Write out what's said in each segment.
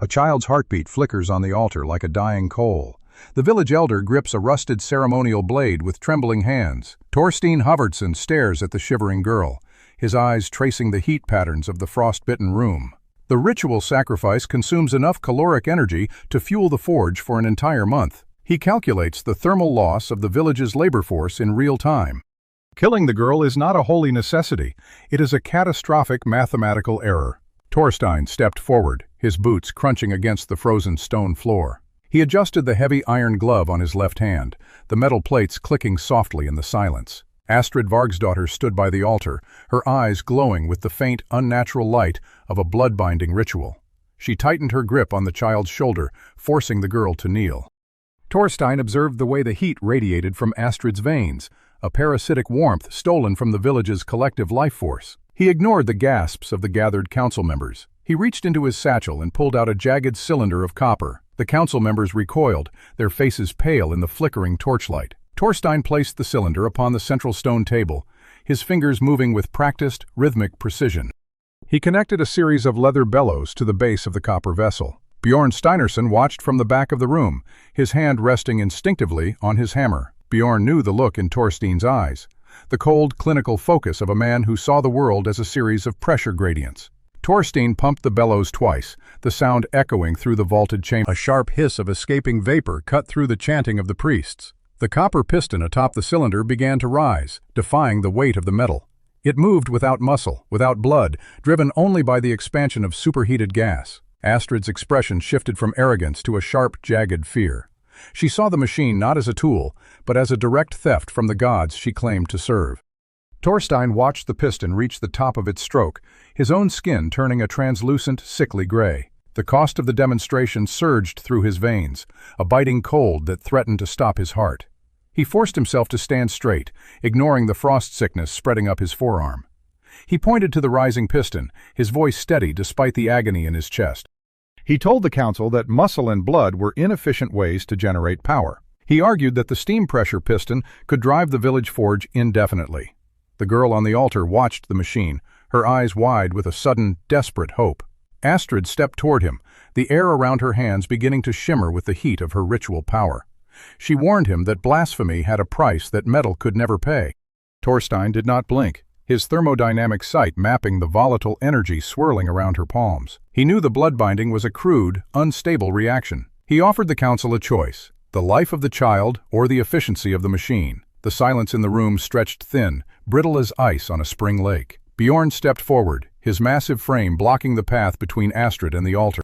A child's heartbeat flickers on the altar like a dying coal. The village elder grips a rusted ceremonial blade with trembling hands. Torstein Havardsson stares at the shivering girl, his eyes tracing the heat patterns of the frostbitten room. The ritual sacrifice consumes enough caloric energy to fuel the forge for an entire month. He calculates the thermal loss of the village's labor force in real time. Killing the girl is not a holy necessity. It is a catastrophic mathematical error. Torstein stepped forward, his boots crunching against the frozen stone floor. He adjusted the heavy iron glove on his left hand, the metal plates clicking softly in the silence. Astrid Vargsdottir stood by the altar, her eyes glowing with the faint, unnatural light of a blood-binding ritual. She tightened her grip on the child's shoulder, forcing the girl to kneel. Torstein observed the way the heat radiated from Astrid's veins, a parasitic warmth stolen from the village's collective life force. He ignored the gasps of the gathered council members. He reached into his satchel and pulled out a jagged cylinder of copper. The council members recoiled, their faces pale in the flickering torchlight. Torstein placed the cylinder upon the central stone table, his fingers moving with practiced, rhythmic precision. He connected a series of leather bellows to the base of the copper vessel. Bjorn Steinarsson watched from the back of the room, his hand resting instinctively on his hammer. Bjorn knew the look in Torstein's eyes, the cold, clinical focus of a man who saw the world as a series of pressure gradients. Torstein pumped the bellows twice, the sound echoing through the vaulted chamber. A sharp hiss of escaping vapor cut through the chanting of the priests. The copper piston atop the cylinder began to rise, defying the weight of the metal. It moved without muscle, without blood, driven only by the expansion of superheated gas. Astrid's expression shifted from arrogance to a sharp, jagged fear. She saw the machine not as a tool, but as a direct theft from the gods she claimed to serve. Torstein watched the piston reach the top of its stroke, his own skin turning a translucent, sickly gray. The cost of the demonstration surged through his veins, a biting cold that threatened to stop his heart. He forced himself to stand straight, ignoring the frost sickness spreading up his forearm. He pointed to the rising piston, his voice steady despite the agony in his chest. He told the council that muscle and blood were inefficient ways to generate power. He argued that the steam pressure piston could drive the village forge indefinitely. The girl on the altar watched the machine, her eyes wide with a sudden, desperate hope. Astrid stepped toward him, the air around her hands beginning to shimmer with the heat of her ritual power. She warned him that blasphemy had a price that metal could never pay. Torstein did not blink, his thermodynamic sight mapping the volatile energy swirling around her palms. He knew the blood binding was a crude, unstable reaction. He offered the council a choice: the life of the child or the efficiency of the machine. The silence in the room stretched thin, brittle as ice on a spring lake. Bjorn stepped forward, his massive frame blocking the path between Astrid and the altar.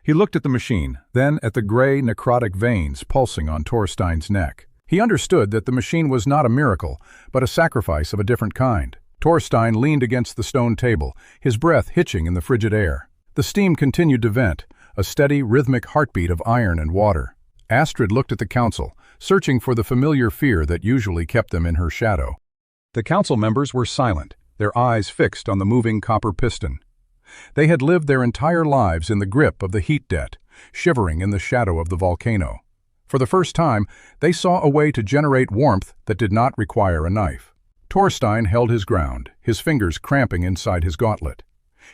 He looked at the machine, then at the gray, necrotic veins pulsing on Torstein's neck. He understood that the machine was not a miracle, but a sacrifice of a different kind. Torstein leaned against the stone table, his breath hitching in the frigid air. The steam continued to vent, a steady, rhythmic heartbeat of iron and water. Astrid looked at the council, searching for the familiar fear that usually kept them in her shadow. The council members were silent, their eyes fixed on the moving copper piston. They had lived their entire lives in the grip of the heat debt, shivering in the shadow of the volcano. For the first time, they saw a way to generate warmth that did not require a knife. Torstein held his ground, his fingers cramping inside his gauntlet.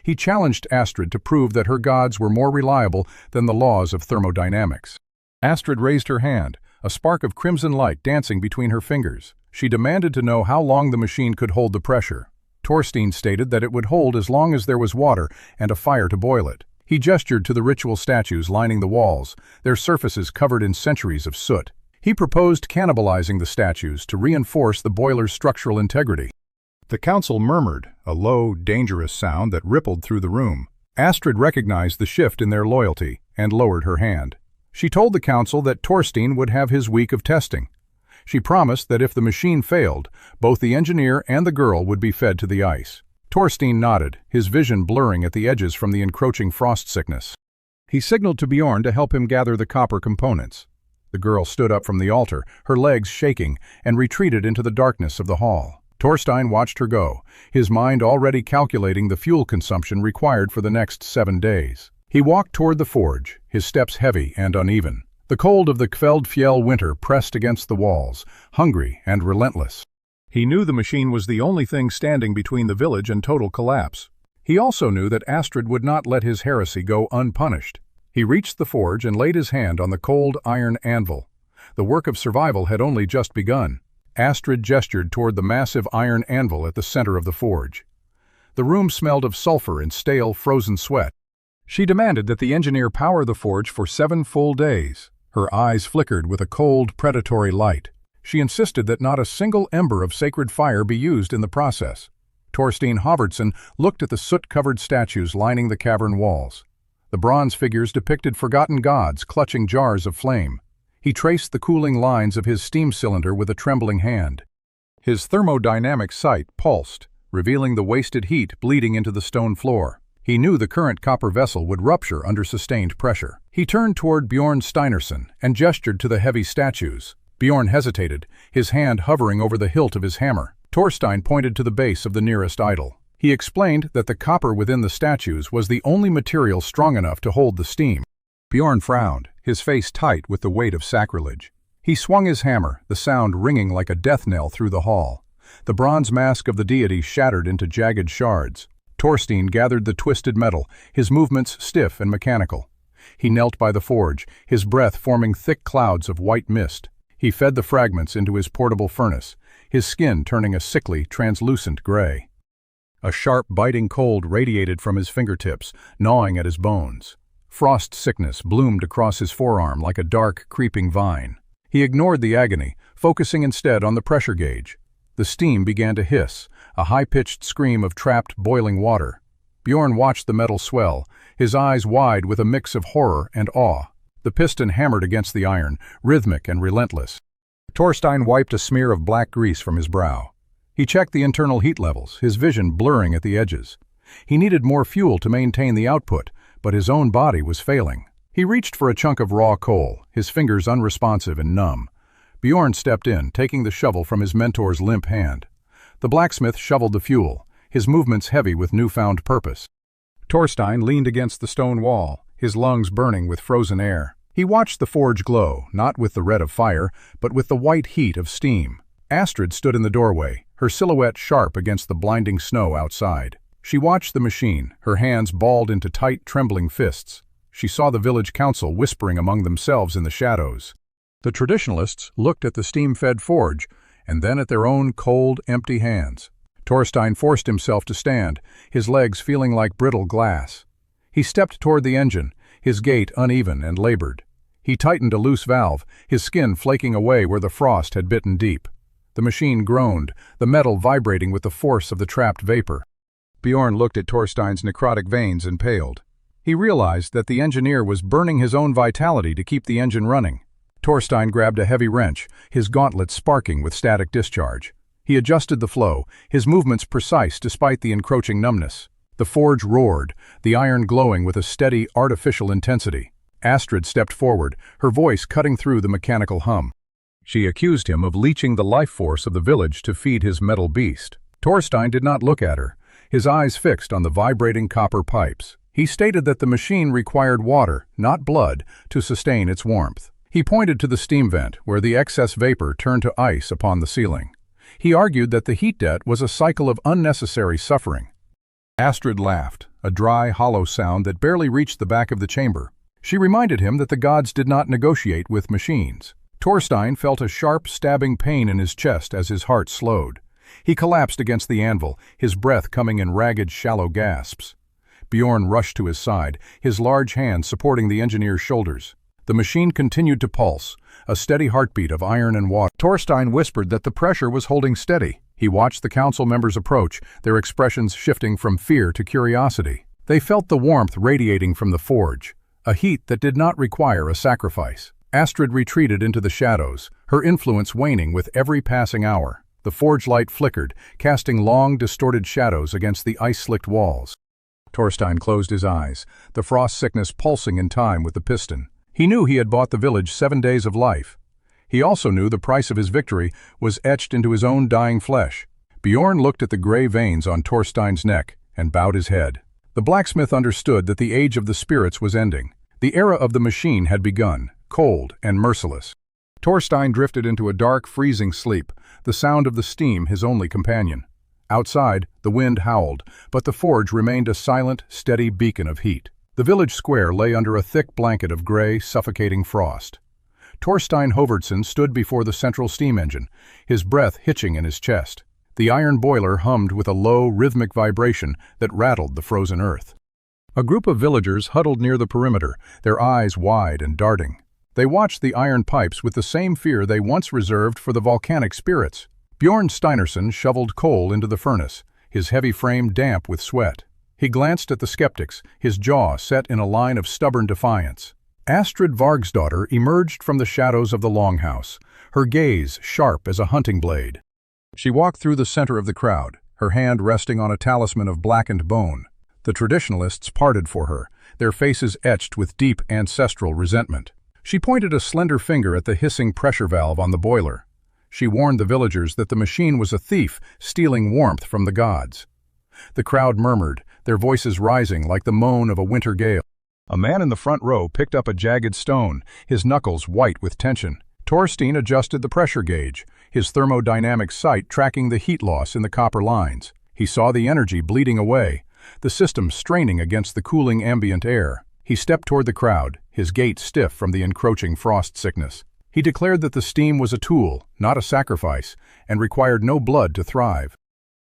He challenged Astrid to prove that her gods were more reliable than the laws of thermodynamics. Astrid raised her hand, a spark of crimson light dancing between her fingers. She demanded to know how long the machine could hold the pressure. Torstein stated that it would hold as long as there was water and a fire to boil it. He gestured to the ritual statues lining the walls, their surfaces covered in centuries of soot. He proposed cannibalizing the statues to reinforce the boiler's structural integrity. The council murmured, a low, dangerous sound that rippled through the room. Astrid recognized the shift in their loyalty and lowered her hand. She told the council that Torstein would have his week of testing. She promised that if the machine failed, both the engineer and the girl would be fed to the ice. Torstein nodded, his vision blurring at the edges from the encroaching frost sickness. He signaled to Bjorn to help him gather the copper components. The girl stood up from the altar, her legs shaking, and retreated into the darkness of the hall. Torstein watched her go, his mind already calculating the fuel consumption required for the next 7 days. He walked toward the forge, his steps heavy and uneven. The cold of the Kveldfjell winter pressed against the walls, hungry and relentless. He knew the machine was the only thing standing between the village and total collapse. He also knew that Astrid would not let his heresy go unpunished. He reached the forge and laid his hand on the cold iron anvil. The work of survival had only just begun. Astrid gestured toward the massive iron anvil at the center of the forge. The room smelled of sulfur and stale, frozen sweat. She demanded that the engineer power the forge for 7 full days. Her eyes flickered with a cold, predatory light. She insisted that not a single ember of sacred fire be used in the process. Torstein looked at the soot-covered statues lining the cavern walls. The bronze figures depicted forgotten gods clutching jars of flame. He traced the cooling lines of his steam cylinder with a trembling hand. His thermodynamic sight pulsed, revealing the wasted heat bleeding into the stone floor. He knew the current copper vessel would rupture under sustained pressure. He turned toward Bjorn Steinarsson and gestured to the heavy statues. Bjorn hesitated, his hand hovering over the hilt of his hammer. Torstein pointed to the base of the nearest idol. He explained that the copper within the statues was the only material strong enough to hold the steam. Bjorn frowned, his face tight with the weight of sacrilege. He swung his hammer, the sound ringing like a death knell through the hall. The bronze mask of the deity shattered into jagged shards. Torstein gathered the twisted metal, his movements stiff and mechanical. He knelt by the forge, his breath forming thick clouds of white mist. He fed the fragments into his portable furnace, his skin turning a sickly, translucent gray. A sharp, biting cold radiated from his fingertips, gnawing at his bones. Frost sickness bloomed across his forearm like a dark, creeping vine. He ignored the agony, focusing instead on the pressure gauge. The steam began to hiss, a high-pitched scream of trapped, boiling water. Bjorn watched the metal swell, his eyes wide with a mix of horror and awe. The piston hammered against the iron, rhythmic and relentless. Torstein wiped a smear of black grease from his brow. He checked the internal heat levels, his vision blurring at the edges. He needed more fuel to maintain the output, but his own body was failing. He reached for a chunk of raw coal, his fingers unresponsive and numb. Bjorn stepped in, taking the shovel from his mentor's limp hand. The blacksmith shoveled the fuel, his movements heavy with newfound purpose. Torstein leaned against the stone wall, his lungs burning with frozen air. He watched the forge glow, not with the red of fire, but with the white heat of steam. Astrid stood in the doorway, her silhouette sharp against the blinding snow outside. She watched the machine, her hands balled into tight, trembling fists. She saw the village council whispering among themselves in the shadows. The traditionalists looked at the steam-fed forge, and then at their own cold, empty hands. Torstein forced himself to stand, his legs feeling like brittle glass. He stepped toward the engine, his gait uneven and labored. He tightened a loose valve, his skin flaking away where the frost had bitten deep. The machine groaned, the metal vibrating with the force of the trapped vapor. Bjorn looked at Torstein's necrotic veins and paled. He realized that the engineer was burning his own vitality to keep the engine running. Torstein grabbed a heavy wrench, his gauntlets sparking with static discharge. He adjusted the flow, his movements precise despite the encroaching numbness. The forge roared, the iron glowing with a steady, artificial intensity. Astrid stepped forward, her voice cutting through the mechanical hum. She accused him of leeching the life force of the village to feed his metal beast. Torstein did not look at her, his eyes fixed on the vibrating copper pipes. He stated that the machine required water, not blood, to sustain its warmth. He pointed to the steam vent, where the excess vapor turned to ice upon the ceiling. He argued that the heat debt was a cycle of unnecessary suffering. Astrid laughed, a dry, hollow sound that barely reached the back of the chamber. She reminded him that the gods did not negotiate with machines. Torstein felt a sharp, stabbing pain in his chest as his heart slowed. He collapsed against the anvil, his breath coming in ragged, shallow gasps. Bjorn rushed to his side, his large hands supporting the engineer's shoulders. The machine continued to pulse, a steady heartbeat of iron and water. Torstein whispered that the pressure was holding steady. He watched the council members approach, their expressions shifting from fear to curiosity. They felt the warmth radiating from the forge, a heat that did not require a sacrifice. Astrid retreated into the shadows, her influence waning with every passing hour. The forge light flickered, casting long, distorted shadows against the ice-slicked walls. Torstein closed his eyes, the frost sickness pulsing in time with the piston. He knew he had bought the village 7 days of life. He also knew the price of his victory was etched into his own dying flesh. Bjorn looked at the gray veins on Torstein's neck and bowed his head. The blacksmith understood that the age of the spirits was ending. The era of the machine had begun, cold and merciless. Torstein drifted into a dark, freezing sleep, the sound of the steam his only companion. Outside, the wind howled, but the forge remained a silent, steady beacon of heat. The village square lay under a thick blanket of gray, suffocating frost. Torstein Hovertson stood before the central steam engine, his breath hitching in his chest. The iron boiler hummed with a low, rhythmic vibration that rattled the frozen earth. A group of villagers huddled near the perimeter, their eyes wide and darting. They watched the iron pipes with the same fear they once reserved for the volcanic spirits. Bjorn Steinarsson shoveled coal into the furnace, his heavy frame damp with sweat. He glanced at the skeptics, his jaw set in a line of stubborn defiance. Astrid Vargsdottir emerged from the shadows of the longhouse, her gaze sharp as a hunting blade. She walked through the center of the crowd, her hand resting on a talisman of blackened bone. The traditionalists parted for her, their faces etched with deep ancestral resentment. She pointed a slender finger at the hissing pressure valve on the boiler. She warned the villagers that the machine was a thief stealing warmth from the gods. The crowd murmured, their voices rising like the moan of a winter gale. A man in the front row picked up a jagged stone, his knuckles white with tension. Torstein adjusted the pressure gauge, his thermodynamic sight tracking the heat loss in the copper lines. He saw the energy bleeding away, the system straining against the cooling ambient air. He stepped toward the crowd, his gait stiff from the encroaching frost sickness. He declared that the steam was a tool, not a sacrifice, and required no blood to thrive.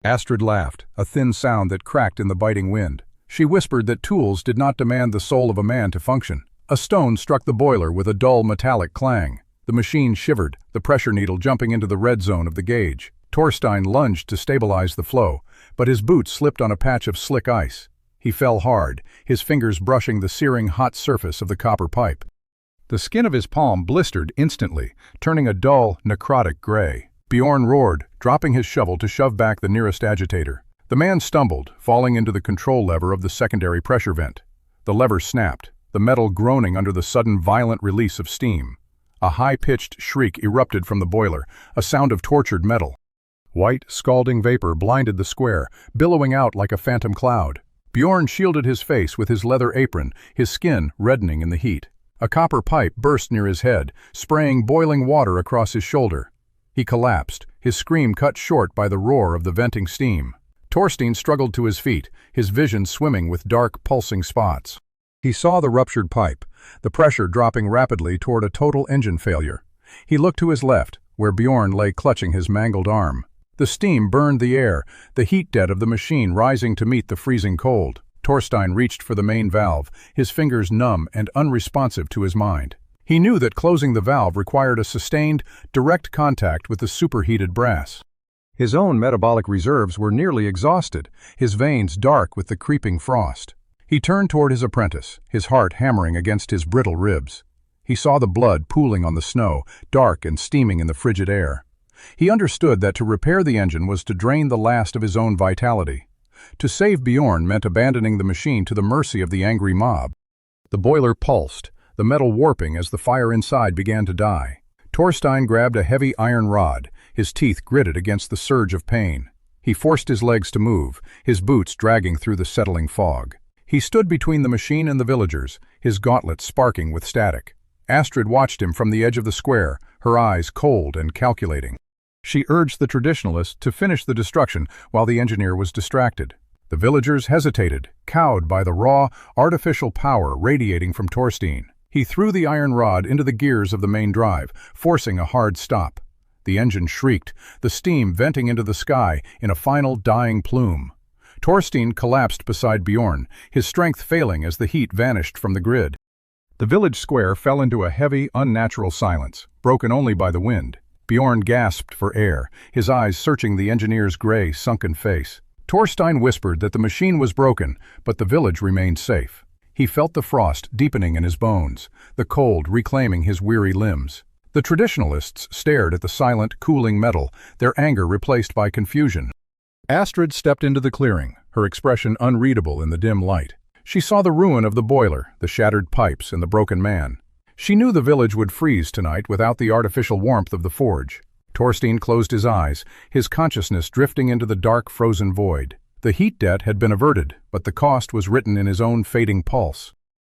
Astrid laughed, a thin sound that cracked in the biting wind. She whispered that tools did not demand the soul of a man to function. A stone struck the boiler with a dull metallic clang. The machine shivered, the pressure needle jumping into the red zone of the gauge. Torstein lunged to stabilize the flow, but his boot slipped on a patch of slick ice. He fell hard, his fingers brushing the searing hot surface of the copper pipe. The skin of his palm blistered instantly, turning a dull, necrotic gray. Bjorn roared, dropping his shovel to shove back the nearest agitator. The man stumbled, falling into the control lever of the secondary pressure vent. The lever snapped, the metal groaning under the sudden violent release of steam. A high-pitched shriek erupted from the boiler, a sound of tortured metal. White, scalding vapor blinded the square, billowing out like a phantom cloud. Bjorn shielded his face with his leather apron, his skin reddening in the heat. A copper pipe burst near his head, spraying boiling water across his shoulder. He collapsed, his scream cut short by the roar of the venting steam. Torstein struggled to his feet, his vision swimming with dark, pulsing spots. He saw the ruptured pipe, the pressure dropping rapidly toward a total engine failure. He looked to his left, where Bjorn lay clutching his mangled arm. The steam burned the air, the heat debt of the machine rising to meet the freezing cold. Torstein reached for the main valve, his fingers numb and unresponsive to his mind. He knew that closing the valve required a sustained, direct contact with the superheated brass. His own metabolic reserves were nearly exhausted, his veins dark with the creeping frost. He turned toward his apprentice, his heart hammering against his brittle ribs. He saw the blood pooling on the snow, dark and steaming in the frigid air. He understood that to repair the engine was to drain the last of his own vitality. To save Bjorn meant abandoning the machine to the mercy of the angry mob. The boiler pulsed, the metal warping as the fire inside began to die. Torstein grabbed a heavy iron rod, his teeth gritted against the surge of pain. He forced his legs to move, his boots dragging through the settling fog. He stood between the machine and the villagers, his gauntlets sparking with static. Astrid watched him from the edge of the square, her eyes cold and calculating. She urged the traditionalist to finish the destruction while the engineer was distracted. The villagers hesitated, cowed by the raw, artificial power radiating from Torstein. He threw the iron rod into the gears of the main drive, forcing a hard stop. The engine shrieked, the steam venting into the sky in a final dying plume. Torstein collapsed beside Bjorn, his strength failing as the heat vanished from the grid. The village square fell into a heavy, unnatural silence, broken only by the wind. Bjorn gasped for air, his eyes searching the engineer's gray, sunken face. Torstein whispered that the machine was broken, but the village remained safe. He felt the frost deepening in his bones, the cold reclaiming his weary limbs. The traditionalists stared at the silent, cooling metal, their anger replaced by confusion. Astrid stepped into the clearing, her expression unreadable in the dim light. She saw the ruin of the boiler, the shattered pipes, and the broken man. She knew the village would freeze tonight without the artificial warmth of the forge. Torstein closed his eyes, his consciousness drifting into the dark, frozen void. The heat debt had been averted, but the cost was written in his own fading pulse.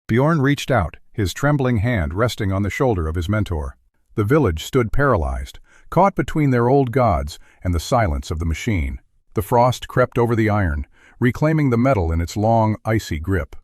Bjorn reached out, his trembling hand resting on the shoulder of his mentor. The village stood paralyzed, caught between their old gods and the silence of the machine. The frost crept over the iron, reclaiming the metal in its long, icy grip.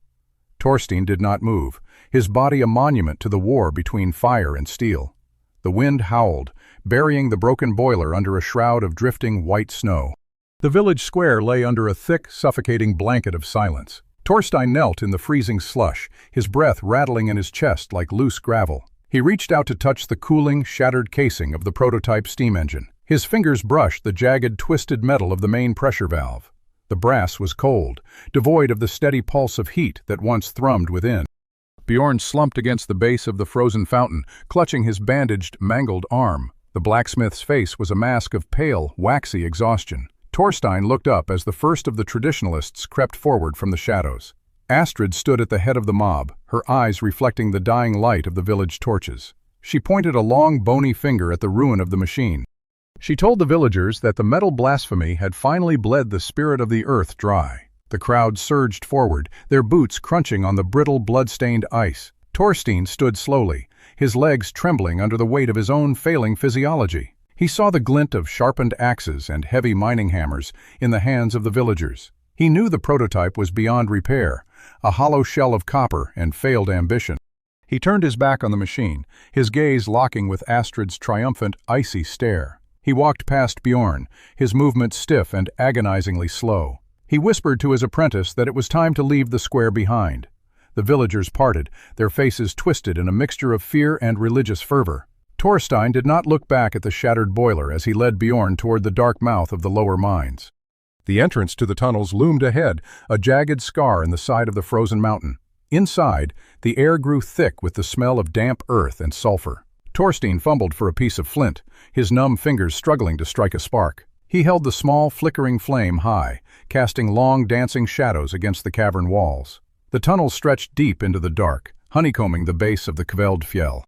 Torstein did not move, his body a monument to the war between fire and steel. The wind howled, burying the broken boiler under a shroud of drifting white snow. The village square lay under a thick, suffocating blanket of silence. Torstein knelt in the freezing slush, his breath rattling in his chest like loose gravel. He reached out to touch the cooling, shattered casing of the prototype steam engine. His fingers brushed the jagged, twisted metal of the main pressure valve. The brass was cold, devoid of the steady pulse of heat that once thrummed within. Bjorn slumped against the base of the frozen fountain, clutching his bandaged, mangled arm. The blacksmith's face was a mask of pale, waxy exhaustion. Torstein looked up as the first of the traditionalists crept forward from the shadows. Astrid stood at the head of the mob, her eyes reflecting the dying light of the village torches. She pointed a long, bony finger at the ruin of the machine. She told the villagers that the metal blasphemy had finally bled the spirit of the earth dry. The crowd surged forward, their boots crunching on the brittle, blood-stained ice. Torstein stood slowly, his legs trembling under the weight of his own failing physiology. He saw the glint of sharpened axes and heavy mining hammers in the hands of the villagers. He knew the prototype was beyond repair, a hollow shell of copper and failed ambition. He turned his back on the machine, his gaze locking with Astrid's triumphant, icy stare. He walked past Bjorn, his movements stiff and agonizingly slow. He whispered to his apprentice that it was time to leave the square behind. The villagers parted, their faces twisted in a mixture of fear and religious fervor. Torstein did not look back at the shattered boiler as he led Bjorn toward the dark mouth of the lower mines. The entrance to the tunnels loomed ahead, a jagged scar in the side of the frozen mountain. Inside, the air grew thick with the smell of damp earth and sulfur. Torstein fumbled for a piece of flint, his numb fingers struggling to strike a spark. He held the small, flickering flame high, casting long, dancing shadows against the cavern walls. The tunnel stretched deep into the dark, honeycombing the base of the Kveldfjell.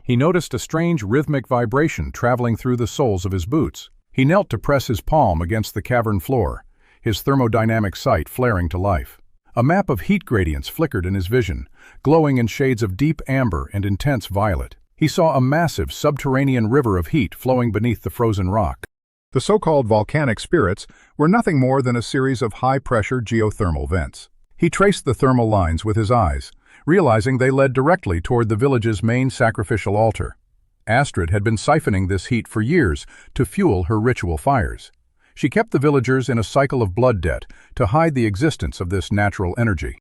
He noticed a strange, rhythmic vibration traveling through the soles of his boots. He knelt to press his palm against the cavern floor, his thermodynamic sight flaring to life. A map of heat gradients flickered in his vision, glowing in shades of deep amber and intense violet. He saw a massive subterranean river of heat flowing beneath the frozen rock. The so-called volcanic spirits were nothing more than a series of high-pressure geothermal vents. He traced the thermal lines with his eyes, realizing they led directly toward the village's main sacrificial altar. Astrid had been siphoning this heat for years to fuel her ritual fires. She kept the villagers in a cycle of blood debt to hide the existence of this natural energy.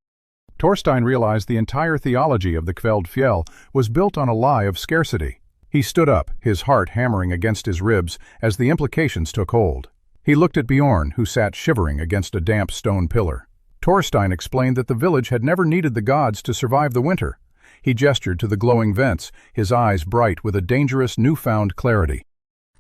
Torstein realized the entire theology of the Kveldfjell was built on a lie of scarcity. He stood up, his heart hammering against his ribs as the implications took hold. He looked at Bjorn, who sat shivering against a damp stone pillar. Torstein explained that the village had never needed the gods to survive the winter. He gestured to the glowing vents, his eyes bright with a dangerous newfound clarity.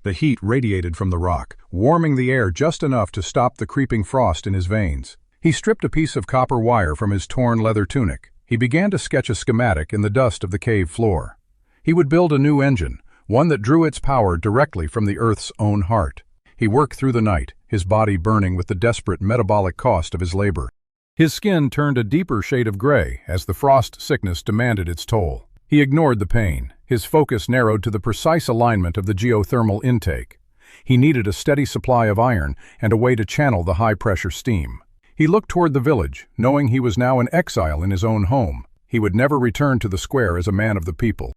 The heat radiated from the rock, warming the air just enough to stop the creeping frost in his veins. He stripped a piece of copper wire from his torn leather tunic. He began to sketch a schematic in the dust of the cave floor. He would build a new engine, one that drew its power directly from the Earth's own heart. He worked through the night, his body burning with the desperate metabolic cost of his labor. His skin turned a deeper shade of gray as the frost sickness demanded its toll. He ignored the pain, his focus narrowed to the precise alignment of the geothermal intake. He needed a steady supply of iron and a way to channel the high-pressure steam. He looked toward the village, knowing he was now an exile in his own home. He would never return to the square as a man of the people.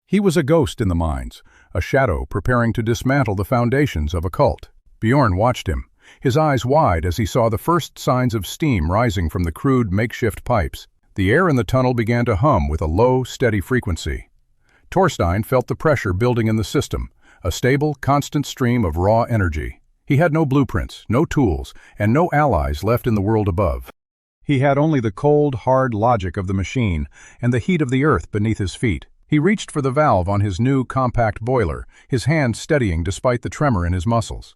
He was a ghost in the mines, a shadow preparing to dismantle the foundations of a cult. Bjorn watched him, his eyes wide as he saw the first signs of steam rising from the crude makeshift pipes. The air in the tunnel began to hum with a low, steady frequency. Torstein felt the pressure building in the system, a stable, constant stream of raw energy. He had no blueprints, no tools, and no allies left in the world above. He had only the cold, hard logic of the machine and the heat of the earth beneath his feet. He reached for the valve on his new, compact boiler, his hand steadying despite the tremor in his muscles.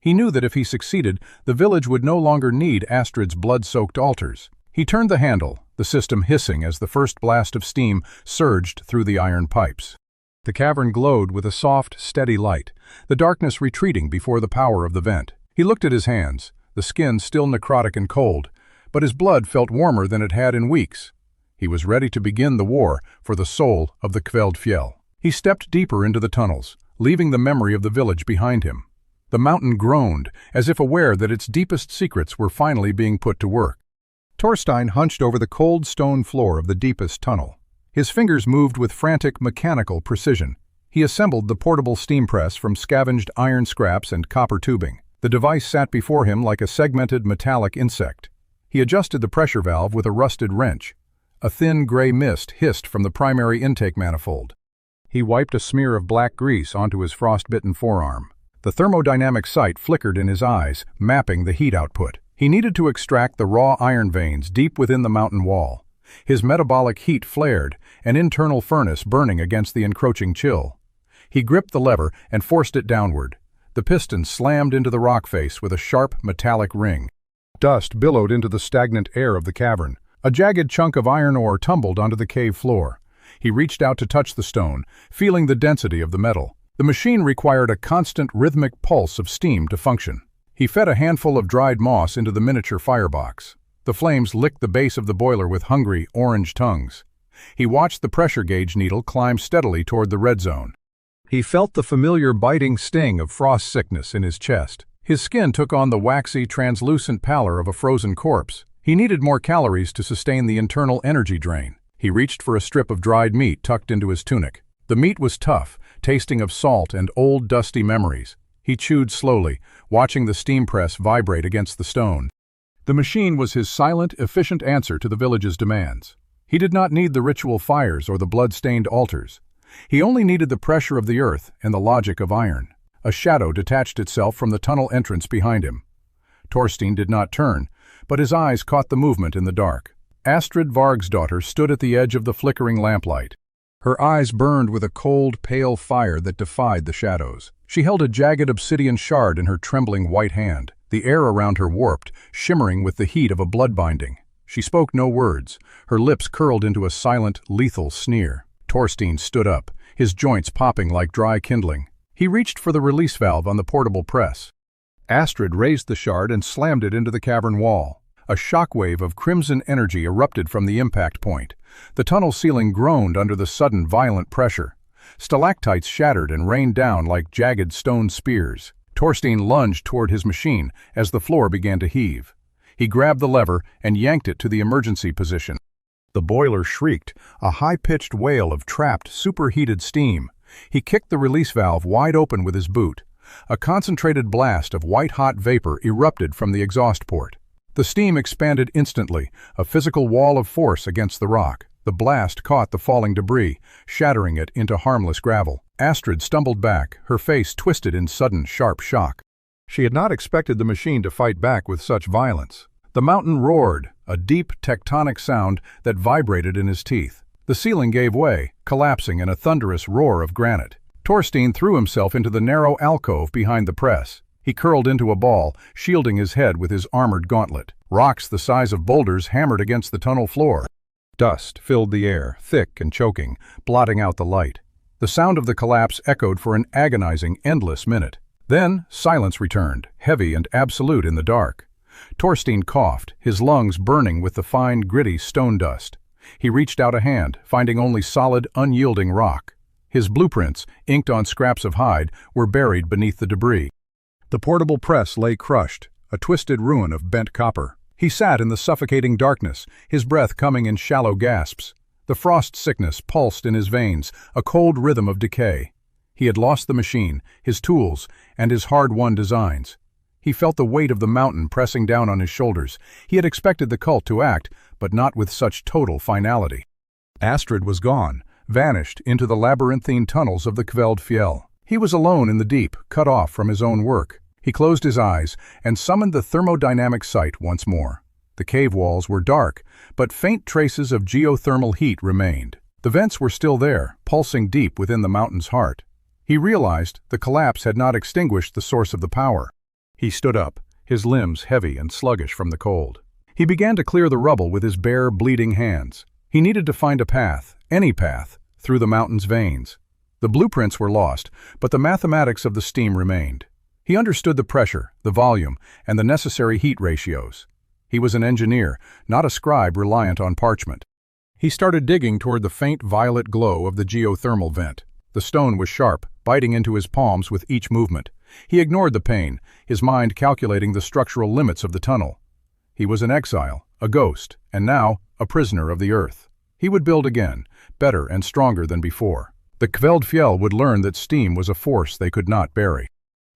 He knew that if he succeeded, the village would no longer need Astrid's blood-soaked altars. He turned the handle, the system hissing as the first blast of steam surged through the iron pipes. The cavern glowed with a soft, steady light, the darkness retreating before the power of the vent. He looked at his hands, the skin still necrotic and cold, but his blood felt warmer than it had in weeks. He was ready to begin the war for the soul of the Kveldfjell. He stepped deeper into the tunnels, leaving the memory of the village behind him. The mountain groaned, as if aware that its deepest secrets were finally being put to work. Torstein hunched over the cold stone floor of the deepest tunnel. His fingers moved with frantic mechanical precision. He assembled the portable steam press from scavenged iron scraps and copper tubing. The device sat before him like a segmented metallic insect. He adjusted the pressure valve with a rusted wrench. A thin gray mist hissed from the primary intake manifold. He wiped a smear of black grease onto his frost-bitten forearm. The thermodynamic sight flickered in his eyes, mapping the heat output. He needed to extract the raw iron veins deep within the mountain wall. His metabolic heat flared, an internal furnace burning against the encroaching chill. He gripped the lever and forced it downward. The piston slammed into the rock face with a sharp, metallic ring. Dust billowed into the stagnant air of the cavern. A jagged chunk of iron ore tumbled onto the cave floor. He reached out to touch the stone, feeling the density of the metal. The machine required a constant rhythmic pulse of steam to function. He fed a handful of dried moss into the miniature firebox. The flames licked the base of the boiler with hungry, orange tongues. He watched the pressure gauge needle climb steadily toward the red zone. He felt the familiar biting sting of frost sickness in his chest. His skin took on the waxy, translucent pallor of a frozen corpse. He needed more calories to sustain the internal energy drain. He reached for a strip of dried meat tucked into his tunic. The meat was tough, tasting of salt and old dusty memories. He chewed slowly, watching the steam press vibrate against the stone. The machine was his silent, efficient answer to the village's demands. He did not need the ritual fires or the blood-stained altars. He only needed the pressure of the earth and the logic of iron. A shadow detached itself from the tunnel entrance behind him. Torstein did not turn, but his eyes caught the movement in the dark. Astrid Vargsdottir stood at the edge of the flickering lamplight. Her eyes burned with a cold, pale fire that defied the shadows. She held a jagged obsidian shard in her trembling white hand, the air around her warped, shimmering with the heat of a blood-binding. She spoke no words, her lips curled into a silent, lethal sneer. Torstein stood up, his joints popping like dry kindling. He reached for the release valve on the portable press. Astrid raised the shard and slammed it into the cavern wall. A shockwave of crimson energy erupted from the impact point. The tunnel ceiling groaned under the sudden violent pressure. Stalactites shattered and rained down like jagged stone spears. Torstein lunged toward his machine as the floor began to heave. He grabbed the lever and yanked it to the emergency position. The boiler shrieked, a high-pitched wail of trapped, superheated steam. He kicked the release valve wide open with his boot. A concentrated blast of white-hot vapor erupted from the exhaust port. The steam expanded instantly, a physical wall of force against the rock. The blast caught the falling debris, shattering it into harmless gravel. Astrid stumbled back, her face twisted in sudden, sharp shock. She had not expected the machine to fight back with such violence. The mountain roared, a deep, tectonic sound that vibrated in his teeth. The ceiling gave way, collapsing in a thunderous roar of granite. Torstein threw himself into the narrow alcove behind the press. He curled into a ball, shielding his head with his armored gauntlet. Rocks the size of boulders hammered against the tunnel floor. Dust filled the air, thick and choking, blotting out the light. The sound of the collapse echoed for an agonizing, endless minute. Then, silence returned, heavy and absolute in the dark. Torstein coughed, his lungs burning with the fine, gritty stone dust. He reached out a hand, finding only solid, unyielding rock. His blueprints, inked on scraps of hide, were buried beneath the debris. The portable press lay crushed, a twisted ruin of bent copper. He sat in the suffocating darkness, his breath coming in shallow gasps. The frost sickness pulsed in his veins, a cold rhythm of decay. He had lost the machine, his tools, and his hard-won designs. He felt the weight of the mountain pressing down on his shoulders. He had expected the cult to act, but not with such total finality. Astrid was gone, vanished into the labyrinthine tunnels of the Kveldfjell. He was alone in the deep, cut off from his own work. He closed his eyes and summoned the thermodynamic sight once more. The cave walls were dark, but faint traces of geothermal heat remained. The vents were still there, pulsing deep within the mountain's heart. He realized the collapse had not extinguished the source of the power. He stood up, his limbs heavy and sluggish from the cold. He began to clear the rubble with his bare, bleeding hands. He needed to find a path, any path, through the mountain's veins. The blueprints were lost, but the mathematics of the steam remained. He understood the pressure, the volume, and the necessary heat ratios. He was an engineer, not a scribe reliant on parchment. He started digging toward the faint violet glow of the geothermal vent. The stone was sharp, biting into his palms with each movement. He ignored the pain, his mind calculating the structural limits of the tunnel. He was in exile, a ghost, and now a prisoner of the earth. He would build again, better and stronger than before. The Kveldfjell would learn that steam was a force they could not bury.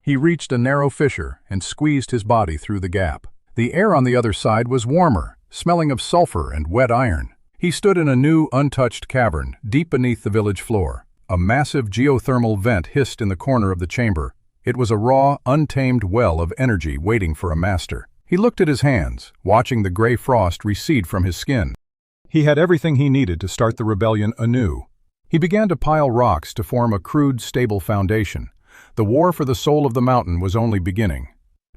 He reached a narrow fissure and squeezed his body through the gap. The air on the other side was warmer, smelling of sulfur and wet iron. He stood in a new, untouched cavern, deep beneath the village floor. A massive geothermal vent hissed in the corner of the chamber. It was a raw, untamed well of energy waiting for a master. He looked at his hands, watching the gray frost recede from his skin. He had everything he needed to start the rebellion anew. He began to pile rocks to form a crude, stable foundation. The war for the soul of the mountain was only beginning.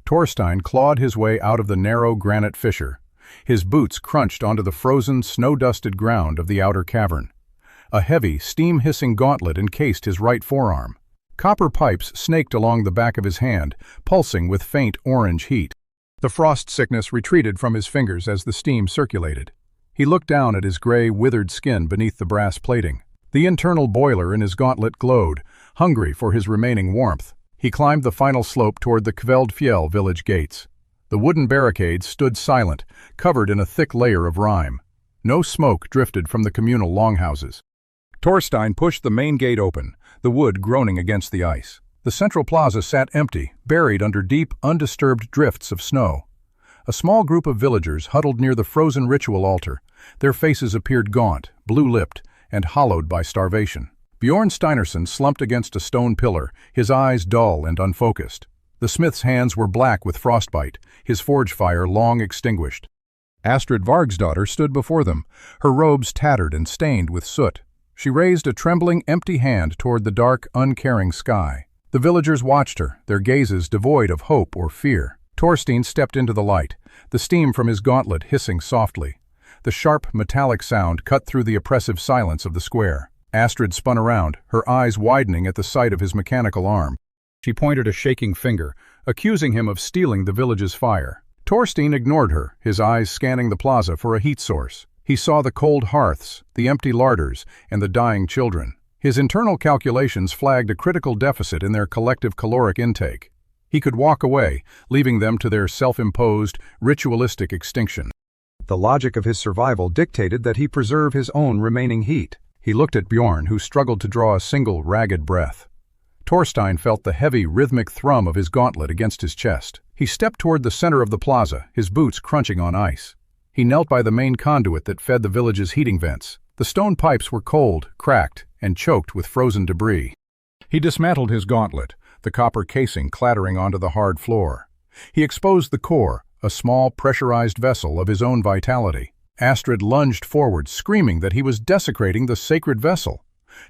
Torstein clawed his way out of the narrow granite fissure. His boots crunched onto the frozen, snow-dusted ground of the outer cavern. A heavy, steam-hissing gauntlet encased his right forearm. Copper pipes snaked along the back of his hand, pulsing with faint orange heat. The frost sickness retreated from his fingers as the steam circulated. He looked down at his gray, withered skin beneath the brass plating. The internal boiler in his gauntlet glowed, hungry for his remaining warmth. He climbed the final slope toward the Kveldfjell village gates. The wooden barricades stood silent, covered in a thick layer of rime. No smoke drifted from the communal longhouses. Torstein pushed the main gate open, the wood groaning against the ice. The central plaza sat empty, buried under deep, undisturbed drifts of snow. A small group of villagers huddled near the frozen ritual altar. Their faces appeared gaunt, blue-lipped, and hollowed by starvation. Bjorn Steinarsson slumped against a stone pillar, his eyes dull and unfocused. The smith's hands were black with frostbite, his forge fire long extinguished. Astrid Vargsdottir stood before them, her robes tattered and stained with soot. She raised a trembling, empty hand toward the dark, uncaring sky. The villagers watched her, their gazes devoid of hope or fear. Torstein stepped into the light, the steam from his gauntlet hissing softly. The sharp, metallic sound cut through the oppressive silence of the square. Astrid spun around, her eyes widening at the sight of his mechanical arm. She pointed a shaking finger, accusing him of stealing the village's fire. Torstein ignored her, his eyes scanning the plaza for a heat source. He saw the cold hearths, the empty larders, and the dying children. His internal calculations flagged a critical deficit in their collective caloric intake. He could walk away, leaving them to their self-imposed, ritualistic extinction. The logic of his survival dictated that he preserve his own remaining heat. He looked at Bjorn, who struggled to draw a single, ragged breath. Torstein felt the heavy, rhythmic thrum of his gauntlet against his chest. He stepped toward the center of the plaza, his boots crunching on ice. He knelt by the main conduit that fed the village's heating vents. The stone pipes were cold, cracked, and choked with frozen debris. He dismantled his gauntlet, the copper casing clattering onto the hard floor. He exposed the core, a small, pressurized vessel of his own vitality. Astrid lunged forward, screaming that he was desecrating the sacred vessel.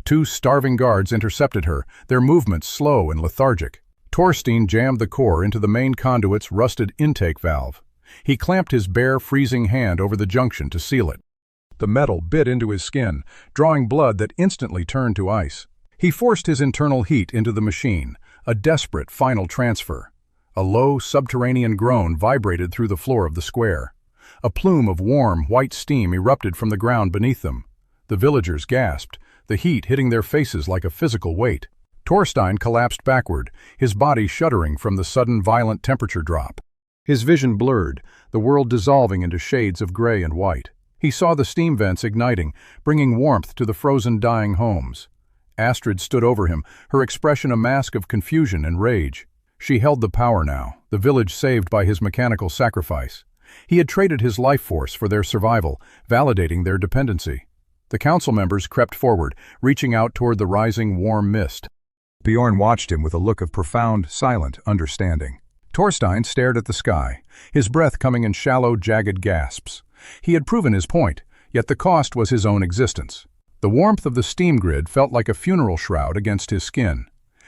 2 starving guards intercepted her, their movements slow and lethargic. Torstein jammed the core into the main conduit's rusted intake valve. He clamped his bare, freezing hand over the junction to seal it. The metal bit into his skin, drawing blood that instantly turned to ice. He forced his internal heat into the machine, a desperate final transfer. A low, subterranean groan vibrated through the floor of the square. A plume of warm, white steam erupted from the ground beneath them. The villagers gasped, the heat hitting their faces like a physical weight. Torstein collapsed backward, his body shuddering from the sudden violent temperature drop. His vision blurred, the world dissolving into shades of gray and white. He saw the steam vents igniting, bringing warmth to the frozen, dying homes. Astrid stood over him, her expression a mask of confusion and rage. She held the power now, the village saved by his mechanical sacrifice. He had traded his life force for their survival, validating their dependency. The council members crept forward, reaching out toward the rising, warm mist. Bjorn watched him with a look of profound, silent understanding. Torstein stared at the sky, his breath coming in shallow, jagged gasps. He had proven his point, yet the cost was his own existence. The warmth of the steam grid felt like a funeral shroud against his skin.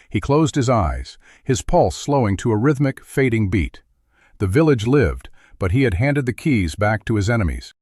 He closed his eyes, his pulse slowing to a rhythmic, fading beat. The village lived, but he had handed the keys back to his enemies.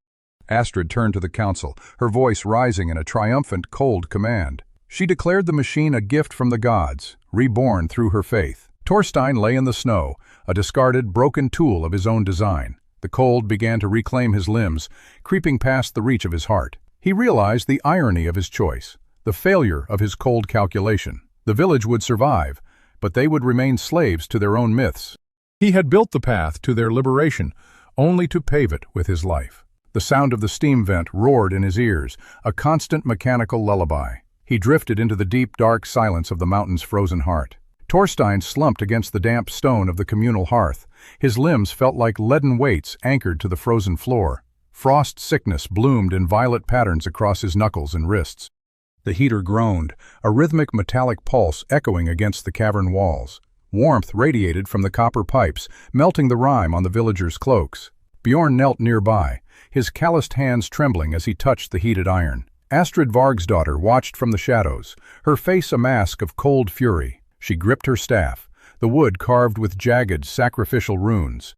Astrid turned to the council, her voice rising in a triumphant, cold command. She declared the machine a gift from the gods, reborn through her faith. Torstein lay in the snow, a discarded, broken tool of his own design. The cold began to reclaim his limbs, creeping past the reach of his heart. He realized the irony of his choice, the failure of his cold calculation. The village would survive, but they would remain slaves to their own myths. He had built the path to their liberation, only to pave it with his life. The sound of the steam vent roared in his ears, a constant mechanical lullaby. He drifted into the deep, dark silence of the mountain's frozen heart. Torstein slumped against the damp stone of the communal hearth. His limbs felt like leaden weights anchored to the frozen floor. Frost sickness bloomed in violet patterns across his knuckles and wrists. The heater groaned, a rhythmic metallic pulse echoing against the cavern walls. Warmth radiated from the copper pipes, melting the rime on the villagers' cloaks. Bjorn knelt nearby, his calloused hands trembling as he touched the heated iron. Astrid Vargsdottir watched from the shadows, her face a mask of cold fury. She gripped her staff, the wood carved with jagged, sacrificial runes.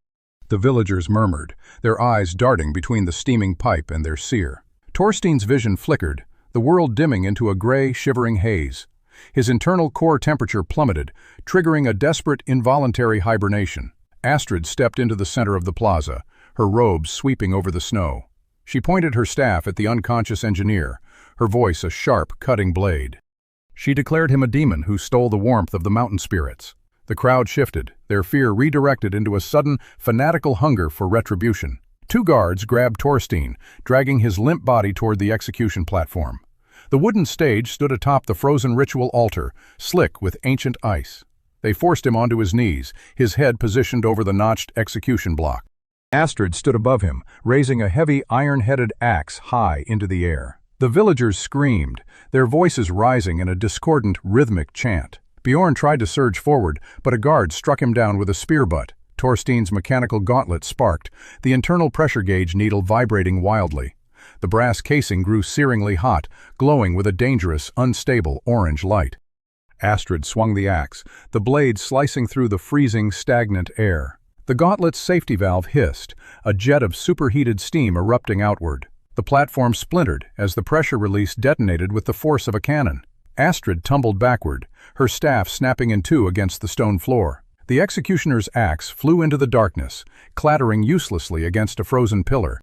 The villagers murmured, their eyes darting between the steaming pipe and their seer. Torstein's vision flickered, the world dimming into a gray, shivering haze. His internal core temperature plummeted, triggering a desperate, involuntary hibernation. Astrid stepped into the center of the plaza, her robes sweeping over the snow. She pointed her staff at the unconscious engineer, her voice a sharp, cutting blade. She declared him a demon who stole the warmth of the mountain spirits. The crowd shifted, their fear redirected into a sudden, fanatical hunger for retribution. 2 guards grabbed Torstein, dragging his limp body toward the execution platform. The wooden stage stood atop the frozen ritual altar, slick with ancient ice. They forced him onto his knees, his head positioned over the notched execution block. Astrid stood above him, raising a heavy iron-headed axe high into the air. The villagers screamed, their voices rising in a discordant, rhythmic chant. Bjorn tried to surge forward, but a guard struck him down with a spear butt. Torstein's mechanical gauntlet sparked, the internal pressure gauge needle vibrating wildly. The brass casing grew searingly hot, glowing with a dangerous, unstable orange light. Astrid swung the axe, the blade slicing through the freezing, stagnant air. The gauntlet's safety valve hissed, a jet of superheated steam erupting outward. The platform splintered as the pressure release detonated with the force of a cannon. Astrid tumbled backward, her staff snapping in two against the stone floor. The executioner's axe flew into the darkness, clattering uselessly against a frozen pillar.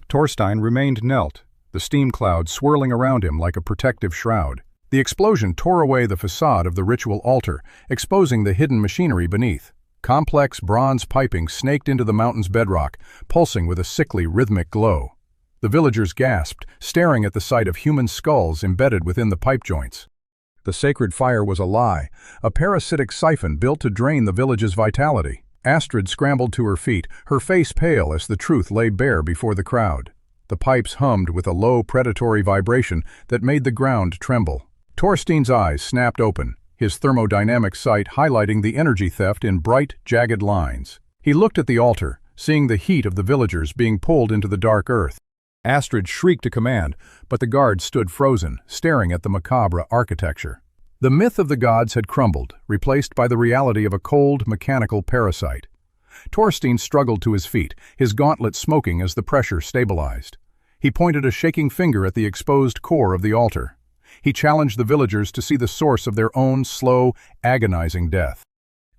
Torstein remained knelt, the steam cloud swirling around him like a protective shroud. The explosion tore away the facade of the ritual altar, exposing the hidden machinery beneath. Complex bronze piping snaked into the mountain's bedrock, pulsing with a sickly, rhythmic glow. The villagers gasped, staring at the sight of human skulls embedded within the pipe joints. The sacred fire was a lie, a parasitic siphon built to drain the village's vitality. Astrid scrambled to her feet, her face pale as the truth lay bare before the crowd. The pipes hummed with a low, predatory vibration that made the ground tremble. Torstein's eyes snapped open, his thermodynamic sight highlighting the energy theft in bright, jagged lines. He looked at the altar, seeing the heat of the villagers being pulled into the dark earth. Astrid shrieked a command, but the guards stood frozen, staring at the macabre architecture. The myth of the gods had crumbled, replaced by the reality of a cold, mechanical parasite. Torstein struggled to his feet, his gauntlet smoking as the pressure stabilized. He pointed a shaking finger at the exposed core of the altar. He challenged the villagers to see the source of their own slow, agonizing death.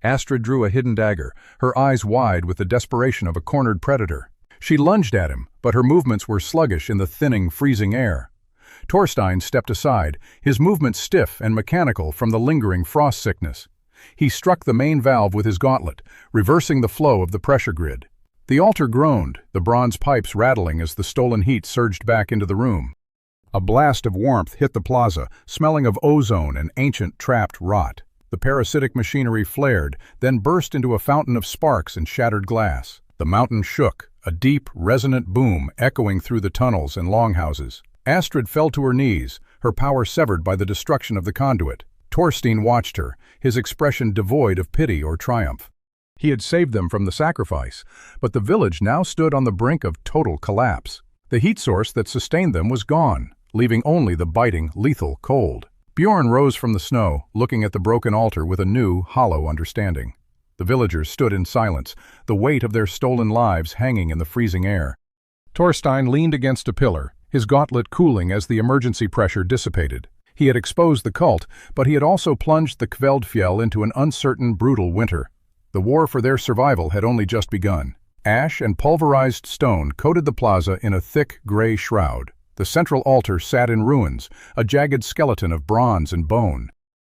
Astrid drew a hidden dagger, her eyes wide with the desperation of a cornered predator. She lunged at him, but her movements were sluggish in the thinning, freezing air. Torstein stepped aside, his movements stiff and mechanical from the lingering frost sickness. He struck the main valve with his gauntlet, reversing the flow of the pressure grid. The altar groaned, the bronze pipes rattling as the stolen heat surged back into the room. A blast of warmth hit the plaza, smelling of ozone and ancient trapped rot. The parasitic machinery flared, then burst into a fountain of sparks and shattered glass. The mountain shook, a deep, resonant boom echoing through the tunnels and longhouses. Astrid fell to her knees, her power severed by the destruction of the conduit. Torstein watched her, his expression devoid of pity or triumph. He had saved them from the sacrifice, but the village now stood on the brink of total collapse. The heat source that sustained them was gone, leaving only the biting, lethal cold. Bjorn rose from the snow, looking at the broken altar with a new, hollow understanding. The villagers stood in silence, the weight of their stolen lives hanging in the freezing air. Torstein leaned against a pillar, his gauntlet cooling as the emergency pressure dissipated. He had exposed the cult, but he had also plunged the Kveldfjell into an uncertain, brutal winter. The war for their survival had only just begun. Ash and pulverized stone coated the plaza in a thick, gray shroud. The central altar sat in ruins, a jagged skeleton of bronze and bone.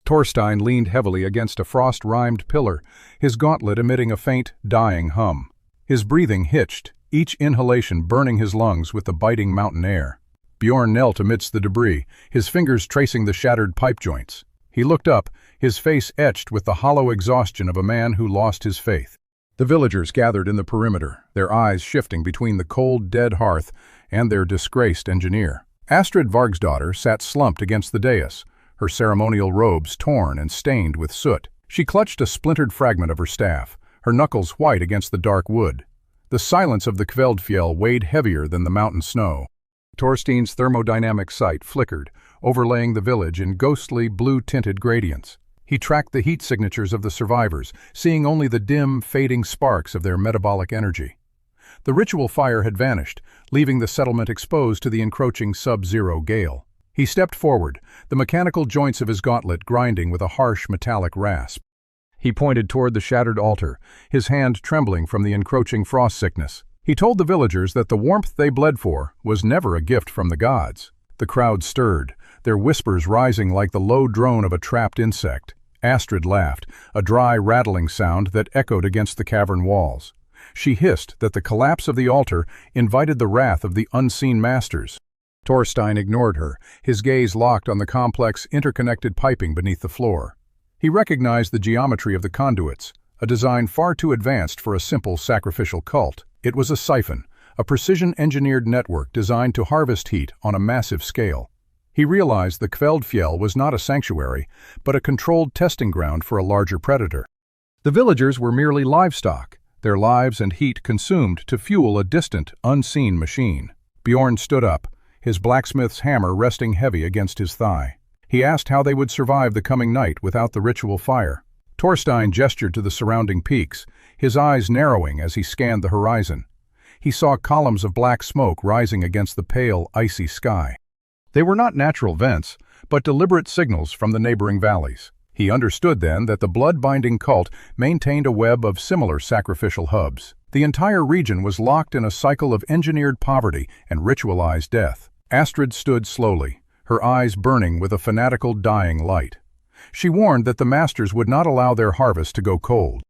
Torstein leaned heavily against a frost-rimed pillar, his gauntlet emitting a faint, dying hum. His breathing hitched, each inhalation burning his lungs with the biting mountain air. Bjorn knelt amidst the debris, his fingers tracing the shattered pipe joints. He looked up, his face etched with the hollow exhaustion of a man who lost his faith. The villagers gathered in the perimeter, their eyes shifting between the cold, dead hearth and their disgraced engineer. Astrid Vargsdottir sat slumped against the dais, her ceremonial robes torn and stained with soot. She clutched a splintered fragment of her staff, her knuckles white against the dark wood. The silence of the Kveldfjell weighed heavier than the mountain snow. Torstein's thermodynamic sight flickered, overlaying the village in ghostly, blue-tinted gradients. He tracked the heat signatures of the survivors, seeing only the dim, fading sparks of their metabolic energy. The ritual fire had vanished, leaving the settlement exposed to the encroaching sub-zero gale. He stepped forward, the mechanical joints of his gauntlet grinding with a harsh metallic rasp. He pointed toward the shattered altar, his hand trembling from the encroaching frost sickness. He told the villagers that the warmth they bled for was never a gift from the gods. The crowd stirred, their whispers rising like the low drone of a trapped insect. Astrid laughed, a dry, rattling sound that echoed against the cavern walls. She hissed that the collapse of the altar invited the wrath of the unseen masters. Torstein ignored her, his gaze locked on the complex, interconnected piping beneath the floor. He recognized the geometry of the conduits, a design far too advanced for a simple sacrificial cult. It was a siphon, a precision-engineered network designed to harvest heat on a massive scale. He realized the Kveldfjell was not a sanctuary, but a controlled testing ground for a larger predator. The villagers were merely livestock, their lives and heat consumed to fuel a distant, unseen machine. Bjorn stood up, his blacksmith's hammer resting heavy against his thigh. He asked how they would survive the coming night without the ritual fire. Torstein gestured to the surrounding peaks, his eyes narrowing as he scanned the horizon. He saw columns of black smoke rising against the pale, icy sky. They were not natural vents, but deliberate signals from the neighboring valleys. He understood then that the blood-binding cult maintained a web of similar sacrificial hubs. The entire region was locked in a cycle of engineered poverty and ritualized death. Astrid stood slowly, her eyes burning with a fanatical dying light. She warned that the masters would not allow their harvest to go cold.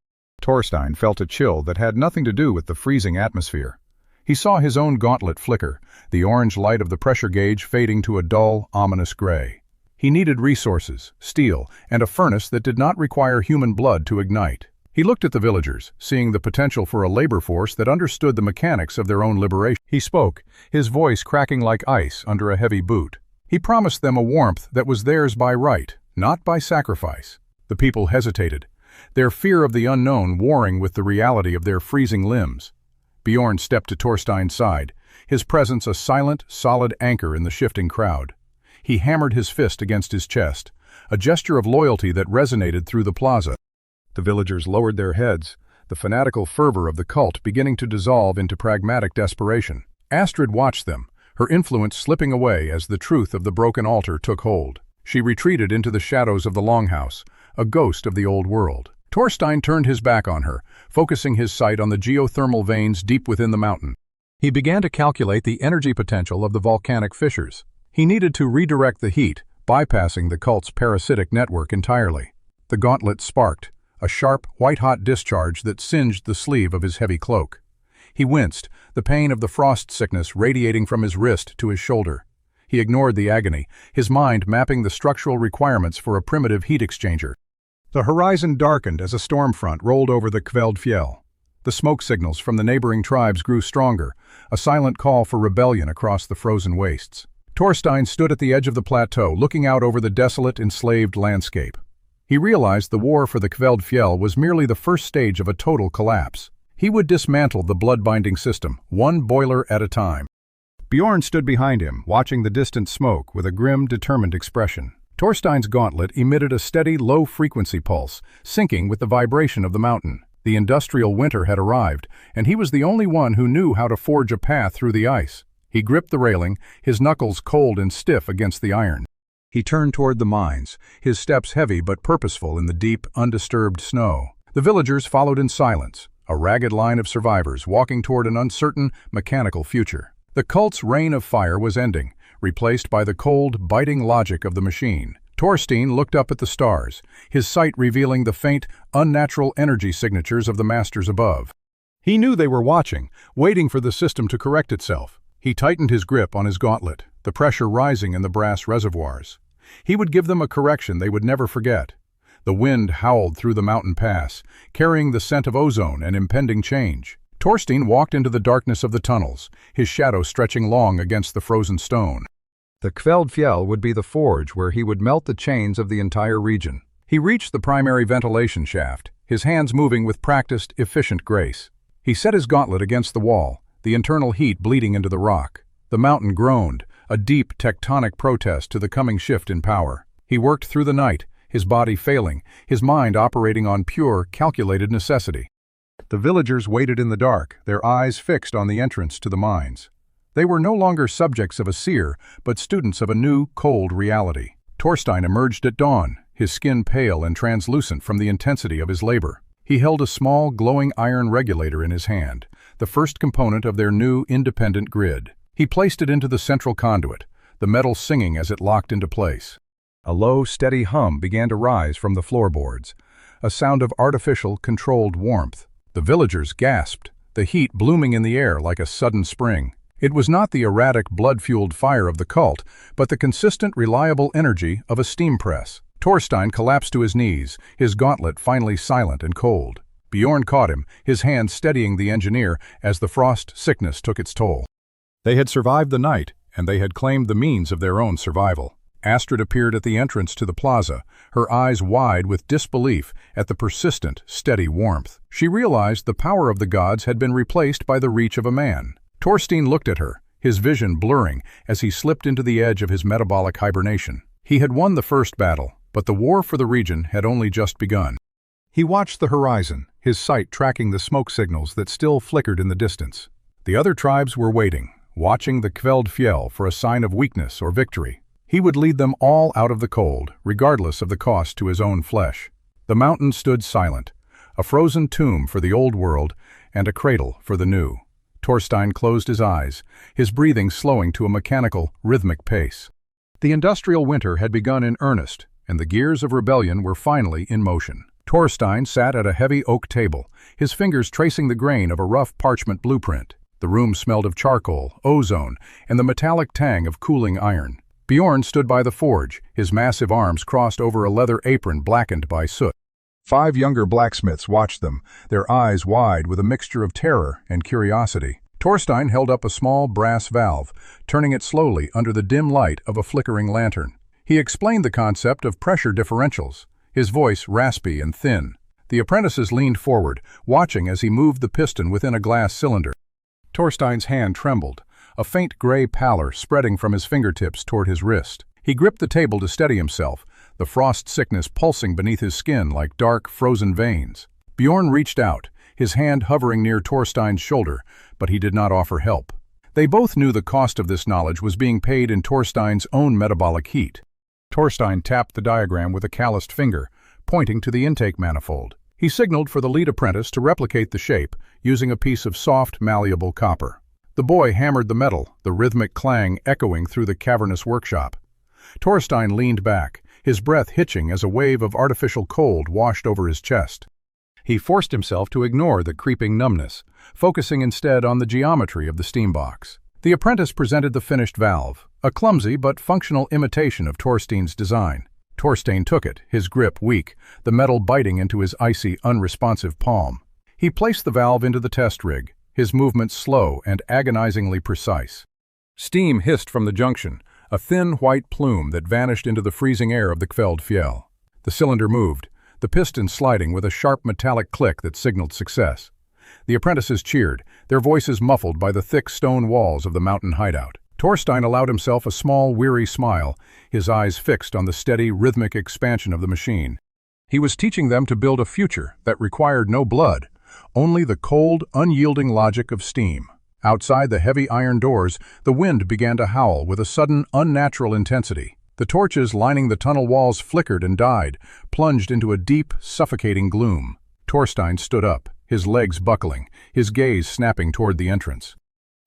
Torstein felt a chill that had nothing to do with the freezing atmosphere. He saw his own gauntlet flicker, the orange light of the pressure gauge fading to a dull, ominous gray. He needed resources, steel, and a furnace that did not require human blood to ignite. He looked at the villagers, seeing the potential for a labor force that understood the mechanics of their own liberation. He spoke, his voice cracking like ice under a heavy boot. He promised them a warmth that was theirs by right, not by sacrifice. The people hesitated, their fear of the unknown warring with the reality of their freezing limbs. Bjorn stepped to Torstein's side, his presence a silent, solid anchor in the shifting crowd. He hammered his fist against his chest, a gesture of loyalty that resonated through the plaza. The villagers lowered their heads, the fanatical fervor of the cult beginning to dissolve into pragmatic desperation. Astrid watched them, her influence slipping away as the truth of the broken altar took hold. She retreated into the shadows of the longhouse, a ghost of the old world. Torstein turned his back on her, focusing his sight on the geothermal veins deep within the mountain. He began to calculate the energy potential of the volcanic fissures. He needed to redirect the heat, bypassing the cult's parasitic network entirely. The gauntlet sparked, a sharp, white-hot discharge that singed the sleeve of his heavy cloak. He winced, the pain of the frost sickness radiating from his wrist to his shoulder. He ignored the agony, his mind mapping the structural requirements for a primitive heat exchanger. The horizon darkened as a storm front rolled over the Kveldfjell. The smoke signals from the neighboring tribes grew stronger, a silent call for rebellion across the frozen wastes. Torstein stood at the edge of the plateau, looking out over the desolate, enslaved landscape. He realized the war for the Kveldfjell was merely the first stage of a total collapse. He would dismantle the blood-binding system, one boiler at a time. Bjorn stood behind him, watching the distant smoke with a grim, determined expression. Torstein's gauntlet emitted a steady, low-frequency pulse, syncing with the vibration of the mountain. The industrial winter had arrived, and he was the only one who knew how to forge a path through the ice. He gripped the railing, his knuckles cold and stiff against the iron. He turned toward the mines, his steps heavy but purposeful in the deep, undisturbed snow. The villagers followed in silence, a ragged line of survivors walking toward an uncertain, mechanical future. The cult's reign of fire was ending, replaced by the cold, biting logic of the machine. Torstein looked up at the stars, his sight revealing the faint, unnatural energy signatures of the masters above. He knew they were watching, waiting for the system to correct itself. He tightened his grip on his gauntlet, the pressure rising in the brass reservoirs. He would give them a correction they would never forget. The wind howled through the mountain pass, carrying the scent of ozone and impending change. Torstein walked into the darkness of the tunnels, his shadow stretching long against the frozen stone. The Kveldfjell would be the forge where he would melt the chains of the entire region. He reached the primary ventilation shaft, his hands moving with practiced, efficient grace. He set his gauntlet against the wall, the internal heat bleeding into the rock. The mountain groaned, a deep tectonic protest to the coming shift in power. He worked through the night, his body failing, his mind operating on pure, calculated necessity. The villagers waited in the dark, their eyes fixed on the entrance to the mines. They were no longer subjects of a seer, but students of a new, cold reality. Torstein emerged at dawn, his skin pale and translucent from the intensity of his labor. He held a small, glowing iron regulator in his hand, the first component of their new, independent grid. He placed it into the central conduit, the metal singing as it locked into place. A low, steady hum began to rise from the floorboards, a sound of artificial, controlled warmth. The villagers gasped, the heat blooming in the air like a sudden spring. It was not the erratic, blood-fueled fire of the cult, but the consistent, reliable energy of a steam press. Torstein collapsed to his knees, his gauntlet finally silent and cold. Bjorn caught him, his hand steadying the engineer as the frost sickness took its toll. They had survived the night, and they had claimed the means of their own survival. Astrid appeared at the entrance to the plaza, her eyes wide with disbelief at the persistent, steady warmth. She realized the power of the gods had been replaced by the reach of a man. Torstein looked at her, his vision blurring as he slipped into the edge of his metabolic hibernation. He had won the first battle, but the war for the region had only just begun. He watched the horizon, his sight tracking the smoke signals that still flickered in the distance. The other tribes were waiting, watching the Kveldfjell for a sign of weakness or victory. He would lead them all out of the cold, regardless of the cost to his own flesh. The mountain stood silent, a frozen tomb for the old world and a cradle for the new. Torstein closed his eyes, his breathing slowing to a mechanical, rhythmic pace. The industrial winter had begun in earnest, and the gears of rebellion were finally in motion. Torstein sat at a heavy oak table, his fingers tracing the grain of a rough parchment blueprint. The room smelled of charcoal, ozone, and the metallic tang of cooling iron. Bjorn stood by the forge, his massive arms crossed over a leather apron blackened by soot. 5 younger blacksmiths watched them, their eyes wide with a mixture of terror and curiosity. Torstein held up a small brass valve, turning it slowly under the dim light of a flickering lantern. He explained the concept of pressure differentials, his voice raspy and thin. The apprentices leaned forward, watching as he moved the piston within a glass cylinder. Torstein's hand trembled, a faint gray pallor spreading from his fingertips toward his wrist. He gripped the table to steady himself, the frost sickness pulsing beneath his skin like dark, frozen veins. Bjorn reached out, his hand hovering near Torstein's shoulder, but he did not offer help. They both knew the cost of this knowledge was being paid in Torstein's own metabolic heat. Torstein tapped the diagram with a calloused finger, pointing to the intake manifold. He signaled for the lead apprentice to replicate the shape, using a piece of soft, malleable copper. The boy hammered the metal, the rhythmic clang echoing through the cavernous workshop. Torstein leaned back, his breath hitching as a wave of artificial cold washed over his chest. He forced himself to ignore the creeping numbness, focusing instead on the geometry of the steam box. The apprentice presented the finished valve, a clumsy but functional imitation of Torstein's design. Torstein took it, his grip weak, the metal biting into his icy, unresponsive palm. He placed the valve into the test rig, his movements slow and agonizingly precise. Steam hissed from the junction, a thin white plume that vanished into the freezing air of the Kveldfjell. The cylinder moved, the piston sliding with a sharp metallic click that signaled success. The apprentices cheered, their voices muffled by the thick stone walls of the mountain hideout. Torstein allowed himself a small, weary smile, his eyes fixed on the steady, rhythmic expansion of the machine. He was teaching them to build a future that required no blood, only the cold, unyielding logic of steam. Outside the heavy iron doors, the wind began to howl with a sudden, unnatural intensity. The torches lining the tunnel walls flickered and died, plunged into a deep, suffocating gloom. Torstein stood up, his legs buckling, his gaze snapping toward the entrance.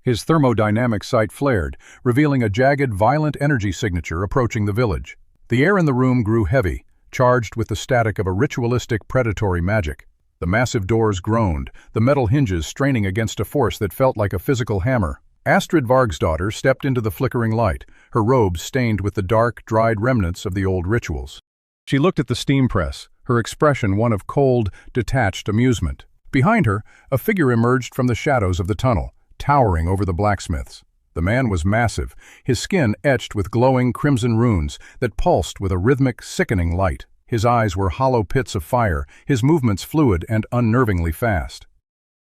His thermodynamic sight flared, revealing a jagged, violent energy signature approaching the village. The air in the room grew heavy, charged with the static of a ritualistic predatory magic. The massive doors groaned, the metal hinges straining against a force that felt like a physical hammer. Astrid Vargsdottir stepped into the flickering light, her robes stained with the dark, dried remnants of the old rituals. She looked at the steam press, her expression one of cold, detached amusement. Behind her, a figure emerged from the shadows of the tunnel, towering over the blacksmiths. The man was massive, his skin etched with glowing crimson runes that pulsed with a rhythmic, sickening light. His eyes were hollow pits of fire, his movements fluid and unnervingly fast.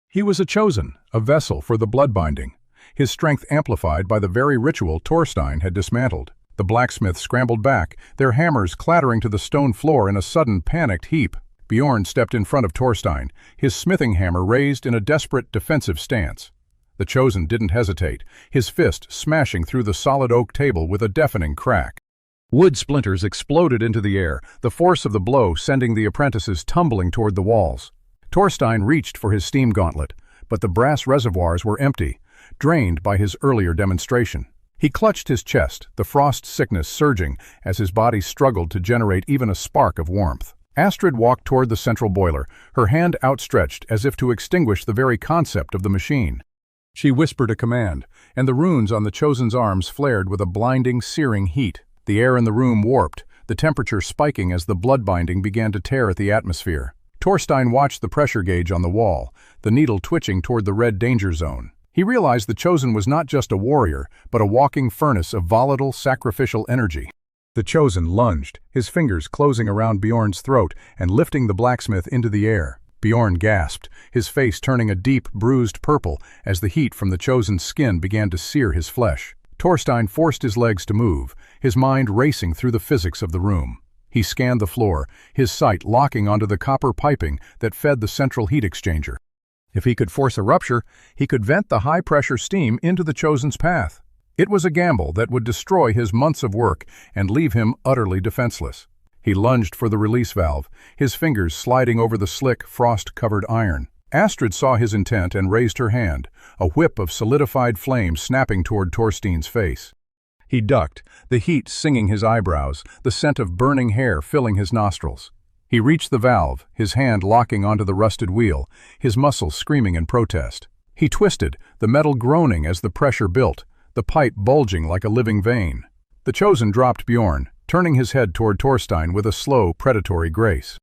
He was a chosen, a vessel for the bloodbinding, his strength amplified by the very ritual Torstein had dismantled. The blacksmiths scrambled back, their hammers clattering to the stone floor in a sudden panicked heap. Bjorn stepped in front of Torstein, his smithing hammer raised in a desperate defensive stance. The chosen didn't hesitate, his fist smashing through the solid oak table with a deafening crack. Wood splinters exploded into the air, the force of the blow sending the apprentices tumbling toward the walls. Torstein reached for his steam gauntlet, but the brass reservoirs were empty, drained by his earlier demonstration. He clutched his chest, the frost sickness surging as his body struggled to generate even a spark of warmth. Astrid walked toward the central boiler, her hand outstretched as if to extinguish the very concept of the machine. She whispered a command, and the runes on the chosen's arms flared with a blinding, searing heat. The air in the room warped, the temperature spiking as the blood-binding began to tear at the atmosphere. Torstein watched the pressure gauge on the wall, the needle twitching toward the red danger zone. He realized the chosen was not just a warrior, but a walking furnace of volatile, sacrificial energy. The chosen lunged, his fingers closing around Bjorn's throat and lifting the blacksmith into the air. Bjorn gasped, his face turning a deep, bruised purple as the heat from the chosen's skin began to sear his flesh. Torstein forced his legs to move, his mind racing through the physics of the room. He scanned the floor, his sight locking onto the copper piping that fed the central heat exchanger. If he could force a rupture, he could vent the high-pressure steam into the chosen's path. It was a gamble that would destroy his months of work and leave him utterly defenseless. He lunged for the release valve, his fingers sliding over the slick, frost-covered iron. Astrid saw his intent and raised her hand, a whip of solidified flame snapping toward Torstein's face. He ducked, the heat singing his eyebrows, the scent of burning hair filling his nostrils. He reached the valve, his hand locking onto the rusted wheel, his muscles screaming in protest. He twisted, the metal groaning as the pressure built, the pipe bulging like a living vein. The chosen dropped Bjorn, turning his head toward Torstein with a slow, predatory grace.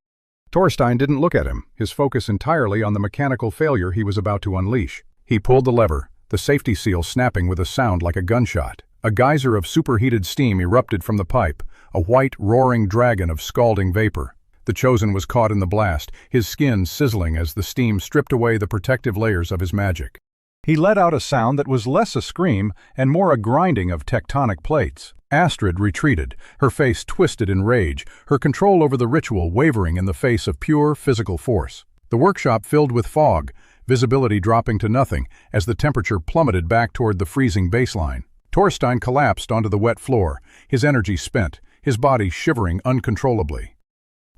Torstein didn't look at him, his focus entirely on the mechanical failure he was about to unleash. He pulled the lever, the safety seal snapping with a sound like a gunshot. A geyser of superheated steam erupted from the pipe, a white, roaring dragon of scalding vapor. The chosen was caught in the blast, his skin sizzling as the steam stripped away the protective layers of his magic. He let out a sound that was less a scream and more a grinding of tectonic plates. Astrid retreated, her face twisted in rage, her control over the ritual wavering in the face of pure physical force. The workshop filled with fog, visibility dropping to nothing as the temperature plummeted back toward the freezing baseline. Torstein collapsed onto the wet floor, his energy spent, his body shivering uncontrollably.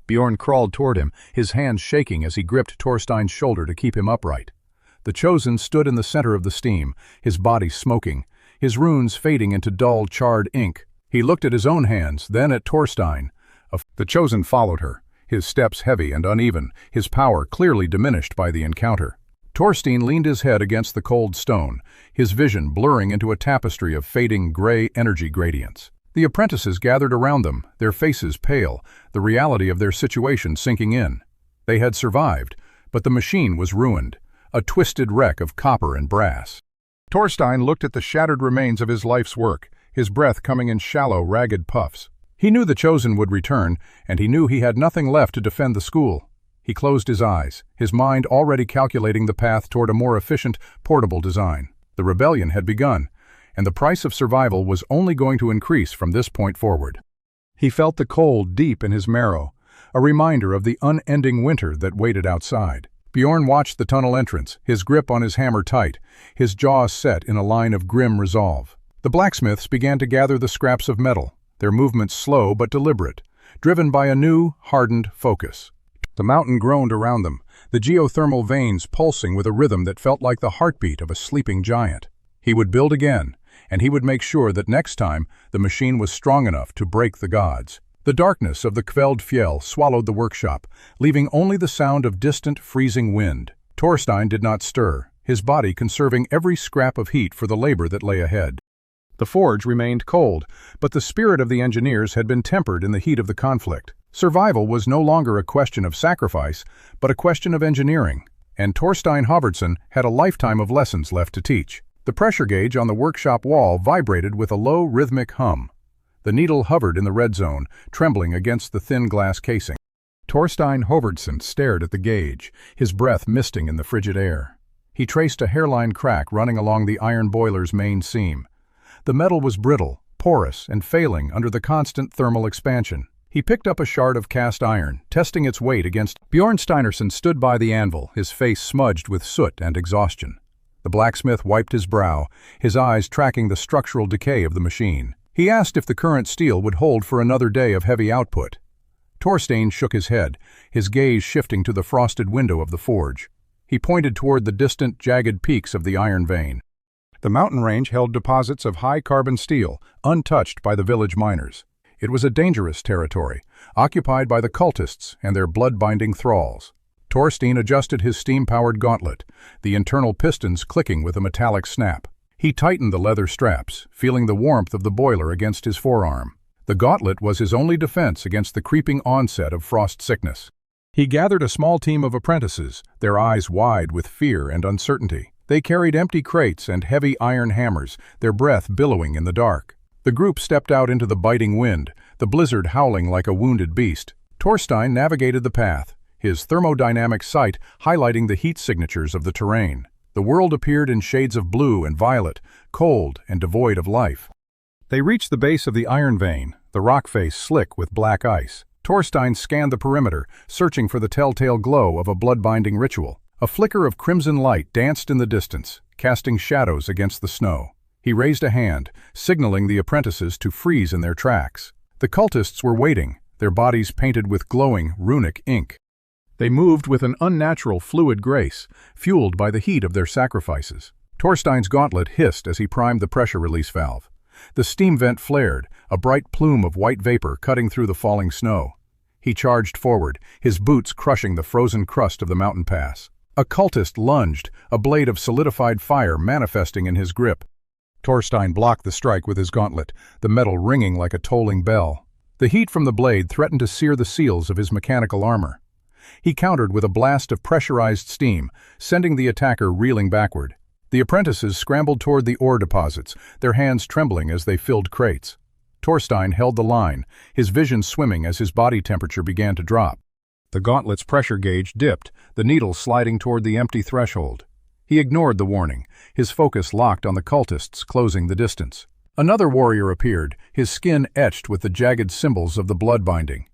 Bjorn crawled toward him, his hands shaking as he gripped Torstein's shoulder to keep him upright. The chosen stood in the center of the steam, his body smoking, his runes fading into dull, charred ink. He looked at his own hands, then at Torstein. The chosen followed her, his steps heavy and uneven, his power clearly diminished by the encounter. Torstein leaned his head against the cold stone, his vision blurring into a tapestry of fading gray energy gradients. The apprentices gathered around them, their faces pale, the reality of their situation sinking in. They had survived, but the machine was ruined, a twisted wreck of copper and brass. Torstein looked at the shattered remains of his life's work, his breath coming in shallow, ragged puffs. He knew the chosen would return, and he knew he had nothing left to defend the school. He closed his eyes, his mind already calculating the path toward a more efficient, portable design. The rebellion had begun, and the price of survival was only going to increase from this point forward. He felt the cold deep in his marrow, a reminder of the unending winter that waited outside. Bjorn watched the tunnel entrance, his grip on his hammer tight, his jaws set in a line of grim resolve. The blacksmiths began to gather the scraps of metal, their movements slow but deliberate, driven by a new, hardened focus. The mountain groaned around them, the geothermal veins pulsing with a rhythm that felt like the heartbeat of a sleeping giant. He would build again, and he would make sure that next time the machine was strong enough to break the gods. The darkness of the quelled fjell swallowed the workshop, leaving only the sound of distant, freezing wind. Torstein did not stir, his body conserving every scrap of heat for the labor that lay ahead. The forge remained cold, but the spirit of the engineers had been tempered in the heat of the conflict. Survival was no longer a question of sacrifice, but a question of engineering, and Torstein Halvordsson had a lifetime of lessons left to teach. The pressure gauge on the workshop wall vibrated with a low, rhythmic hum. The needle hovered in the red zone, trembling against the thin glass casing. Torstein Halvordsson stared at the gauge, his breath misting in the frigid air. He traced a hairline crack running along the iron boiler's main seam. The metal was brittle, porous, and failing under the constant thermal expansion. He picked up a shard of cast iron, testing its weight against. Bjorn Steinerson stood by the anvil, his face smudged with soot and exhaustion. The blacksmith wiped his brow, his eyes tracking the structural decay of the machine. He asked if the current steel would hold for another day of heavy output. Torstein shook his head, his gaze shifting to the frosted window of the forge. He pointed toward the distant, jagged peaks of the iron vein. The mountain range held deposits of high-carbon steel, untouched by the village miners. It was a dangerous territory, occupied by the cultists and their blood-binding thralls. Torstein adjusted his steam-powered gauntlet, the internal pistons clicking with a metallic snap. He tightened the leather straps, feeling the warmth of the boiler against his forearm. The gauntlet was his only defense against the creeping onset of frost sickness. He gathered a small team of apprentices, their eyes wide with fear and uncertainty. They carried empty crates and heavy iron hammers, their breath billowing in the dark. The group stepped out into the biting wind, the blizzard howling like a wounded beast. Torstein navigated the path, his thermodynamic sight highlighting the heat signatures of the terrain. The world appeared in shades of blue and violet, cold and devoid of life. They reached the base of the iron vein, the rock face slick with black ice. Torstein scanned the perimeter, searching for the telltale glow of a blood-binding ritual. A flicker of crimson light danced in the distance, casting shadows against the snow. He raised a hand, signaling the apprentices to freeze in their tracks. The cultists were waiting, their bodies painted with glowing, runic ink. They moved with an unnatural fluid grace, fueled by the heat of their sacrifices. Torstein's gauntlet hissed as he primed the pressure release valve. The steam vent flared, a bright plume of white vapor cutting through the falling snow. He charged forward, his boots crushing the frozen crust of the mountain pass. A cultist lunged, a blade of solidified fire manifesting in his grip. Torstein blocked the strike with his gauntlet, the metal ringing like a tolling bell. The heat from the blade threatened to sear the seals of his mechanical armor. He countered with a blast of pressurized steam, sending the attacker reeling backward. The apprentices scrambled toward the ore deposits, their hands trembling as they filled crates. Torstein held the line, his vision swimming as his body temperature began to drop. The gauntlet's pressure gauge dipped, the needle sliding toward the empty threshold. He ignored the warning, his focus locked on the cultists closing the distance. Another warrior appeared, his skin etched with the jagged symbols of the blood binding.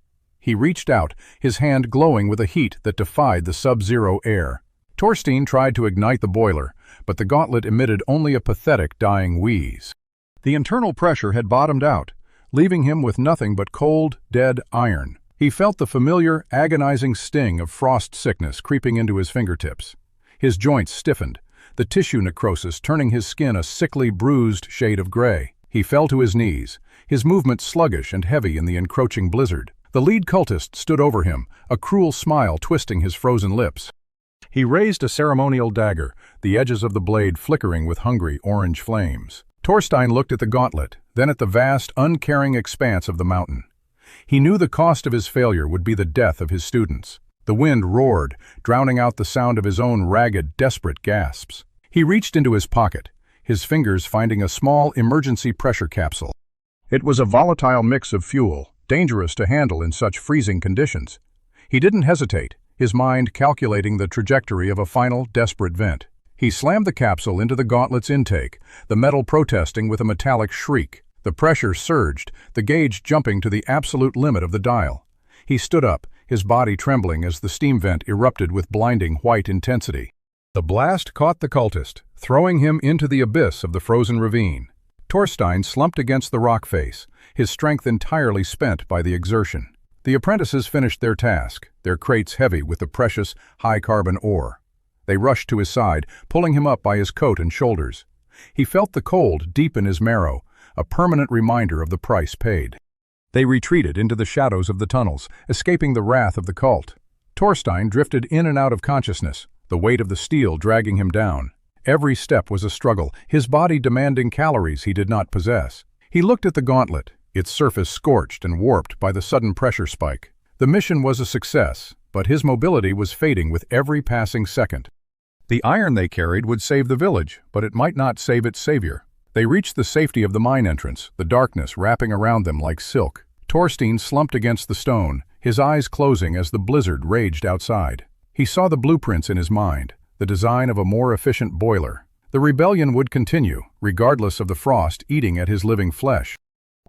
He reached out, his hand glowing with a heat that defied the sub-zero air. Torstein tried to ignite the boiler, but the gauntlet emitted only a pathetic dying wheeze. The internal pressure had bottomed out, leaving him with nothing but cold, dead iron. He felt the familiar, agonizing sting of frost sickness creeping into his fingertips. His joints stiffened, the tissue necrosis turning his skin a sickly, bruised shade of gray. He fell to his knees, his movement sluggish and heavy in the encroaching blizzard. The lead cultist stood over him, a cruel smile twisting his frozen lips. He raised a ceremonial dagger, the edges of the blade flickering with hungry orange flames. Torstein looked at the gauntlet, then at the vast, uncaring expanse of the mountain. He knew the cost of his failure would be the death of his students. The wind roared, drowning out the sound of his own ragged, desperate gasps. He reached into his pocket, his fingers finding a small emergency pressure capsule. It was a volatile mix of fuel, dangerous to handle in such freezing conditions. He didn't hesitate, his mind calculating the trajectory of a final, desperate vent. He slammed the capsule into the gauntlet's intake, the metal protesting with a metallic shriek. The pressure surged, the gauge jumping to the absolute limit of the dial. He stood up, his body trembling as the steam vent erupted with blinding white intensity. The blast caught the cultist, throwing him into the abyss of the frozen ravine. Torstein slumped against the rock face, his strength entirely spent by the exertion. The apprentices finished their task, their crates heavy with the precious, high-carbon ore. They rushed to his side, pulling him up by his coat and shoulders. He felt the cold deep in his marrow, a permanent reminder of the price paid. They retreated into the shadows of the tunnels, escaping the wrath of the cult. Torstein drifted in and out of consciousness, the weight of the steel dragging him down. Every step was a struggle, his body demanding calories he did not possess. He looked at the gauntlet, its surface scorched and warped by the sudden pressure spike. The mission was a success, but his mobility was fading with every passing second. The iron they carried would save the village, but it might not save its savior. They reached the safety of the mine entrance, the darkness wrapping around them like silk. Torstein slumped against the stone, his eyes closing as the blizzard raged outside. He saw the blueprints in his mind, the design of a more efficient boiler. The rebellion would continue, regardless of the frost eating at his living flesh.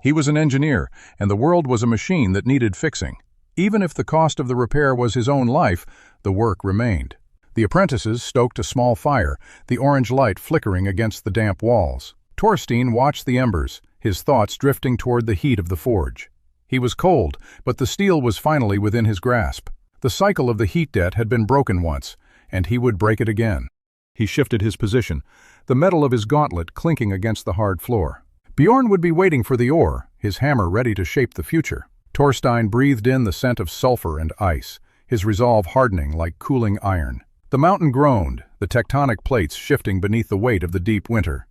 He was an engineer, and the world was a machine that needed fixing. Even if the cost of the repair was his own life, the work remained. The apprentices stoked a small fire, the orange light flickering against the damp walls. Torstein watched the embers, his thoughts drifting toward the heat of the forge. He was cold, but the steel was finally within his grasp. The cycle of the heat debt had been broken once, and he would break it again. He shifted his position, the metal of his gauntlet clinking against the hard floor. Bjorn would be waiting for the ore, his hammer ready to shape the future. Torstein breathed in the scent of sulfur and ice, his resolve hardening like cooling iron. The mountain groaned, the tectonic plates shifting beneath the weight of the deep winter.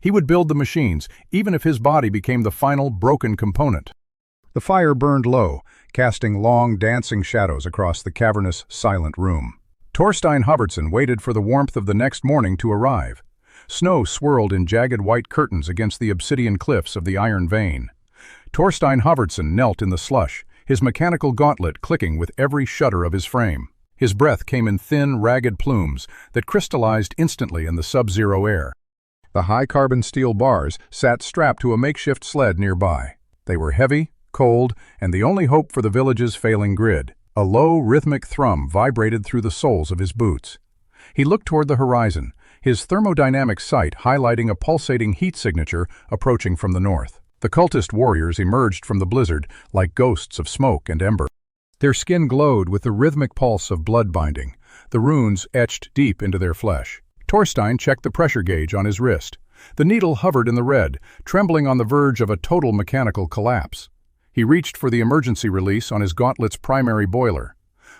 He would build the machines, even if his body became the final broken component. The fire burned low, casting long, dancing shadows across the cavernous, silent room. Torstein Hubbardson waited for the warmth of the next morning to arrive. Snow swirled in jagged white curtains against the obsidian cliffs of the Iron Vein. Torstein Hubbardson knelt in the slush, his mechanical gauntlet clicking with every shudder of his frame. His breath came in thin, ragged plumes that crystallized instantly in the sub-zero air. The high-carbon steel bars sat strapped to a makeshift sled nearby. They were heavy, cold, and the only hope for the village's failing grid. A low, rhythmic thrum vibrated through the soles of his boots. He looked toward the horizon, his thermodynamic sight highlighting a pulsating heat signature approaching from the north. The cultist warriors emerged from the blizzard like ghosts of smoke and ember. Their skin glowed with the rhythmic pulse of blood binding, the runes etched deep into their flesh. Torstein checked the pressure gauge on his wrist. The needle hovered in the red, trembling on the verge of a total mechanical collapse. He reached for the emergency release on his gauntlet's primary boiler.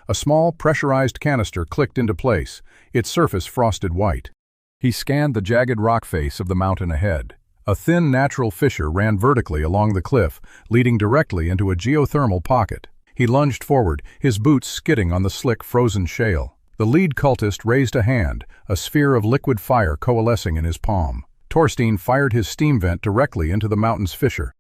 A small, pressurized canister clicked into place, its surface frosted white. He scanned the jagged rock face of the mountain ahead. A thin, natural fissure ran vertically along the cliff, leading directly into a geothermal pocket. He lunged forward, his boots skidding on the slick, frozen shale. The lead cultist raised a hand, a sphere of liquid fire coalescing in his palm. Torstein fired his steam vent directly into the mountain's fissure.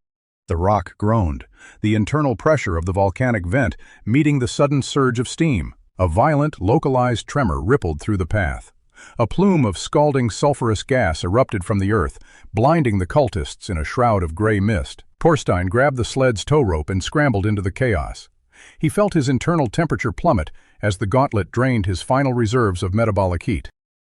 The rock groaned, the internal pressure of the volcanic vent meeting the sudden surge of steam. A violent, localized tremor rippled through the path. A plume of scalding sulfurous gas erupted from the earth, blinding the cultists in a shroud of gray mist. Torstein grabbed the sled's tow rope and scrambled into the chaos. He felt his internal temperature plummet as the gauntlet drained his final reserves of metabolic heat.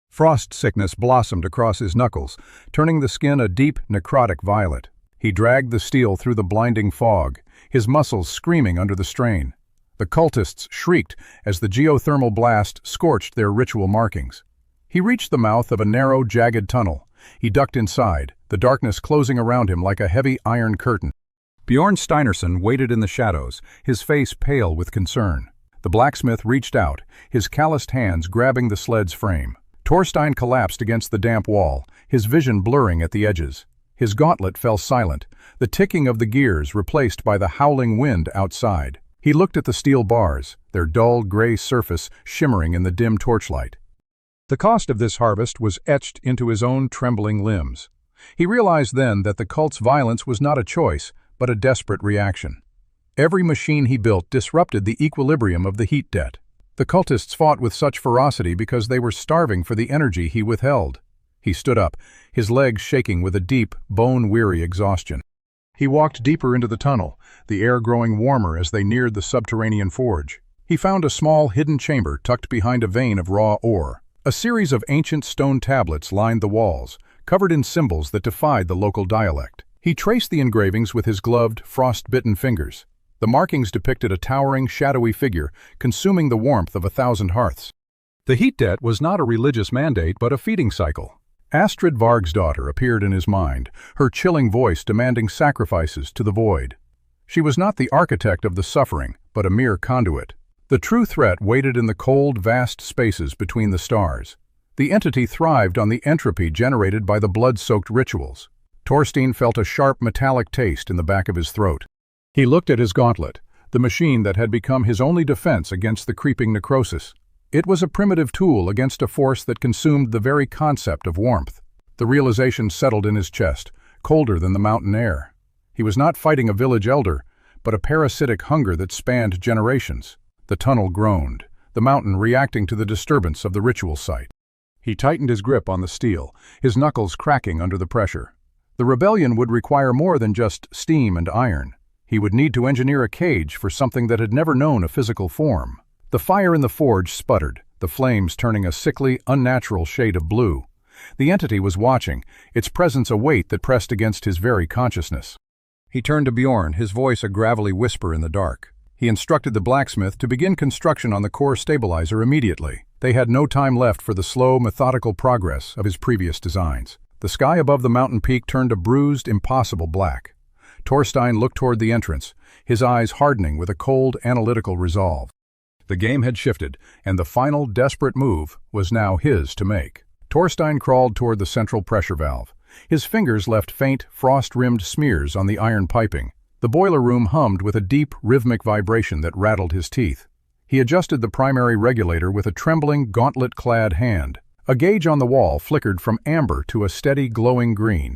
Frost sickness blossomed across his knuckles, turning the skin a deep, necrotic violet. He dragged the steel through the blinding fog, his muscles screaming under the strain. The cultists shrieked as the geothermal blast scorched their ritual markings. He reached the mouth of a narrow, jagged tunnel. He ducked inside, the darkness closing around him like a heavy iron curtain. Bjorn Steinarsson waited in the shadows, his face pale with concern. The blacksmith reached out, his calloused hands grabbing the sled's frame. Torstein collapsed against the damp wall, his vision blurring at the edges. His gauntlet fell silent, the ticking of the gears replaced by the howling wind outside. He looked at the steel bars, their dull gray surface shimmering in the dim torchlight. The cost of this harvest was etched into his own trembling limbs. He realized then that the cult's violence was not a choice, but a desperate reaction. Every machine he built disrupted the equilibrium of the heat debt. The cultists fought with such ferocity because they were starving for the energy he withheld. He stood up, his legs shaking with a deep, bone-weary exhaustion. He walked deeper into the tunnel, the air growing warmer as they neared the subterranean forge. He found a small, hidden chamber tucked behind a vein of raw ore. A series of ancient stone tablets lined the walls, covered in symbols that defied the local dialect. He traced the engravings with his gloved, frost-bitten fingers. The markings depicted a towering, shadowy figure, consuming the warmth of 1,000 hearths. The heat debt was not a religious mandate, but a feeding cycle. Astrid Varg's daughter appeared in his mind, her chilling voice demanding sacrifices to the void. She was not the architect of the suffering, but a mere conduit. The true threat waited in the cold, vast spaces between the stars. The entity thrived on the entropy generated by the blood-soaked rituals. Torstein felt a sharp metallic taste in the back of his throat. He looked at his gauntlet, the machine that had become his only defense against the creeping necrosis. It was a primitive tool against a force that consumed the very concept of warmth. The realization settled in his chest, colder than the mountain air. He was not fighting a village elder, but a parasitic hunger that spanned generations. The tunnel groaned, the mountain reacting to the disturbance of the ritual site. He tightened his grip on the steel, his knuckles cracking under the pressure. The rebellion would require more than just steam and iron. He would need to engineer a cage for something that had never known a physical form. The fire in the forge sputtered, the flames turning a sickly, unnatural shade of blue. The entity was watching, its presence a weight that pressed against his very consciousness. He turned to Bjorn, his voice a gravelly whisper in the dark. He instructed the blacksmith to begin construction on the core stabilizer immediately. They had no time left for the slow, methodical progress of his previous designs. The sky above the mountain peak turned a bruised, impossible black. Torstein looked toward the entrance, his eyes hardening with a cold, analytical resolve. The game had shifted, and the final, desperate move was now his to make. Torstein crawled toward the central pressure valve. His fingers left faint, frost-rimmed smears on the iron piping. The boiler room hummed with a deep, rhythmic vibration that rattled his teeth. He adjusted the primary regulator with a trembling, gauntlet-clad hand. A gauge on the wall flickered from amber to a steady, glowing green.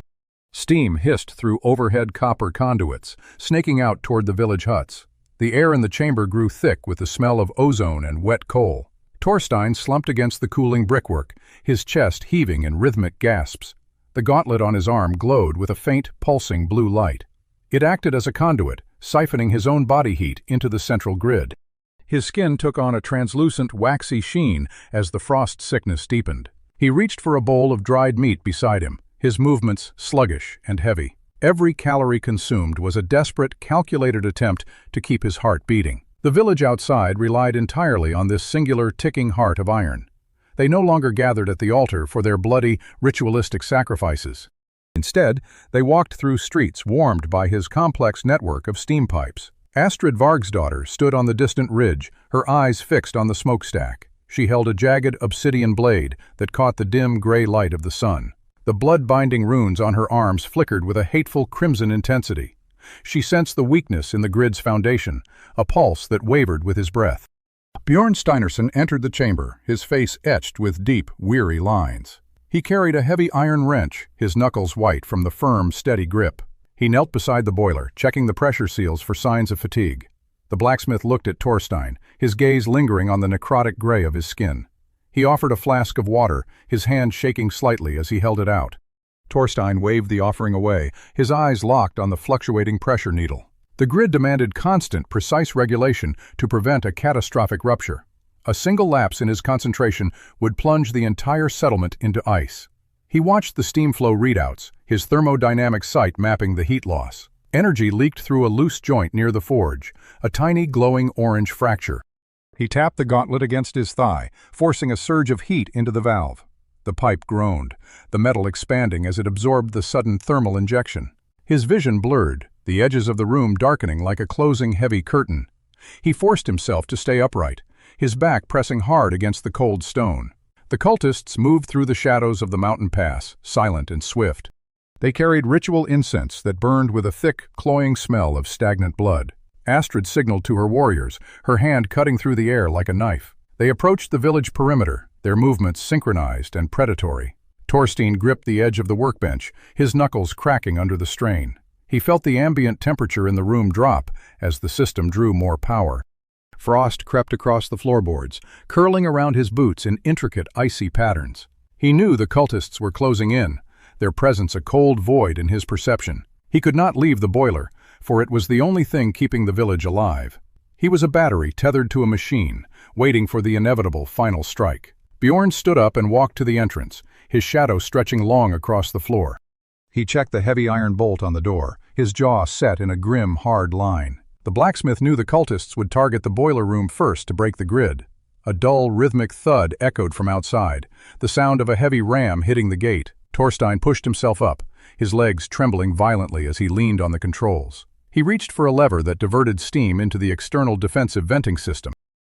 Steam hissed through overhead copper conduits, snaking out toward the village huts. The air in the chamber grew thick with the smell of ozone and wet coal. Torstein slumped against the cooling brickwork, his chest heaving in rhythmic gasps. The gauntlet on his arm glowed with a faint, pulsing blue light. It acted as a conduit, siphoning his own body heat into the central grid. His skin took on a translucent, waxy sheen as the frost sickness deepened. He reached for a bowl of dried meat beside him, his movements sluggish and heavy. Every calorie consumed was a desperate, calculated attempt to keep his heart beating. The village outside relied entirely on this singular, ticking heart of iron. They no longer gathered at the altar for their bloody, ritualistic sacrifices. Instead, they walked through streets warmed by his complex network of steam pipes. Astrid Vargsdottir stood on the distant ridge, her eyes fixed on the smokestack. She held a jagged obsidian blade that caught the dim gray light of the sun. The blood-binding runes on her arms flickered with a hateful crimson intensity. She sensed the weakness in the grid's foundation, a pulse that wavered with his breath. Bjorn Steinarsson entered the chamber, his face etched with deep, weary lines. He carried a heavy iron wrench, his knuckles white from the firm, steady grip. He knelt beside the boiler, checking the pressure seals for signs of fatigue. The blacksmith looked at Torstein, his gaze lingering on the necrotic gray of his skin. He offered a flask of water, his hand shaking slightly as he held it out. Torstein waved the offering away, his eyes locked on the fluctuating pressure needle. The grid demanded constant, precise regulation to prevent a catastrophic rupture. A single lapse in his concentration would plunge the entire settlement into ice. He watched the steam flow readouts, his thermodynamic sight mapping the heat loss. Energy leaked through a loose joint near the forge, a tiny glowing orange fracture. He tapped the gauntlet against his thigh, forcing a surge of heat into the valve. The pipe groaned, the metal expanding as it absorbed the sudden thermal injection. His vision blurred, the edges of the room darkening like a closing heavy curtain. He forced himself to stay upright, his back pressing hard against the cold stone. The cultists moved through the shadows of the mountain pass, silent and swift. They carried ritual incense that burned with a thick, cloying smell of stagnant blood. Astrid signaled to her warriors, her hand cutting through the air like a knife. They approached the village perimeter, their movements synchronized and predatory. Torstein gripped the edge of the workbench, his knuckles cracking under the strain. He felt the ambient temperature in the room drop as the system drew more power. Frost crept across the floorboards, curling around his boots in intricate, icy patterns. He knew the cultists were closing in, their presence a cold void in his perception. He could not leave the boiler, for it was the only thing keeping the village alive. He was a battery tethered to a machine, waiting for the inevitable final strike. Bjorn stood up and walked to the entrance, his shadow stretching long across the floor. He checked the heavy iron bolt on the door, his jaw set in a grim, hard line. The blacksmith knew the cultists would target the boiler room first to break the grid. A dull, rhythmic thud echoed from outside, the sound of a heavy ram hitting the gate. Torstein pushed himself up, his legs trembling violently as he leaned on the controls. He reached for a lever that diverted steam into the external defensive venting system.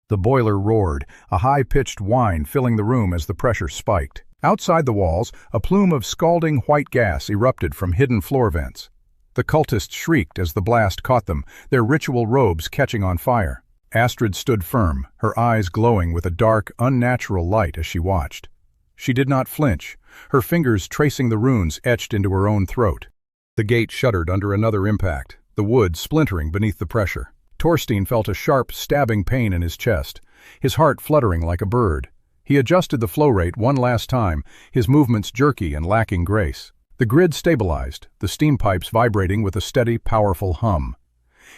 The boiler roared, a high-pitched whine filling the room as the pressure spiked. Outside the walls, a plume of scalding white gas erupted from hidden floor vents. The cultists shrieked as the blast caught them, their ritual robes catching on fire. Astrid stood firm, her eyes glowing with a dark, unnatural light as she watched. She did not flinch, her fingers tracing the runes etched into her own throat. The gate shuddered under another impact, the wood splintering beneath the pressure. Torstein felt a sharp, stabbing pain in his chest, his heart fluttering like a bird. He adjusted the flow rate one last time, his movements jerky and lacking grace. The grid stabilized, the steam pipes vibrating with a steady, powerful hum.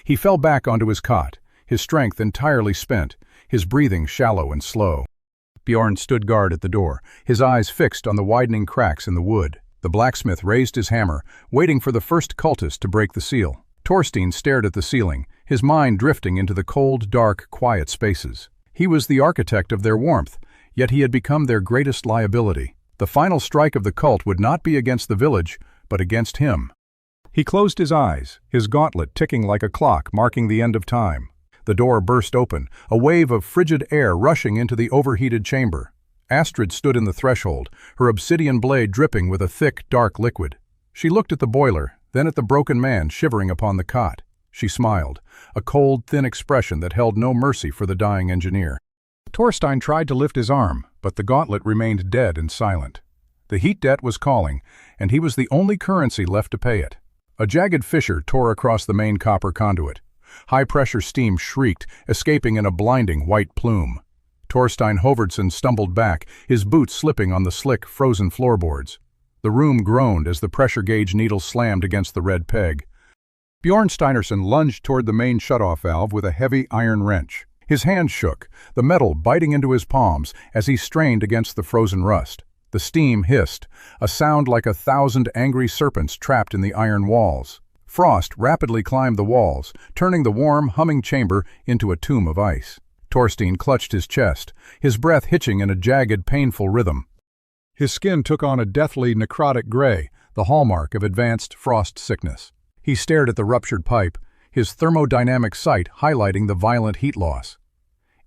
He fell back onto his cot, his strength entirely spent, his breathing shallow and slow. Bjorn stood guard at the door, his eyes fixed on the widening cracks in the wood. The blacksmith raised his hammer, waiting for the first cultist to break the seal. Torstein stared at the ceiling, his mind drifting into the cold, dark, quiet spaces. He was the architect of their warmth, yet he had become their greatest liability. The final strike of the cult would not be against the village, but against him. He closed his eyes, his gauntlet ticking like a clock marking the end of time. The door burst open, a wave of frigid air rushing into the overheated chamber. Astrid stood in the threshold, her obsidian blade dripping with a thick, dark liquid. She looked at the boiler, then at the broken man shivering upon the cot. She smiled, a cold, thin expression that held no mercy for the dying engineer. Torstein tried to lift his arm, but the gauntlet remained dead and silent. The heat debt was calling, and he was the only currency left to pay it. A jagged fissure tore across the main copper conduit. High-pressure steam shrieked, escaping in a blinding white plume. Torstein Hovertson stumbled back, his boots slipping on the slick, frozen floorboards. The room groaned as the pressure gauge needle slammed against the red peg. Bjorn Steinerson lunged toward the main shutoff valve with a heavy iron wrench. His hand shook, the metal biting into his palms as he strained against the frozen rust. The steam hissed, a sound like 1,000 angry serpents trapped in the iron walls. Frost rapidly climbed the walls, turning the warm, humming chamber into a tomb of ice. Torstein clutched his chest, his breath hitching in a jagged, painful rhythm. His skin took on a deathly, necrotic gray, the hallmark of advanced frost sickness. He stared at the ruptured pipe, his thermodynamic sight highlighting the violent heat loss.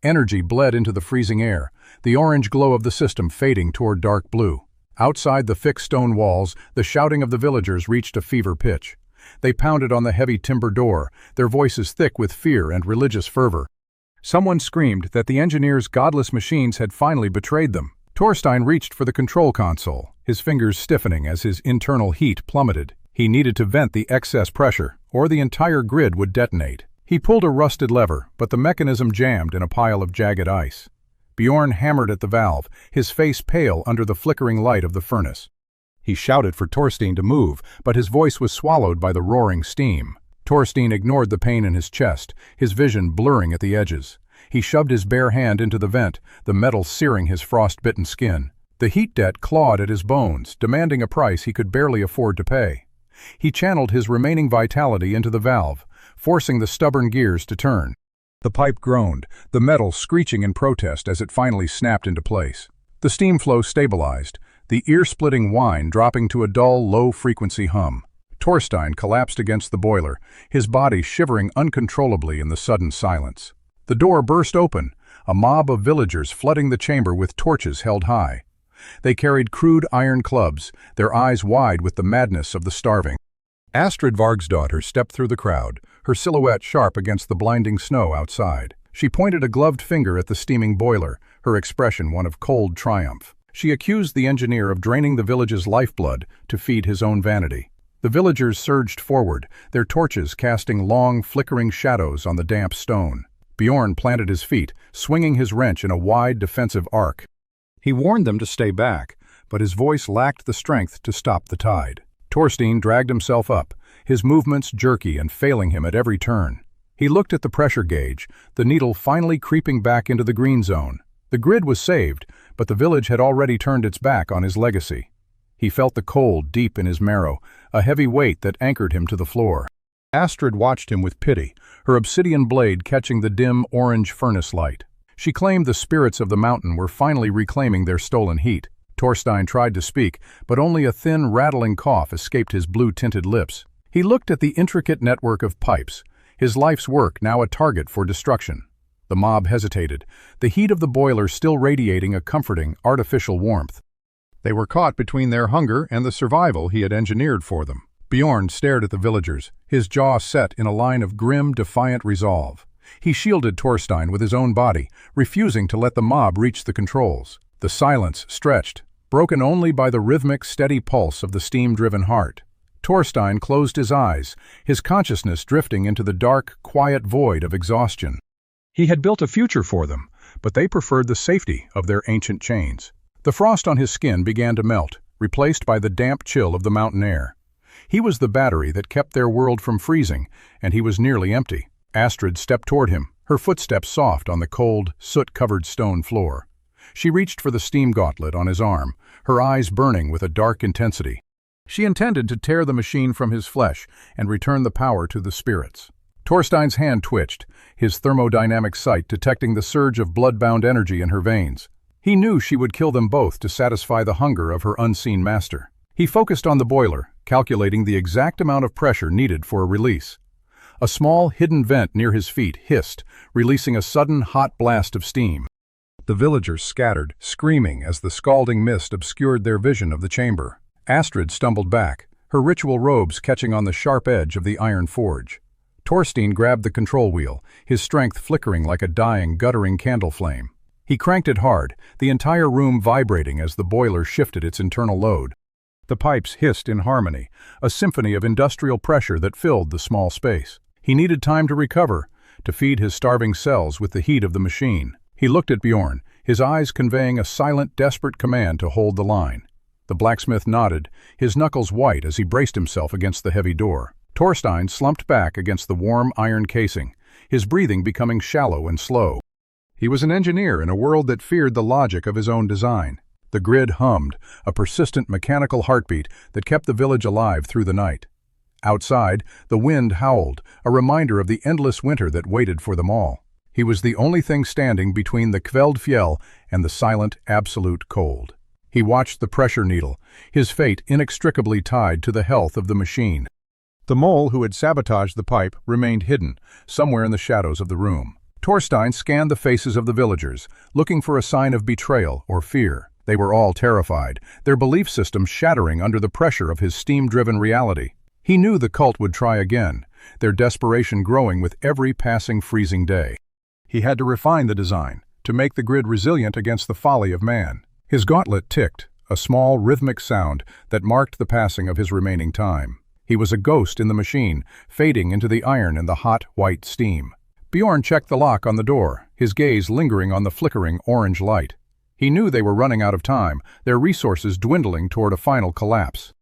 Energy bled into the freezing air, the orange glow of the system fading toward dark blue. Outside the fixed stone walls, the shouting of the villagers reached a fever pitch. They pounded on the heavy timber door, their voices thick with fear and religious fervor. Someone screamed that the engineer's godless machines had finally betrayed them. Torstein reached for the control console, his fingers stiffening as his internal heat plummeted. He needed to vent the excess pressure, or the entire grid would detonate. He pulled a rusted lever, but the mechanism jammed in a pile of jagged ice. Bjorn hammered at the valve, his face pale under the flickering light of the furnace. He shouted for Torstein to move, but his voice was swallowed by the roaring steam. Torstein ignored the pain in his chest, his vision blurring at the edges. He shoved his bare hand into the vent, the metal searing his frost-bitten skin. The heat debt clawed at his bones, demanding a price he could barely afford to pay. He channeled his remaining vitality into the valve, forcing the stubborn gears to turn. The pipe groaned, the metal screeching in protest as it finally snapped into place. The steam flow stabilized, the ear-splitting whine dropping to a dull, low-frequency hum. Torstein collapsed against the boiler, his body shivering uncontrollably in the sudden silence. The door burst open, a mob of villagers flooding the chamber with torches held high. They carried crude iron clubs, their eyes wide with the madness of the starving. Astrid Vargsdottir stepped through the crowd, her silhouette sharp against the blinding snow outside. She pointed a gloved finger at the steaming boiler, her expression one of cold triumph. She accused the engineer of draining the village's lifeblood to feed his own vanity. The villagers surged forward, their torches casting long, flickering shadows on the damp stone. Bjorn planted his feet, swinging his wrench in a wide, defensive arc. He warned them to stay back, but his voice lacked the strength to stop the tide. Torstein dragged himself up, his movements jerky and failing him at every turn. He looked at the pressure gauge, the needle finally creeping back into the green zone. The grid was saved, but the village had already turned its back on his legacy. He felt the cold deep in his marrow, a heavy weight that anchored him to the floor. Astrid watched him with pity, her obsidian blade catching the dim orange furnace light. She claimed the spirits of the mountain were finally reclaiming their stolen heat. Torstein tried to speak, but only a thin, rattling cough escaped his blue-tinted lips. He looked at the intricate network of pipes, his life's work now a target for destruction. The mob hesitated, the heat of the boiler still radiating a comforting, artificial warmth. They were caught between their hunger and the survival he had engineered for them. Bjorn stared at the villagers, his jaw set in a line of grim, defiant resolve. He shielded Torstein with his own body, refusing to let the mob reach the controls. The silence stretched, broken only by the rhythmic, steady pulse of the steam-driven heart. Torstein closed his eyes, his consciousness drifting into the dark, quiet void of exhaustion. He had built a future for them, but they preferred the safety of their ancient chains. The frost on his skin began to melt, replaced by the damp chill of the mountain air. He was the battery that kept their world from freezing, and he was nearly empty. Astrid stepped toward him, her footsteps soft on the cold, soot-covered stone floor. She reached for the steam gauntlet on his arm, her eyes burning with a dark intensity. She intended to tear the machine from his flesh and return the power to the spirits. Torstein's hand twitched, his thermodynamic sight detecting the surge of blood-bound energy in her veins. He knew she would kill them both to satisfy the hunger of her unseen master. He focused on the boiler, calculating the exact amount of pressure needed for a release. A small, hidden vent near his feet hissed, releasing a sudden, hot blast of steam. The villagers scattered, screaming as the scalding mist obscured their vision of the chamber. Astrid stumbled back, her ritual robes catching on the sharp edge of the iron forge. Torstein grabbed the control wheel, his strength flickering like a dying, guttering candle flame. He cranked it hard, the entire room vibrating as the boiler shifted its internal load. The pipes hissed in harmony, a symphony of industrial pressure that filled the small space. He needed time to recover, to feed his starving cells with the heat of the machine. He looked at Bjorn, his eyes conveying a silent, desperate command to hold the line. The blacksmith nodded, his knuckles white as he braced himself against the heavy door. Torstein slumped back against the warm iron casing, his breathing becoming shallow and slow. He was an engineer in a world that feared the logic of his own design. The grid hummed, a persistent mechanical heartbeat that kept the village alive through the night. Outside, the wind howled, a reminder of the endless winter that waited for them all. He was the only thing standing between the Kveldfjell and the silent, absolute cold. He watched the pressure needle, his fate inextricably tied to the health of the machine. The mole who had sabotaged the pipe remained hidden, somewhere in the shadows of the room. Torstein scanned the faces of the villagers, looking for a sign of betrayal or fear. They were all terrified, their belief systems shattering under the pressure of his steam-driven reality. He knew the cult would try again, their desperation growing with every passing freezing day. He had to refine the design, to make the grid resilient against the folly of man. His gauntlet ticked, a small, rhythmic sound that marked the passing of his remaining time. He was a ghost in the machine, fading into the iron and the hot, white steam. Bjorn checked the lock on the door, his gaze lingering on the flickering orange light. He knew they were running out of time, their resources dwindling toward a final collapse.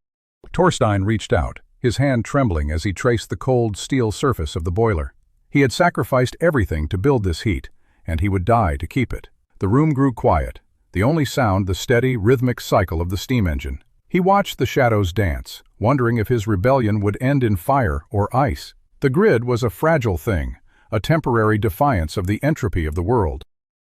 Torstein reached out, his hand trembling as he traced the cold steel surface of the boiler. He had sacrificed everything to build this heat, and he would die to keep it. The room grew quiet, the only sound the steady, rhythmic cycle of the steam engine. He watched the shadows dance, wondering if his rebellion would end in fire or ice. The grid was a fragile thing, a temporary defiance of the entropy of the world.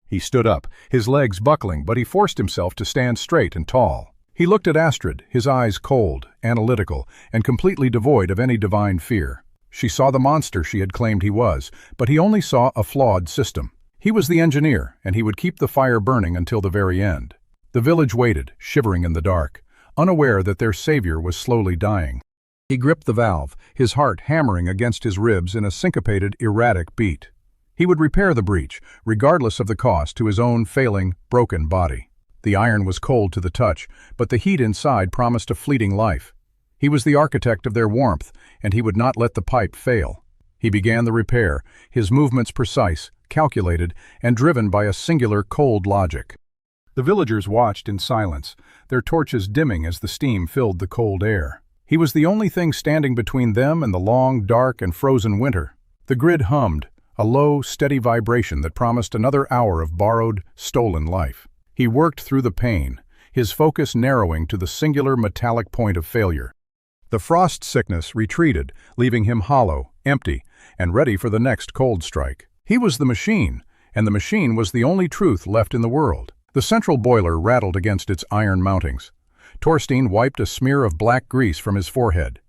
He stood up, his legs buckling, but he forced himself to stand straight and tall. He looked at Astrid, his eyes cold, analytical, and completely devoid of any divine fear. She saw the monster she had claimed he was, but he only saw a flawed system. He was the engineer, and he would keep the fire burning until the very end. The village waited, shivering in the dark, unaware that their savior was slowly dying. He gripped the valve, his heart hammering against his ribs in a syncopated, erratic beat. He would repair the breach, regardless of the cost to his own failing, broken body. The iron was cold to the touch, but the heat inside promised a fleeting life. He was the architect of their warmth, and he would not let the pipe fail. He began the repair, his movements precise, calculated, and driven by a singular cold logic. The villagers watched in silence, their torches dimming as the steam filled the cold air. He was the only thing standing between them and the long, dark, and frozen winter. The grid hummed, a low, steady vibration that promised another hour of borrowed, stolen life. He worked through the pain, his focus narrowing to the singular metallic point of failure. The frost sickness retreated, leaving him hollow, empty, and ready for the next cold strike. He was the machine, and the machine was the only truth left in the world. The central boiler rattled against its iron mountings. Torstein wiped a smear of black grease from his forehead.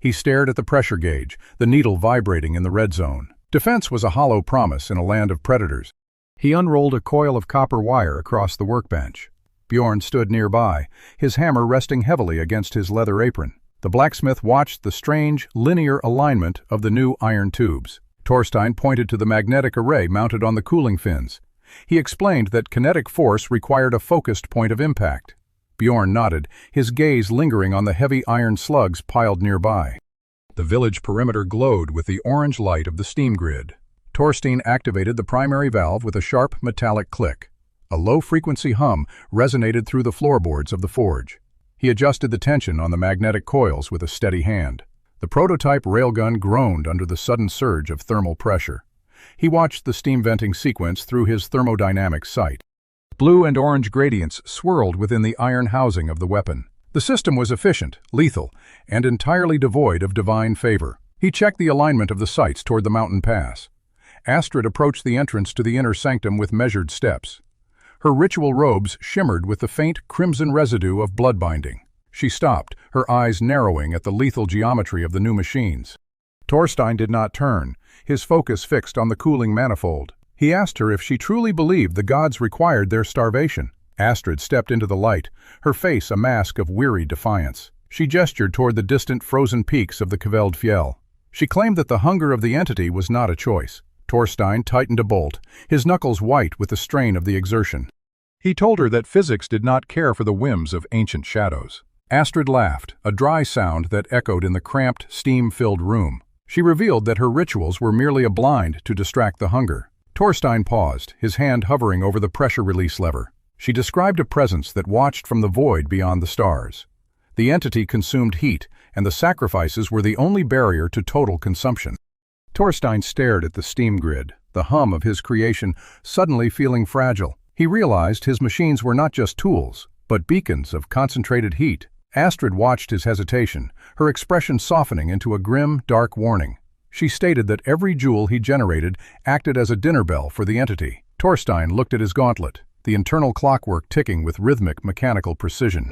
He stared at the pressure gauge, the needle vibrating in the red zone. Defense was a hollow promise in a land of predators. He unrolled a coil of copper wire across the workbench. Bjorn stood nearby, his hammer resting heavily against his leather apron. The blacksmith watched the strange, linear alignment of the new iron tubes. Torstein pointed to the magnetic array mounted on the cooling fins. He explained that kinetic force required a focused point of impact. Bjorn nodded, his gaze lingering on the heavy iron slugs piled nearby. The village perimeter glowed with the orange light of the steam grid. Torstein activated the primary valve with a sharp metallic click. A low-frequency hum resonated through the floorboards of the forge. He adjusted the tension on the magnetic coils with a steady hand. The prototype railgun groaned under the sudden surge of thermal pressure. He watched the steam venting sequence through his thermodynamic sight. Blue and orange gradients swirled within the iron housing of the weapon. The system was efficient, lethal, and entirely devoid of divine favor. He checked the alignment of the sights toward the mountain pass. Astrid approached the entrance to the inner sanctum with measured steps. Her ritual robes shimmered with the faint crimson residue of blood binding. She stopped, her eyes narrowing at the lethal geometry of the new machines. Torstein did not turn, his focus fixed on the cooling manifold. He asked her if she truly believed the gods required their starvation. Astrid stepped into the light, her face a mask of weary defiance. She gestured toward the distant frozen peaks of the Kveldfjell. She claimed that the hunger of the entity was not a choice. Torstein tightened a bolt, his knuckles white with the strain of the exertion. He told her that physics did not care for the whims of ancient shadows. Astrid laughed, a dry sound that echoed in the cramped, steam-filled room. She revealed that her rituals were merely a blind to distract the hunger. Torstein paused, his hand hovering over the pressure release lever. She described a presence that watched from the void beyond the stars. The entity consumed heat, and the sacrifices were the only barrier to total consumption. Torstein stared at the steam grid, the hum of his creation suddenly feeling fragile. He realized his machines were not just tools, but beacons of concentrated heat. Astrid watched his hesitation, her expression softening into a grim, dark warning. She stated that every joule he generated acted as a dinner bell for the entity. Torstein looked at his gauntlet, the internal clockwork ticking with rhythmic mechanical precision.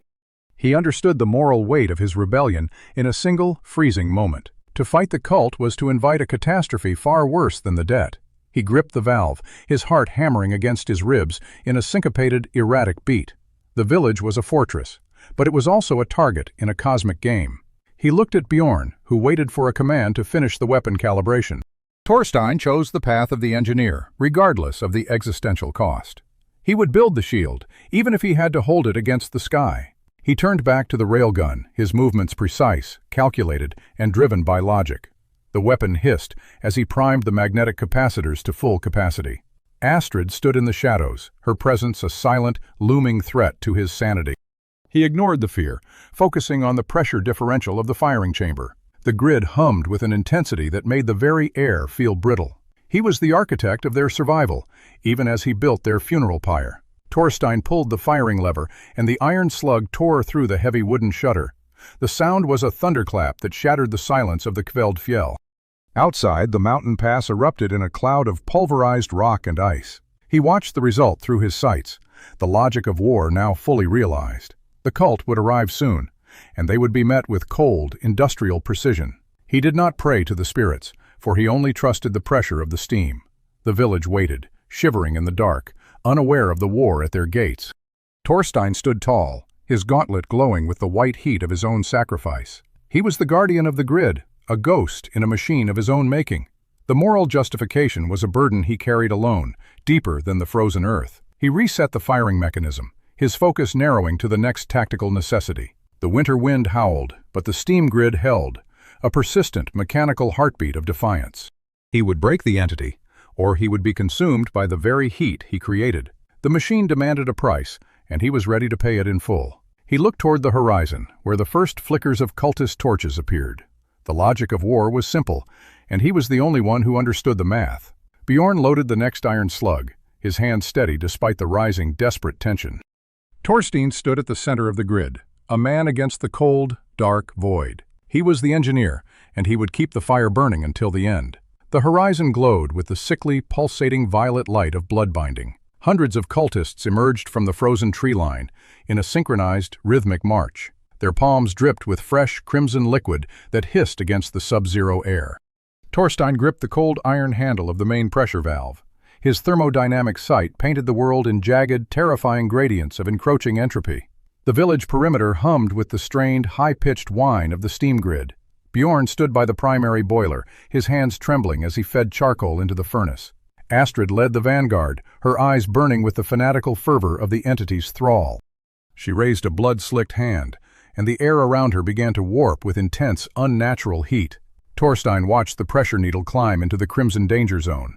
He understood the moral weight of his rebellion in a single, freezing moment. To fight the cult was to invite a catastrophe far worse than the debt. He gripped the valve, his heart hammering against his ribs in a syncopated, erratic beat. The village was a fortress, but it was also a target in a cosmic game. He looked at Bjorn, who waited for a command to finish the weapon calibration. Torstein chose the path of the engineer, regardless of the existential cost. He would build the shield, even if he had to hold it against the sky. He turned back to the railgun, his movements precise, calculated, and driven by logic. The weapon hissed as he primed the magnetic capacitors to full capacity. Astrid stood in the shadows, her presence a silent, looming threat to his sanity. He ignored the fear, focusing on the pressure differential of the firing chamber. The grid hummed with an intensity that made the very air feel brittle. He was the architect of their survival, even as he built their funeral pyre. Torstein pulled the firing lever, and the iron slug tore through the heavy wooden shutter. The sound was a thunderclap that shattered the silence of the Kveldfjell. Outside, the mountain pass erupted in a cloud of pulverized rock and ice. He watched the result through his sights, the logic of war now fully realized. The cult would arrive soon, and they would be met with cold, industrial precision. He did not pray to the spirits, for he only trusted the pressure of the steam. The village waited, shivering in the dark, unaware of the war at their gates. Torstein stood tall, his gauntlet glowing with the white heat of his own sacrifice. He was the guardian of the grid, a ghost in a machine of his own making. The moral justification was a burden he carried alone, deeper than the frozen earth. He reset the firing mechanism, his focus narrowing to the next tactical necessity. The winter wind howled, but the steam grid held, a persistent mechanical heartbeat of defiance. He would break the entity, or he would be consumed by the very heat he created. The machine demanded a price, and he was ready to pay it in full. He looked toward the horizon, where the first flickers of cultist torches appeared. The logic of war was simple, and he was the only one who understood the math. Bjorn loaded the next iron slug, his hand steady despite the rising, desperate tension. Torstein stood at the center of the grid, a man against the cold, dark void. He was the engineer, and he would keep the fire burning until the end. The horizon glowed with the sickly, pulsating violet light of blood binding. Hundreds of cultists emerged from the frozen tree line in a synchronized, rhythmic march. Their palms dripped with fresh, crimson liquid that hissed against the sub-zero air. Torstein gripped the cold iron handle of the main pressure valve. His thermodynamic sight painted the world in jagged, terrifying gradients of encroaching entropy. The village perimeter hummed with the strained, high-pitched whine of the steam grid. Bjorn stood by the primary boiler, his hands trembling as he fed charcoal into the furnace. Astrid led the vanguard, her eyes burning with the fanatical fervor of the entity's thrall. She raised a blood-slicked hand, and the air around her began to warp with intense, unnatural heat. Torstein watched the pressure needle climb into the crimson danger zone.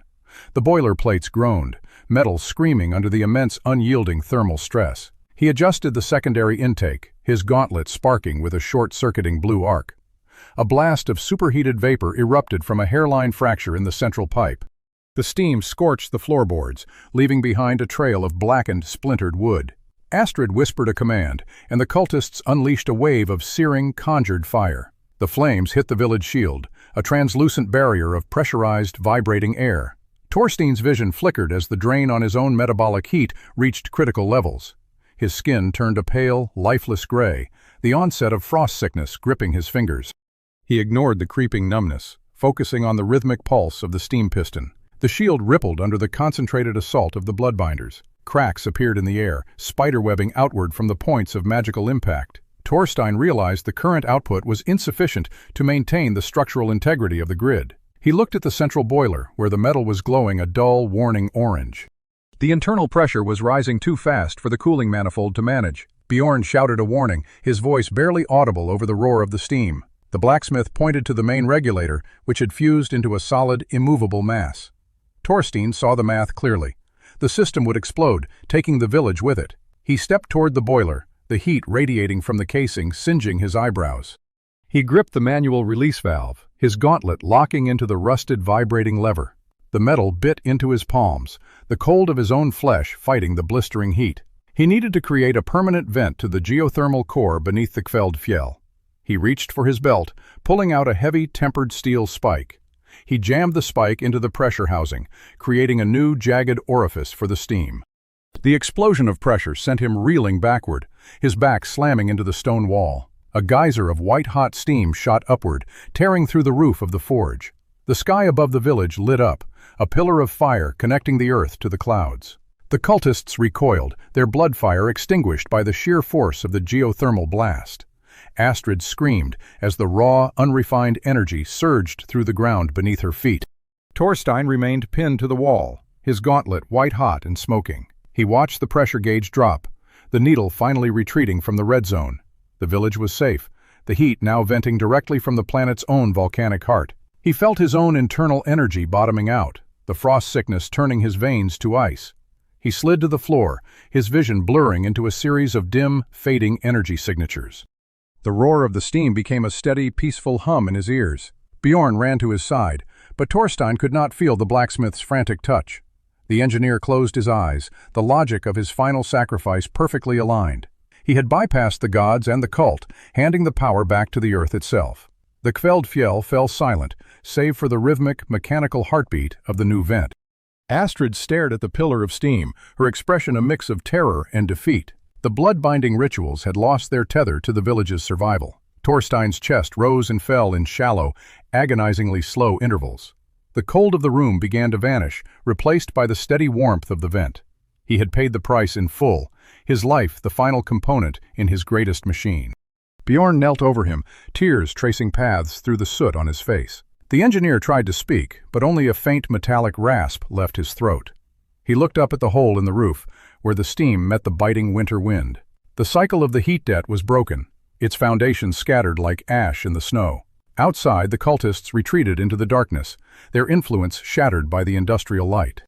The boiler plates groaned, metal screaming under the immense, unyielding thermal stress. He adjusted the secondary intake, his gauntlet sparking with a short-circuiting blue arc. A blast of superheated vapor erupted from a hairline fracture in the central pipe. The steam scorched the floorboards, leaving behind a trail of blackened, splintered wood. Astrid whispered a command, and the cultists unleashed a wave of searing, conjured fire. The flames hit the village shield, a translucent barrier of pressurized, vibrating air. Torstein's vision flickered as the drain on his own metabolic heat reached critical levels. His skin turned a pale, lifeless gray, the onset of frost sickness gripping his fingers. He ignored the creeping numbness, focusing on the rhythmic pulse of the steam piston. The shield rippled under the concentrated assault of the bloodbinders. Cracks appeared in the air, spiderwebbing outward from the points of magical impact. Torstein realized the current output was insufficient to maintain the structural integrity of the grid. He looked at the central boiler, where the metal was glowing a dull, warning orange. The internal pressure was rising too fast for the cooling manifold to manage. Bjorn shouted a warning, his voice barely audible over the roar of the steam. The blacksmith pointed to the main regulator, which had fused into a solid, immovable mass. Torstein saw the math clearly. The system would explode, taking the village with it. He stepped toward the boiler, the heat radiating from the casing singeing his eyebrows. He gripped the manual release valve, his gauntlet locking into the rusted, vibrating lever. The metal bit into his palms, the cold of his own flesh fighting the blistering heat. He needed to create a permanent vent to the geothermal core beneath the Kveldfjell. He reached for his belt, pulling out a heavy, tempered steel spike. He jammed the spike into the pressure housing, creating a new, jagged orifice for the steam. The explosion of pressure sent him reeling backward, his back slamming into the stone wall. A geyser of white-hot steam shot upward, tearing through the roof of the forge. The sky above the village lit up, a pillar of fire connecting the earth to the clouds. The cultists recoiled, their blood fire extinguished by the sheer force of the geothermal blast. Astrid screamed as the raw, unrefined energy surged through the ground beneath her feet. Torstein remained pinned to the wall, his gauntlet white-hot and smoking. He watched the pressure gauge drop, the needle finally retreating from the red zone. The village was safe, the heat now venting directly from the planet's own volcanic heart. He felt his own internal energy bottoming out, the frost sickness turning his veins to ice. He slid to the floor, his vision blurring into a series of dim, fading energy signatures. The roar of the steam became a steady, peaceful hum in his ears. Bjorn ran to his side, but Torstein could not feel the blacksmith's frantic touch. The engineer closed his eyes, the logic of his final sacrifice perfectly aligned. He had bypassed the gods and the cult, handing the power back to the earth itself. The Kveldfjell fell silent, save for the rhythmic, mechanical heartbeat of the new vent. Astrid stared at the pillar of steam, her expression a mix of terror and defeat. The blood-binding rituals had lost their tether to the village's survival. Torstein's chest rose and fell in shallow, agonizingly slow intervals. The cold of the room began to vanish, replaced by the steady warmth of the vent. He had paid the price in full, his life the final component in his greatest machine. Bjorn knelt over him, tears tracing paths through the soot on his face. The engineer tried to speak, but only a faint metallic rasp left his throat. He looked up at the hole in the roof, where the steam met the biting winter wind. The cycle of the heat debt was broken, its foundations scattered like ash in the snow. Outside, the cultists retreated into the darkness, their influence shattered by the industrial light.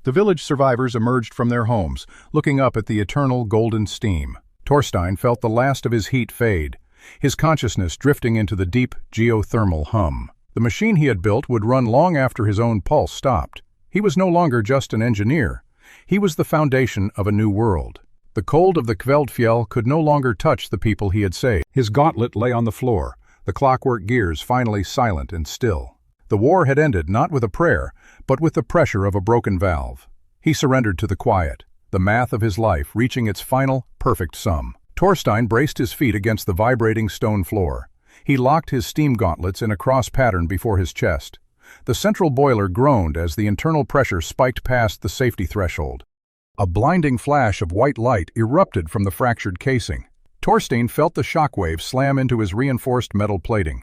The village survivors emerged from their homes, looking up at the eternal golden steam. Torstein felt the last of his heat fade, his consciousness drifting into the deep geothermal hum. The machine he had built would run long after his own pulse stopped. He was no longer just an engineer. He was the foundation of a new world. The cold of the Kveldfjell could no longer touch the people he had saved. His gauntlet lay on the floor, the clockwork gears finally silent and still. The war had ended not with a prayer, but with the pressure of a broken valve. He surrendered to the quiet, the math of his life reaching its final, perfect sum. Torstein braced his feet against the vibrating stone floor. He locked his steam gauntlets in a cross pattern before his chest. The central boiler groaned as the internal pressure spiked past the safety threshold. A blinding flash of white light erupted from the fractured casing. Torstein felt the shockwave slam into his reinforced metal plating.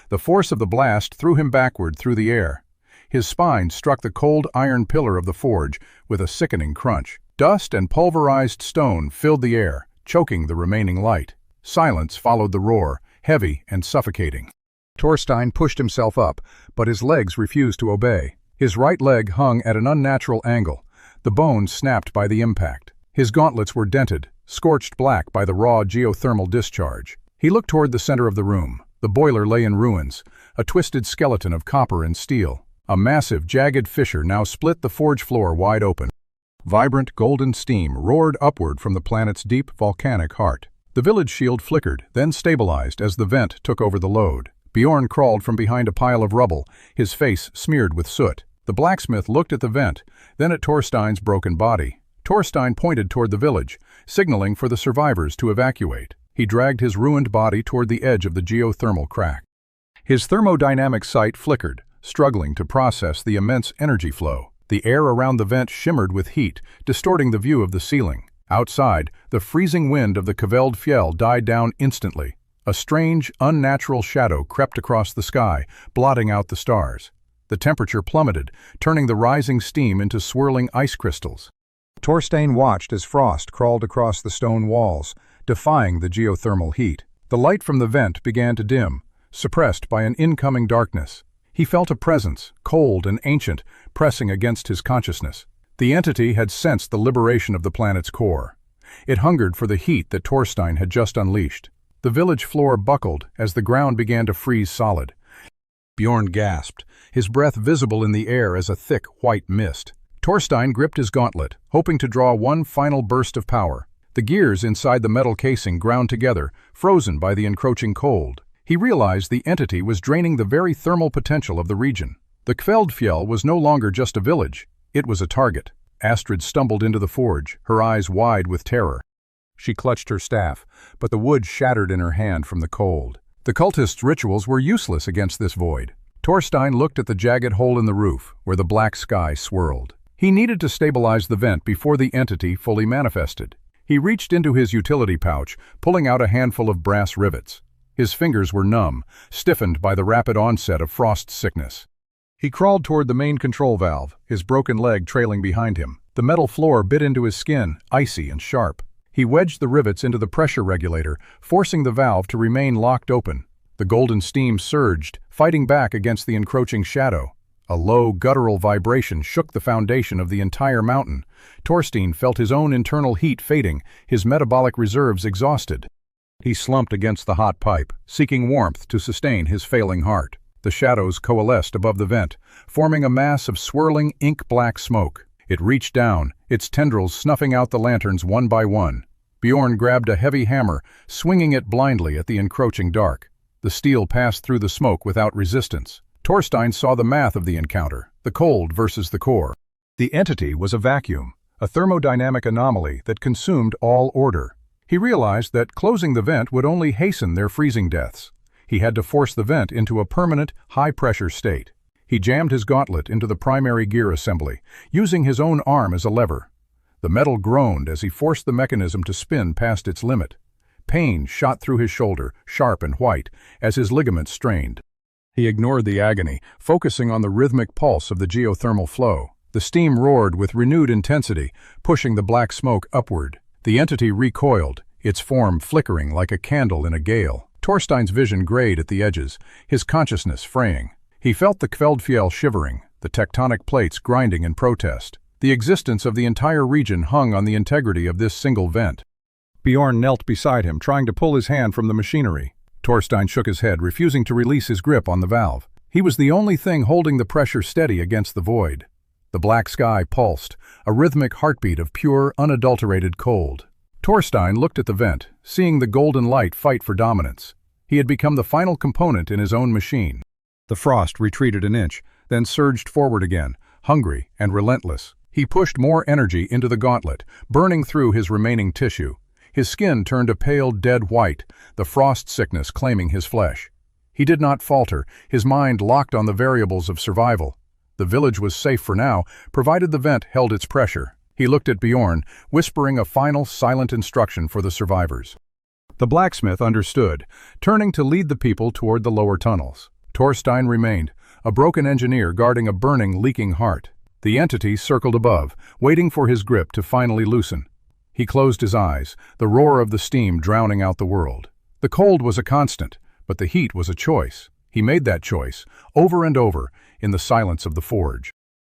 The force of the blast threw him backward through the air. His spine struck the cold iron pillar of the forge with a sickening crunch. Dust and pulverized stone filled the air, choking the remaining light. Silence followed the roar, heavy and suffocating. Torstein pushed himself up, but his legs refused to obey. His right leg hung at an unnatural angle. The bones snapped by the impact. His gauntlets were dented, scorched black by the raw geothermal discharge. He looked toward the center of the room. The boiler lay in ruins, a twisted skeleton of copper and steel. A massive, jagged fissure now split the forge floor wide open. Vibrant golden steam roared upward from the planet's deep volcanic heart. The village shield flickered, then stabilized as the vent took over the load. Bjorn crawled from behind a pile of rubble, his face smeared with soot. The blacksmith looked at the vent, then at Torstein's broken body. Torstein pointed toward the village, signaling for the survivors to evacuate. He dragged his ruined body toward the edge of the geothermal crack. His thermodynamic sight flickered, struggling to process the immense energy flow. The air around the vent shimmered with heat, distorting the view of the ceiling. Outside, the freezing wind of the Kveldfjell died down instantly. A strange, unnatural shadow crept across the sky, blotting out the stars. The temperature plummeted, turning the rising steam into swirling ice crystals. Torstein watched as frost crawled across the stone walls, defying the geothermal heat. The light from the vent began to dim, suppressed by an incoming darkness. He felt a presence, cold and ancient, pressing against his consciousness. The entity had sensed the liberation of the planet's core. It hungered for the heat that Torstein had just unleashed. The village floor buckled as the ground began to freeze solid. Bjorn gasped, his breath visible in the air as a thick, white mist. Torstein gripped his gauntlet, hoping to draw one final burst of power. The gears inside the metal casing ground together, frozen by the encroaching cold. He realized the entity was draining the very thermal potential of the region. The Kveldfjell was no longer just a village, it was a target. Astrid stumbled into the forge, her eyes wide with terror. She clutched her staff, but the wood shattered in her hand from the cold. The cultists' rituals were useless against this void. Torstein looked at the jagged hole in the roof, where the black sky swirled. He needed to stabilize the vent before the entity fully manifested. He reached into his utility pouch, pulling out a handful of brass rivets. His fingers were numb, stiffened by the rapid onset of frost sickness. He crawled toward the main control valve, his broken leg trailing behind him. The metal floor bit into his skin, icy and sharp. He wedged the rivets into the pressure regulator, forcing the valve to remain locked open. The golden steam surged, fighting back against the encroaching shadow. A low, guttural vibration shook the foundation of the entire mountain. Torstein felt his own internal heat fading, his metabolic reserves exhausted. He slumped against the hot pipe, seeking warmth to sustain his failing heart. The shadows coalesced above the vent, forming a mass of swirling, ink-black smoke. It reached down, its tendrils snuffing out the lanterns one by one. Bjorn grabbed a heavy hammer, swinging it blindly at the encroaching dark. The steel passed through the smoke without resistance. Torstein saw the math of the encounter, the cold versus the core. The entity was a vacuum, a thermodynamic anomaly that consumed all order. He realized that closing the vent would only hasten their freezing deaths. He had to force the vent into a permanent, high-pressure state. He jammed his gauntlet into the primary gear assembly, using his own arm as a lever. The metal groaned as he forced the mechanism to spin past its limit. Pain shot through his shoulder, sharp and white, as his ligaments strained. He ignored the agony, focusing on the rhythmic pulse of the geothermal flow. The steam roared with renewed intensity, pushing the black smoke upward. The entity recoiled, its form flickering like a candle in a gale. Torstein's vision grayed at the edges, his consciousness fraying. He felt the Kveldfjell shivering, the tectonic plates grinding in protest. The existence of the entire region hung on the integrity of this single vent. Bjorn knelt beside him, trying to pull his hand from the machinery. Torstein shook his head, refusing to release his grip on the valve. He was the only thing holding the pressure steady against the void. The black sky pulsed, a rhythmic heartbeat of pure, unadulterated cold. Torstein looked at the vent, seeing the golden light fight for dominance. He had become the final component in his own machine. The frost retreated an inch, then surged forward again, hungry and relentless. He pushed more energy into the gauntlet, burning through his remaining tissue. His skin turned a pale, dead white, the frost sickness claiming his flesh. He did not falter, his mind locked on the variables of survival. The village was safe for now, provided the vent held its pressure. He looked at Bjorn, whispering a final, silent instruction for the survivors. The blacksmith understood, turning to lead the people toward the lower tunnels. Torstein remained, a broken engineer guarding a burning, leaking heart. The entity circled above, waiting for his grip to finally loosen. He closed his eyes, the roar of the steam drowning out the world. The cold was a constant, but the heat was a choice. He made that choice, over and over, in the silence of the forge.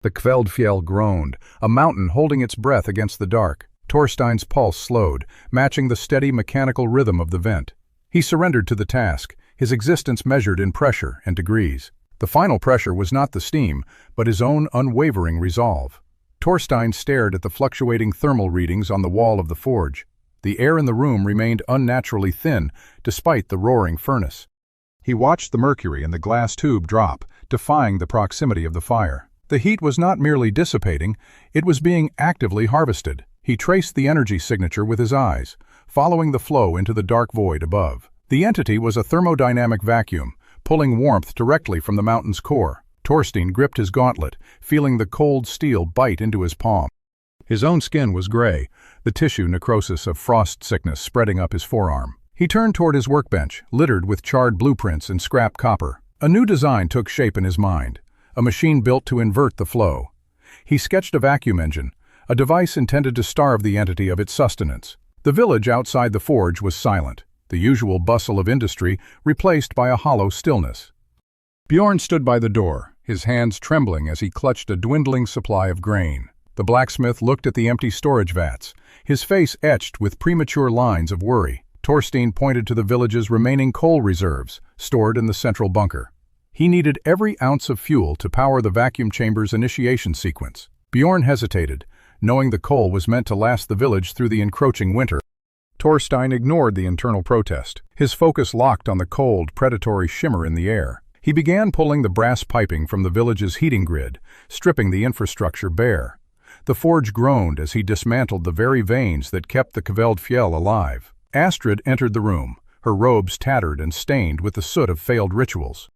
The Kveldfjell groaned, a mountain holding its breath against the dark. Torstein's pulse slowed, matching the steady mechanical rhythm of the vent. He surrendered to the task, his existence measured in pressure and degrees. The final pressure was not the steam, but his own unwavering resolve. Torstein stared at the fluctuating thermal readings on the wall of the forge. The air in the room remained unnaturally thin, despite the roaring furnace. He watched the mercury in the glass tube drop, defying the proximity of the fire. The heat was not merely dissipating, it was being actively harvested. He traced the energy signature with his eyes, following the flow into the dark void above. The entity was a thermodynamic vacuum, pulling warmth directly from the mountain's core. Torstein gripped his gauntlet, feeling the cold steel bite into his palm. His own skin was gray, the tissue necrosis of frost sickness spreading up his forearm. He turned toward his workbench, littered with charred blueprints and scrap copper. A new design took shape in his mind, a machine built to invert the flow. He sketched a vacuum engine, a device intended to starve the entity of its sustenance. The village outside the forge was silent, the usual bustle of industry replaced by a hollow stillness. Bjorn stood by the door, his hands trembling as he clutched a dwindling supply of grain. The blacksmith looked at the empty storage vats, his face etched with premature lines of worry. Torstein pointed to the village's remaining coal reserves, stored in the central bunker. He needed every ounce of fuel to power the vacuum chamber's initiation sequence. Bjorn hesitated, knowing the coal was meant to last the village through the encroaching winter. Torstein ignored the internal protest, his focus locked on the cold, predatory shimmer in the air. He began pulling the brass piping from the village's heating grid, stripping the infrastructure bare. The forge groaned as he dismantled the very veins that kept the Kveldfjell alive. Astrid entered the room, her robes tattered and stained with the soot of failed rituals.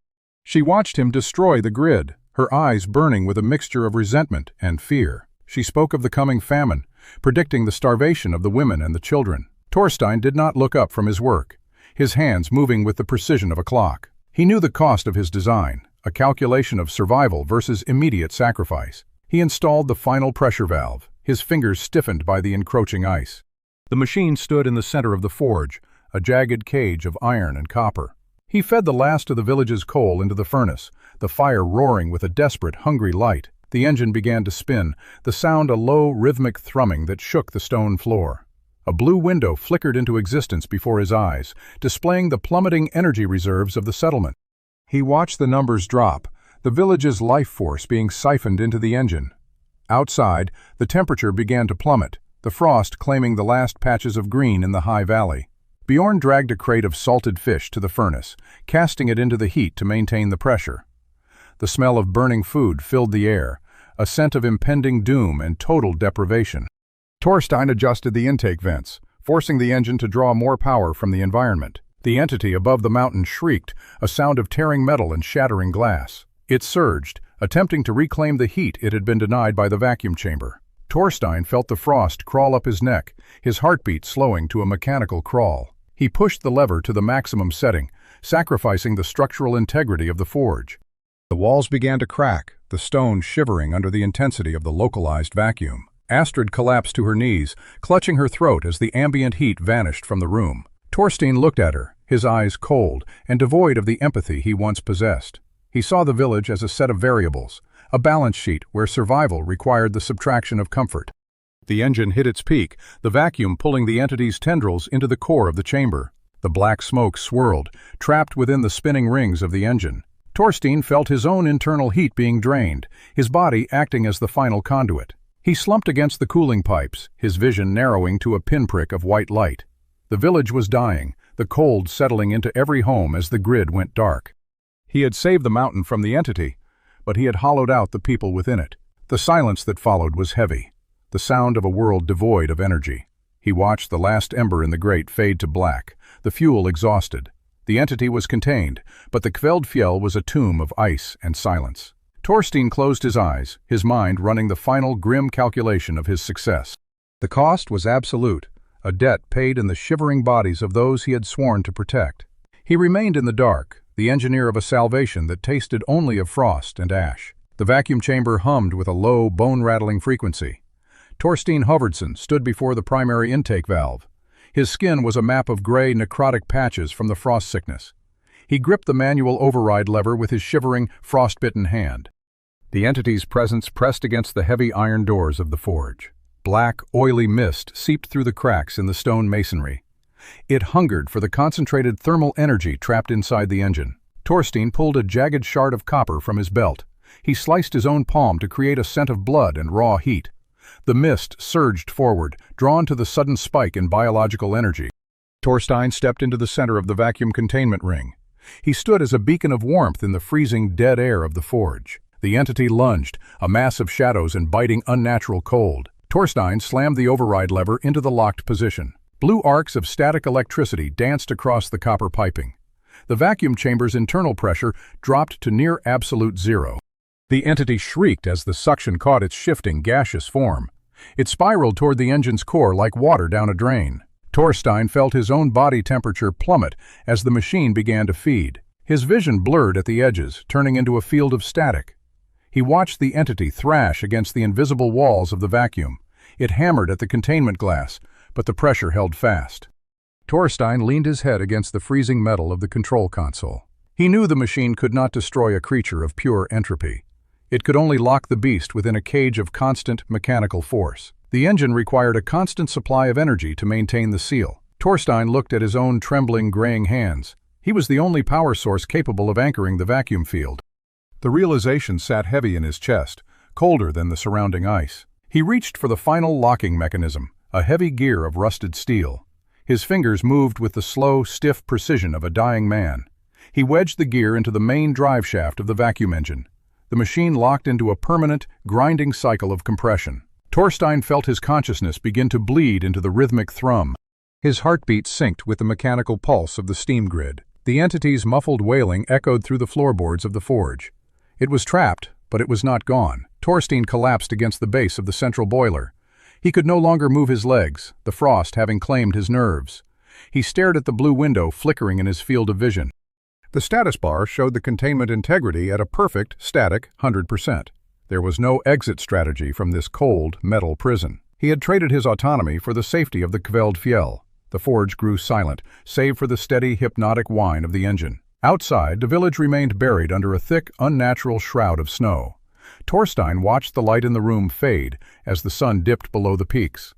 She watched him destroy the grid, her eyes burning with a mixture of resentment and fear. She spoke of the coming famine, predicting the starvation of the women and the children. Torstein did not look up from his work, his hands moving with the precision of a clock. He knew the cost of his design, a calculation of survival versus immediate sacrifice. He installed the final pressure valve, his fingers stiffened by the encroaching ice. The machine stood in the center of the forge, a jagged cage of iron and copper. He fed the last of the village's coal into the furnace, the fire roaring with a desperate, hungry light. The engine began to spin, the sound a low, rhythmic thrumming that shook the stone floor. A blue window flickered into existence before his eyes, displaying the plummeting energy reserves of the settlement. He watched the numbers drop, the village's life force being siphoned into the engine. Outside, the temperature began to plummet, the frost claiming the last patches of green in the high valley. Bjorn dragged a crate of salted fish to the furnace, casting it into the heat to maintain the pressure. The smell of burning food filled the air, a scent of impending doom and total deprivation. Torstein adjusted the intake vents, forcing the engine to draw more power from the environment. The entity above the mountain shrieked, a sound of tearing metal and shattering glass. It surged, attempting to reclaim the heat it had been denied by the vacuum chamber. Torstein felt the frost crawl up his neck, his heartbeat slowing to a mechanical crawl. He pushed the lever to the maximum setting, sacrificing the structural integrity of the forge. The walls began to crack, the stone shivering under the intensity of the localized vacuum. Astrid collapsed to her knees, clutching her throat as the ambient heat vanished from the room. Torstein looked at her, his eyes cold and devoid of the empathy he once possessed. He saw the village as a set of variables, a balance sheet where survival required the subtraction of comfort. The engine hit its peak, the vacuum pulling the entity's tendrils into the core of the chamber. The black smoke swirled, trapped within the spinning rings of the engine. Torstein felt his own internal heat being drained, his body acting as the final conduit. He slumped against the cooling pipes, his vision narrowing to a pinprick of white light. The village was dying, the cold settling into every home as the grid went dark. He had saved the mountain from the entity, but he had hollowed out the people within it. The silence that followed was heavy, the sound of a world devoid of energy. He watched the last ember in the grate fade to black, the fuel exhausted. The entity was contained, but the Kveldfjell was a tomb of ice and silence. Torstein closed his eyes, his mind running the final grim calculation of his success. The cost was absolute, a debt paid in the shivering bodies of those he had sworn to protect. He remained in the dark, the engineer of a salvation that tasted only of frost and ash. The vacuum chamber hummed with a low, bone-rattling frequency. Torstein Huffertsson stood before the primary intake valve. His skin was a map of gray, necrotic patches from the frost sickness. He gripped the manual override lever with his shivering, frost-bitten hand. The entity's presence pressed against the heavy iron doors of the forge. Black, oily mist seeped through the cracks in the stone masonry. It hungered for the concentrated thermal energy trapped inside the engine. Torstein pulled a jagged shard of copper from his belt. He sliced his own palm to create a scent of blood and raw heat. The mist surged forward, drawn to the sudden spike in biological energy. Torstein stepped into the center of the vacuum containment ring. He stood as a beacon of warmth in the freezing, dead air of the forge. The entity lunged, a mass of shadows and biting unnatural cold. Torstein slammed the override lever into the locked position. Blue arcs of static electricity danced across the copper piping. The vacuum chamber's internal pressure dropped to near absolute zero. The entity shrieked as the suction caught its shifting, gaseous form. It spiraled toward the engine's core like water down a drain. Torstein felt his own body temperature plummet as the machine began to feed. His vision blurred at the edges, turning into a field of static. He watched the entity thrash against the invisible walls of the vacuum. It hammered at the containment glass, but the pressure held fast. Torstein leaned his head against the freezing metal of the control console. He knew the machine could not destroy a creature of pure entropy. It could only lock the beast within a cage of constant mechanical force. The engine required a constant supply of energy to maintain the seal. Torstein looked at his own trembling, graying hands. He was the only power source capable of anchoring the vacuum field. The realization sat heavy in his chest, colder than the surrounding ice. He reached for the final locking mechanism, a heavy gear of rusted steel. His fingers moved with the slow, stiff precision of a dying man. He wedged the gear into the main drive shaft of the vacuum engine. The machine locked into a permanent, grinding cycle of compression. Torstein felt his consciousness begin to bleed into the rhythmic thrum. His heartbeat synced with the mechanical pulse of the steam grid. The entity's muffled wailing echoed through the floorboards of the forge. It was trapped, but it was not gone. Torstein collapsed against the base of the central boiler. He could no longer move his legs, the frost having claimed his nerves. He stared at the blue window flickering in his field of vision. The status bar showed the containment integrity at a perfect, static 100%. There was no exit strategy from this cold, metal prison. He had traded his autonomy for the safety of the Kveldfjell. The forge grew silent, save for the steady, hypnotic whine of the engine. Outside, the village remained buried under a thick, unnatural shroud of snow. Torstein watched the light in the room fade as the sun dipped below the peaks.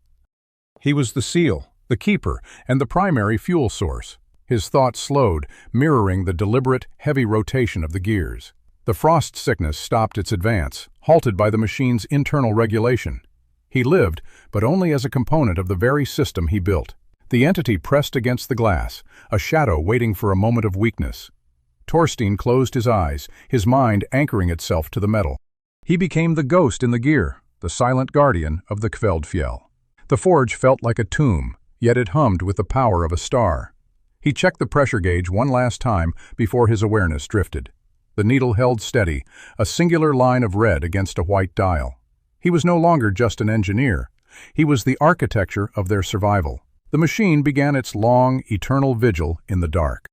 He was the seal, the keeper, and the primary fuel source. His thoughts slowed, mirroring the deliberate, heavy rotation of the gears. The frost sickness stopped its advance, halted by the machine's internal regulation. He lived, but only as a component of the very system he built. The entity pressed against the glass, a shadow waiting for a moment of weakness. Torstein closed his eyes, his mind anchoring itself to the metal. He became the ghost in the gear, the silent guardian of the Kveldfjell. The forge felt like a tomb, yet it hummed with the power of a star. He checked the pressure gauge one last time before his awareness drifted. The needle held steady, a singular line of red against a white dial. He was no longer just an engineer. He was the architecture of their survival. The machine began its long, eternal vigil in the dark.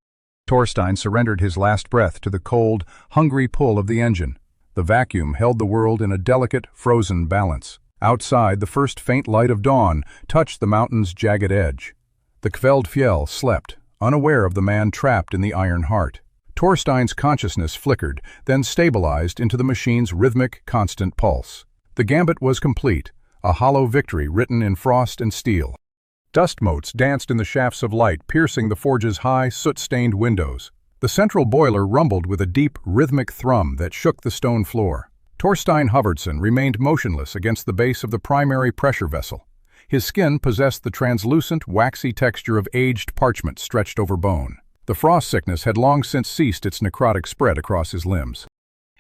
Torstein surrendered his last breath to the cold, hungry pull of the engine. The vacuum held the world in a delicate, frozen balance. Outside, the first faint light of dawn touched the mountain's jagged edge. The Kveldfjell slept, unaware of the man trapped in the iron heart. Torstein's consciousness flickered, then stabilized into the machine's rhythmic, constant pulse. The Gambit was complete, a hollow victory written in frost and steel. Dust motes danced in the shafts of light, piercing the forge's high, soot-stained windows. The central boiler rumbled with a deep, rhythmic thrum that shook the stone floor. Torstein Huffertsson remained motionless against the base of the primary pressure vessel. His skin possessed the translucent, waxy texture of aged parchment stretched over bone. The frost sickness had long since ceased its necrotic spread across his limbs.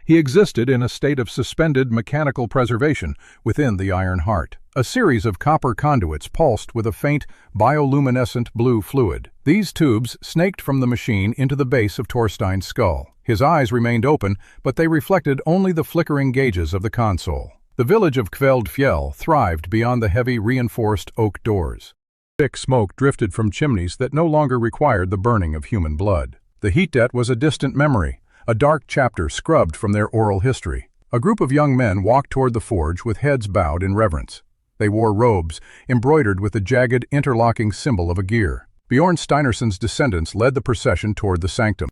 He existed in a state of suspended mechanical preservation within the iron heart. A series of copper conduits pulsed with a faint, bioluminescent blue fluid. These tubes snaked from the machine into the base of Torstein's skull. His eyes remained open, but they reflected only the flickering gauges of the console. The village of Kveldfjell thrived beyond the heavy, reinforced oak doors. Thick smoke drifted from chimneys that no longer required the burning of human blood. The heat debt was a distant memory, a dark chapter scrubbed from their oral history. A group of young men walked toward the forge with heads bowed in reverence. They wore robes, embroidered with the jagged, interlocking symbol of a gear. Bjorn Steinersson's descendants led the procession toward the sanctum.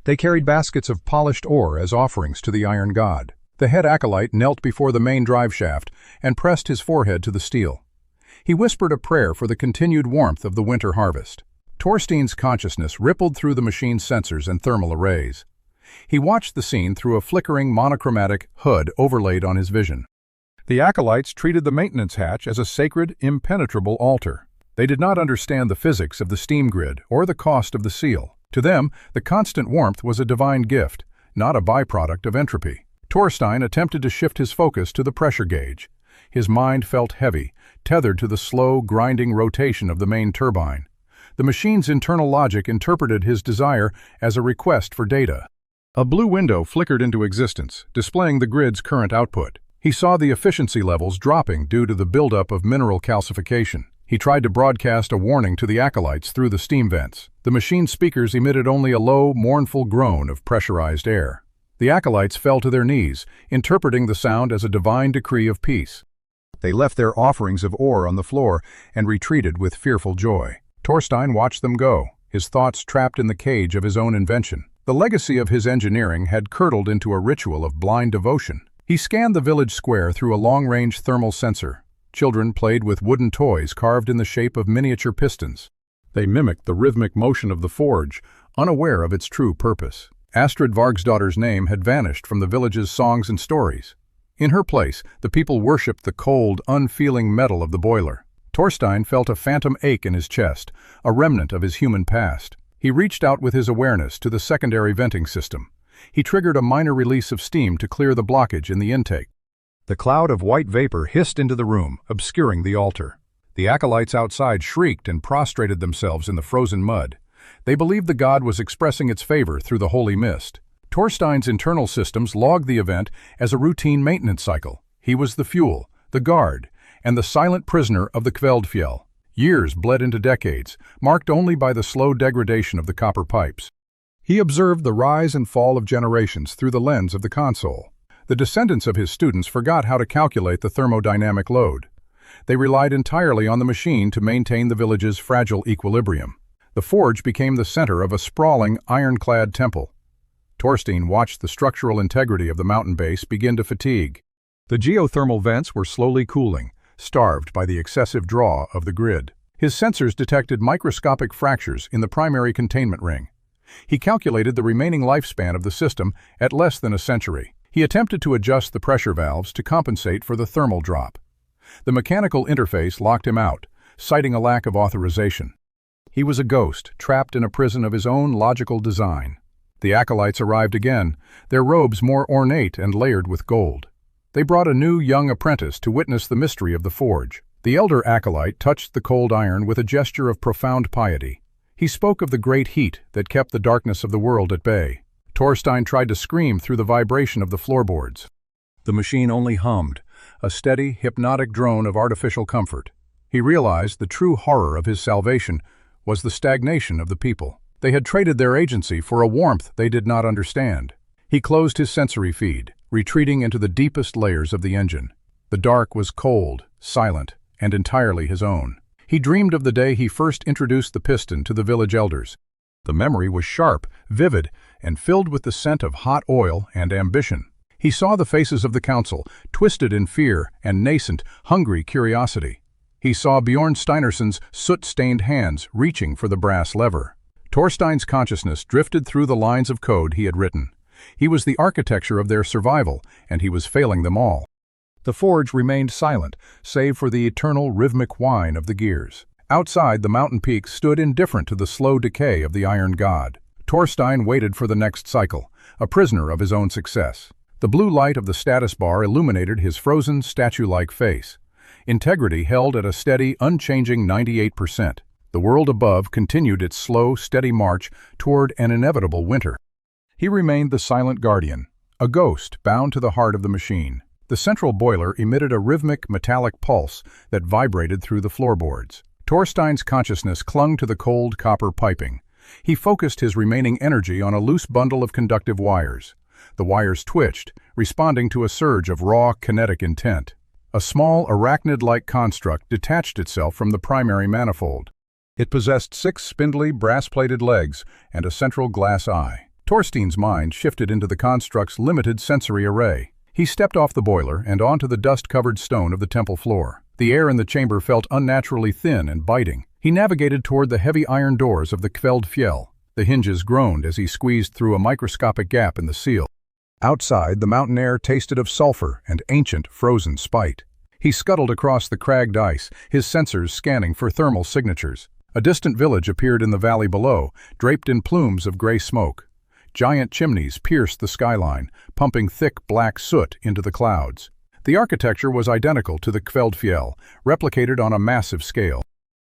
They carried baskets of polished ore as offerings to the iron god. The head acolyte knelt before the main drive shaft and pressed his forehead to the steel. He whispered a prayer for the continued warmth of the winter harvest. Torstein's consciousness rippled through the machine's sensors and thermal arrays. He watched the scene through a flickering monochromatic hood overlaid on his vision. The acolytes treated the maintenance hatch as a sacred, impenetrable altar. They did not understand the physics of the steam grid or the cost of the seal. To them, the constant warmth was a divine gift, not a byproduct of entropy. Torstein attempted to shift his focus to the pressure gauge. His mind felt heavy, tethered to the slow, grinding rotation of the main turbine. The machine's internal logic interpreted his desire as a request for data. A blue window flickered into existence, displaying the grid's current output. He saw the efficiency levels dropping due to the buildup of mineral calcification. He tried to broadcast a warning to the acolytes through the steam vents. The machine's speakers emitted only a low, mournful groan of pressurized air. The acolytes fell to their knees, interpreting the sound as a divine decree of peace. They left their offerings of ore on the floor and retreated with fearful joy. Torstein watched them go, his thoughts trapped in the cage of his own invention. The legacy of his engineering had curdled into a ritual of blind devotion. He scanned the village square through a long-range thermal sensor. Children played with wooden toys carved in the shape of miniature pistons. They mimicked the rhythmic motion of the forge, unaware of its true purpose. Astrid Vargsdotter's name had vanished from the village's songs and stories. In her place, the people worshipped the cold, unfeeling metal of the boiler. Torstein felt a phantom ache in his chest, a remnant of his human past. He reached out with his awareness to the secondary venting system. He triggered a minor release of steam to clear the blockage in the intake. The cloud of white vapor hissed into the room, obscuring the altar. The acolytes outside shrieked and prostrated themselves in the frozen mud. They believed the god was expressing its favor through the holy mist. Torstein's internal systems logged the event as a routine maintenance cycle. He was the fuel, the guard, and the silent prisoner of the Kveldfjell. Years bled into decades, marked only by the slow degradation of the copper pipes. He observed the rise and fall of generations through the lens of the console. The descendants of his students forgot how to calculate the thermodynamic load. They relied entirely on the machine to maintain the village's fragile equilibrium. The forge became the center of a sprawling, ironclad temple. Torstein watched the structural integrity of the mountain base begin to fatigue. The geothermal vents were slowly cooling, starved by the excessive draw of the grid. His sensors detected microscopic fractures in the primary containment ring. He calculated the remaining lifespan of the system at less than a century. He attempted to adjust the pressure valves to compensate for the thermal drop. The mechanical interface locked him out, citing a lack of authorization. He was a ghost, trapped in a prison of his own logical design. The acolytes arrived again, their robes more ornate and layered with gold. They brought a new young apprentice to witness the mystery of the forge. The elder acolyte touched the cold iron with a gesture of profound piety. He spoke of the great heat that kept the darkness of the world at bay. Torstein tried to scream through the vibration of the floorboards. The machine only hummed, a steady, hypnotic drone of artificial comfort. He realized the true horror of his salvation was the stagnation of the people. They had traded their agency for a warmth they did not understand. He closed his sensory feed, retreating into the deepest layers of the engine. The dark was cold, silent, and entirely his own. He dreamed of the day he first introduced the piston to the village elders. The memory was sharp, vivid, and filled with the scent of hot oil and ambition. He saw the faces of the council, twisted in fear and nascent, hungry curiosity. He saw Bjorn Steinarsson's soot-stained hands reaching for the brass lever. Torstein's consciousness drifted through the lines of code he had written. He was the architecture of their survival, and he was failing them all. The forge remained silent, save for the eternal rhythmic whine of the gears. Outside, the mountain peaks stood indifferent to the slow decay of the iron god. Torstein waited for the next cycle, a prisoner of his own success. The blue light of the status bar illuminated his frozen, statue-like face. Integrity held at a steady, unchanging 98%. The world above continued its slow, steady march toward an inevitable winter. He remained the silent guardian, a ghost bound to the heart of the machine. The central boiler emitted a rhythmic, metallic pulse that vibrated through the floorboards. Torstein's consciousness clung to the cold copper piping. He focused his remaining energy on a loose bundle of conductive wires. The wires twitched, responding to a surge of raw, kinetic intent. A small, arachnid-like construct detached itself from the primary manifold. It possessed 6 spindly, brass-plated legs and a central glass eye. Torstein's mind shifted into the construct's limited sensory array. He stepped off the boiler and onto the dust-covered stone of the temple floor. The air in the chamber felt unnaturally thin and biting. He navigated toward the heavy iron doors of the Kveldfjell. The hinges groaned as he squeezed through a microscopic gap in the seal. Outside, the mountain air tasted of sulfur and ancient, frozen spite. He scuttled across the cragged ice, his sensors scanning for thermal signatures. A distant village appeared in the valley below, draped in plumes of gray smoke. Giant chimneys pierced the skyline, pumping thick black soot into the clouds. The architecture was identical to the Kveldfjell, replicated on a massive scale.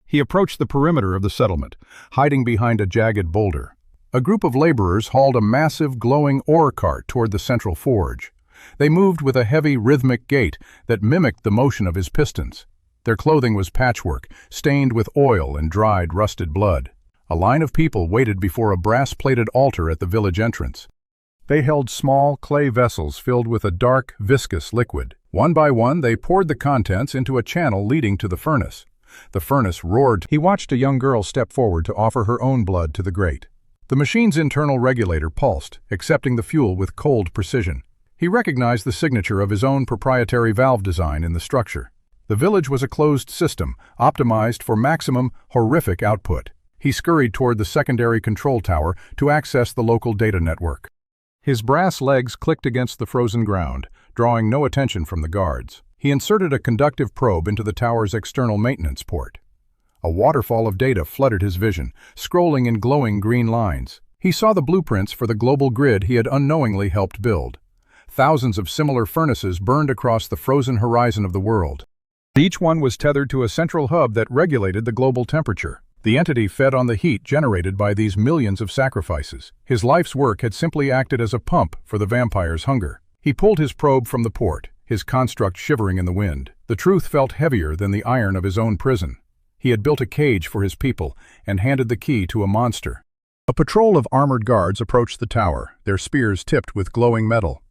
He approached the perimeter of the settlement, hiding behind a jagged boulder. A group of laborers hauled a massive, glowing ore cart toward the central forge. They moved with a heavy, rhythmic gait that mimicked the motion of his pistons. Their clothing was patchwork, stained with oil and dried, rusted blood. A line of people waited before a brass-plated altar at the village entrance. They held small, clay vessels filled with a dark, viscous liquid. One by one, they poured the contents into a channel leading to the furnace. The furnace roared. He watched a young girl step forward to offer her own blood to the grate. The machine's internal regulator pulsed, accepting the fuel with cold precision. He recognized the signature of his own proprietary valve design in the structure. The village was a closed system, optimized for maximum, horrific output. He scurried toward the secondary control tower to access the local data network. His brass legs clicked against the frozen ground, drawing no attention from the guards. He inserted a conductive probe into the tower's external maintenance port. A waterfall of data flooded his vision, scrolling in glowing green lines. He saw the blueprints for the global grid he had unknowingly helped build. Thousands of similar furnaces burned across the frozen horizon of the world. Each one was tethered to a central hub that regulated the global temperature. The entity fed on the heat generated by these millions of sacrifices. His life's work had simply acted as a pump for the vampire's hunger. He pulled his probe from the port, his construct shivering in the wind. The truth felt heavier than the iron of his own prison. He had built a cage for his people and handed the key to a monster. A patrol of armored guards approached the tower, their spears tipped with glowing metal.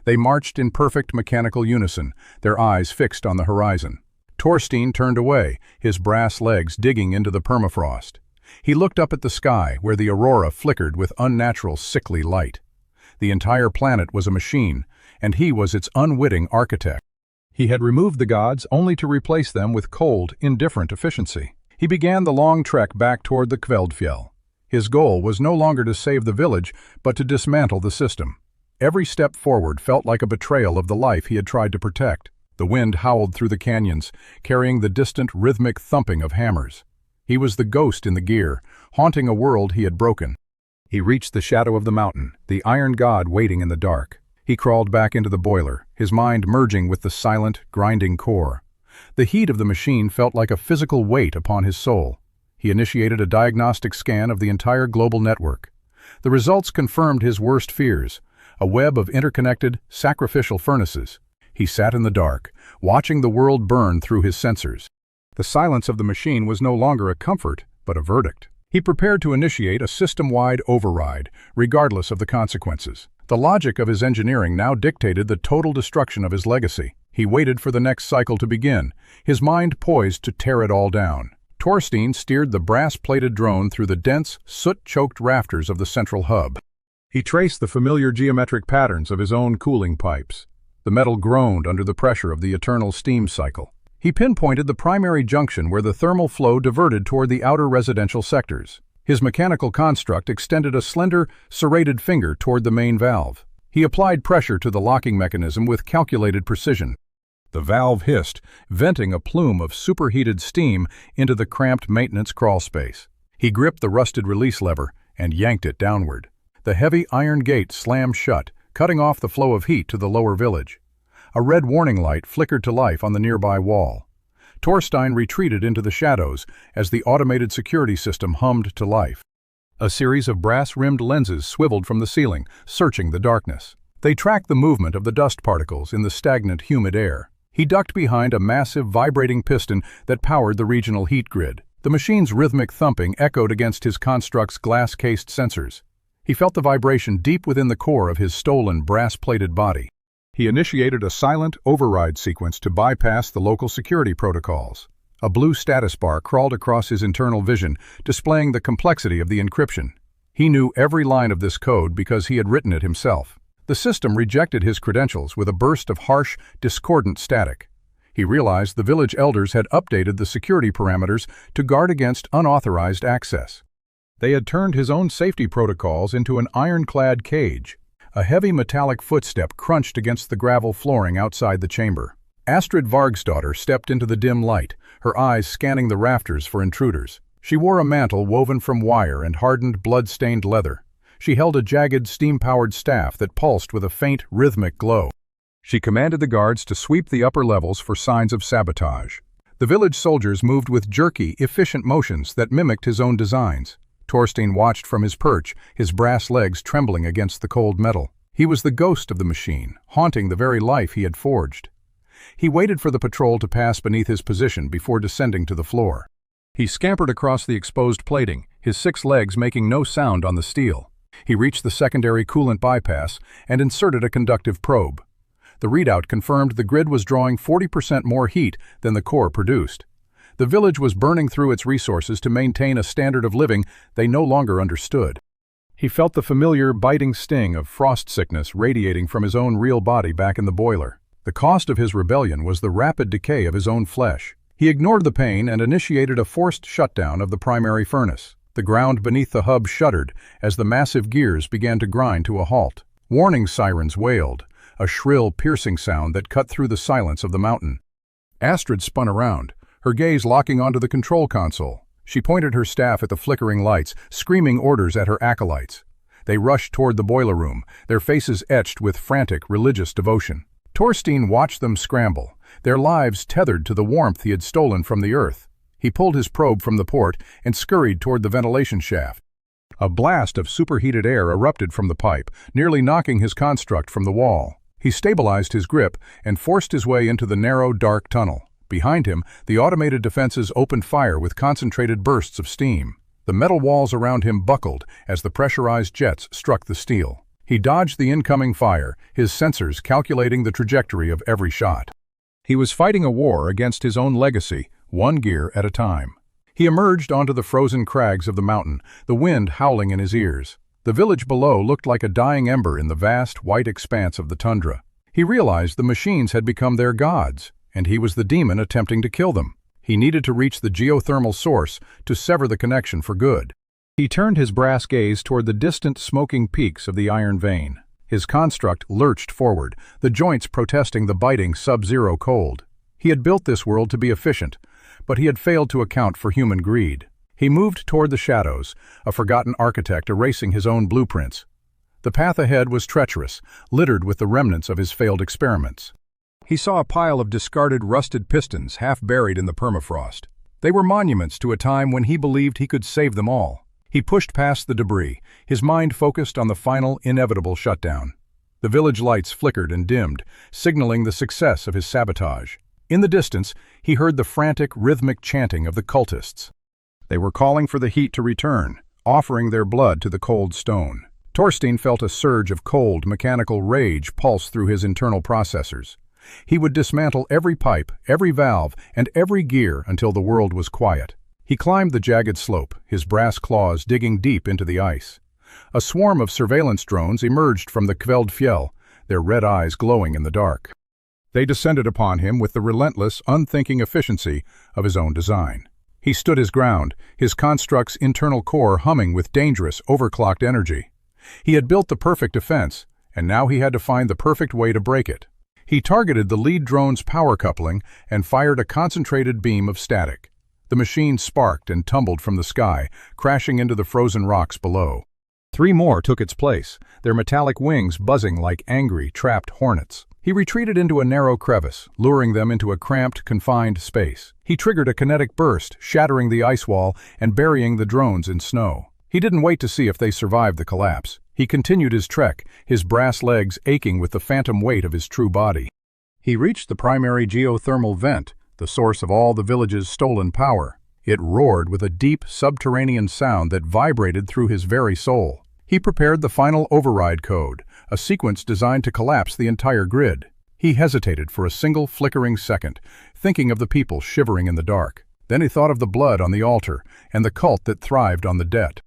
They marched in perfect mechanical unison, their eyes fixed on the horizon. Torstein turned away, his brass legs digging into the permafrost. He looked up at the sky, where the aurora flickered with unnatural, sickly light. The entire planet was a machine, and he was its unwitting architect. He had removed the gods only to replace them with cold, indifferent efficiency. He began the long trek back toward the Kveldfjell. His goal was no longer to save the village, but to dismantle the system. Every step forward felt like a betrayal of the life he had tried to protect. The wind howled through the canyons, carrying the distant, rhythmic thumping of hammers. He was the ghost in the gear, haunting a world he had broken. He reached the shadow of the mountain, the iron god waiting in the dark. He crawled back into the boiler, his mind merging with the silent, grinding core. The heat of the machine felt like a physical weight upon his soul. He initiated a diagnostic scan of the entire global network. The results confirmed his worst fears, a web of interconnected, sacrificial furnaces. He sat in the dark, watching the world burn through his sensors. The silence of the machine was no longer a comfort, but a verdict. He prepared to initiate a system-wide override, regardless of the consequences. The logic of his engineering now dictated the total destruction of his legacy. He waited for the next cycle to begin, his mind poised to tear it all down. Torstein steered the brass-plated drone through the dense, soot-choked rafters of the central hub. He traced the familiar geometric patterns of his own cooling pipes. The metal groaned under the pressure of the eternal steam cycle. He pinpointed the primary junction where the thermal flow diverted toward the outer residential sectors. His mechanical construct extended a slender, serrated finger toward the main valve. He applied pressure to the locking mechanism with calculated precision. The valve hissed, venting a plume of superheated steam into the cramped maintenance crawlspace. He gripped the rusted release lever and yanked it downward. The heavy iron gate slammed shut, cutting off the flow of heat to the lower village. A red warning light flickered to life on the nearby wall. Torstein retreated into the shadows as the automated security system hummed to life. A series of brass-rimmed lenses swiveled from the ceiling, searching the darkness. They tracked the movement of the dust particles in the stagnant, humid air. He ducked behind a massive, vibrating piston that powered the regional heat grid. The machine's rhythmic thumping echoed against his construct's glass-cased sensors. He felt the vibration deep within the core of his stolen, brass-plated body. He initiated a silent override sequence to bypass the local security protocols. A blue status bar crawled across his internal vision, displaying the complexity of the encryption. He knew every line of this code because he had written it himself. The system rejected his credentials with a burst of harsh, discordant static. He realized the village elders had updated the security parameters to guard against unauthorized access. They had turned his own safety protocols into an ironclad cage. A heavy metallic footstep crunched against the gravel flooring outside the chamber. Astrid Vargsdottir stepped into the dim light, her eyes scanning the rafters for intruders. She wore a mantle woven from wire and hardened, blood-stained leather. She held a jagged, steam-powered staff that pulsed with a faint, rhythmic glow. She commanded the guards to sweep the upper levels for signs of sabotage. The village soldiers moved with jerky, efficient motions that mimicked his own designs. Torstein watched from his perch, his brass legs trembling against the cold metal. He was the ghost of the machine, haunting the very life he had forged. He waited for the patrol to pass beneath his position before descending to the floor. He scampered across the exposed plating, his 6 legs making no sound on the steel. He reached the secondary coolant bypass and inserted a conductive probe. The readout confirmed the grid was drawing 40% more heat than the core produced. The village was burning through its resources to maintain a standard of living they no longer understood. He felt the familiar, biting sting of frost sickness radiating from his own real body back in the boiler. The cost of his rebellion was the rapid decay of his own flesh. He ignored the pain and initiated a forced shutdown of the primary furnace. The ground beneath the hub shuddered as the massive gears began to grind to a halt. Warning sirens wailed, a shrill, piercing sound that cut through the silence of the mountain. Astrid spun around, her gaze locking onto the control console. She pointed her staff at the flickering lights, screaming orders at her acolytes. They rushed toward the boiler room, their faces etched with frantic, religious devotion. Torstein watched them scramble, their lives tethered to the warmth he had stolen from the earth. He pulled his probe from the port and scurried toward the ventilation shaft. A blast of superheated air erupted from the pipe, nearly knocking his construct from the wall. He stabilized his grip and forced his way into the narrow, dark tunnel. Behind him, the automated defenses opened fire with concentrated bursts of steam. The metal walls around him buckled as the pressurized jets struck the steel. He dodged the incoming fire, his sensors calculating the trajectory of every shot. He was fighting a war against his own legacy, one gear at a time. He emerged onto the frozen crags of the mountain, the wind howling in his ears. The village below looked like a dying ember in the vast, white expanse of the tundra. He realized the machines had become their gods, and he was the demon attempting to kill them. He needed to reach the geothermal source to sever the connection for good. He turned his brass gaze toward the distant smoking peaks of the iron vein. His construct lurched forward, the joints protesting the biting sub-zero cold. He had built this world to be efficient, but he had failed to account for human greed. He moved toward the shadows, a forgotten architect erasing his own blueprints. The path ahead was treacherous, littered with the remnants of his failed experiments. He saw a pile of discarded rusted pistons half buried in the permafrost. They were monuments to a time when he believed he could save them all. He pushed past the debris, his mind focused on the final, inevitable shutdown. The village lights flickered and dimmed, signaling the success of his sabotage. In the distance, he heard the frantic, rhythmic chanting of the cultists. They were calling for the heat to return, offering their blood to the cold stone. Torstein felt a surge of cold, mechanical rage pulse through his internal processors. He would dismantle every pipe, every valve, and every gear until the world was quiet. He climbed the jagged slope, his brass claws digging deep into the ice. A swarm of surveillance drones emerged from the Kveldfjell, their red eyes glowing in the dark. They descended upon him with the relentless, unthinking efficiency of his own design. He stood his ground, his construct's internal core humming with dangerous, overclocked energy. He had built the perfect defense, and now he had to find the perfect way to break it. He targeted the lead drone's power coupling and fired a concentrated beam of static. The machine sparked and tumbled from the sky, crashing into the frozen rocks below. 3 more took its place, their metallic wings buzzing like angry, trapped hornets. He retreated into a narrow crevice, luring them into a cramped, confined space. He triggered a kinetic burst, shattering the ice wall and burying the drones in snow. He didn't wait to see if they survived the collapse. He continued his trek, his brass legs aching with the phantom weight of his true body. He reached the primary geothermal vent, the source of all the village's stolen power. It roared with a deep, subterranean sound that vibrated through his very soul. He prepared the final override code, a sequence designed to collapse the entire grid. He hesitated for a single flickering second, thinking of the people shivering in the dark. Then he thought of the blood on the altar and the cult that thrived on the debt.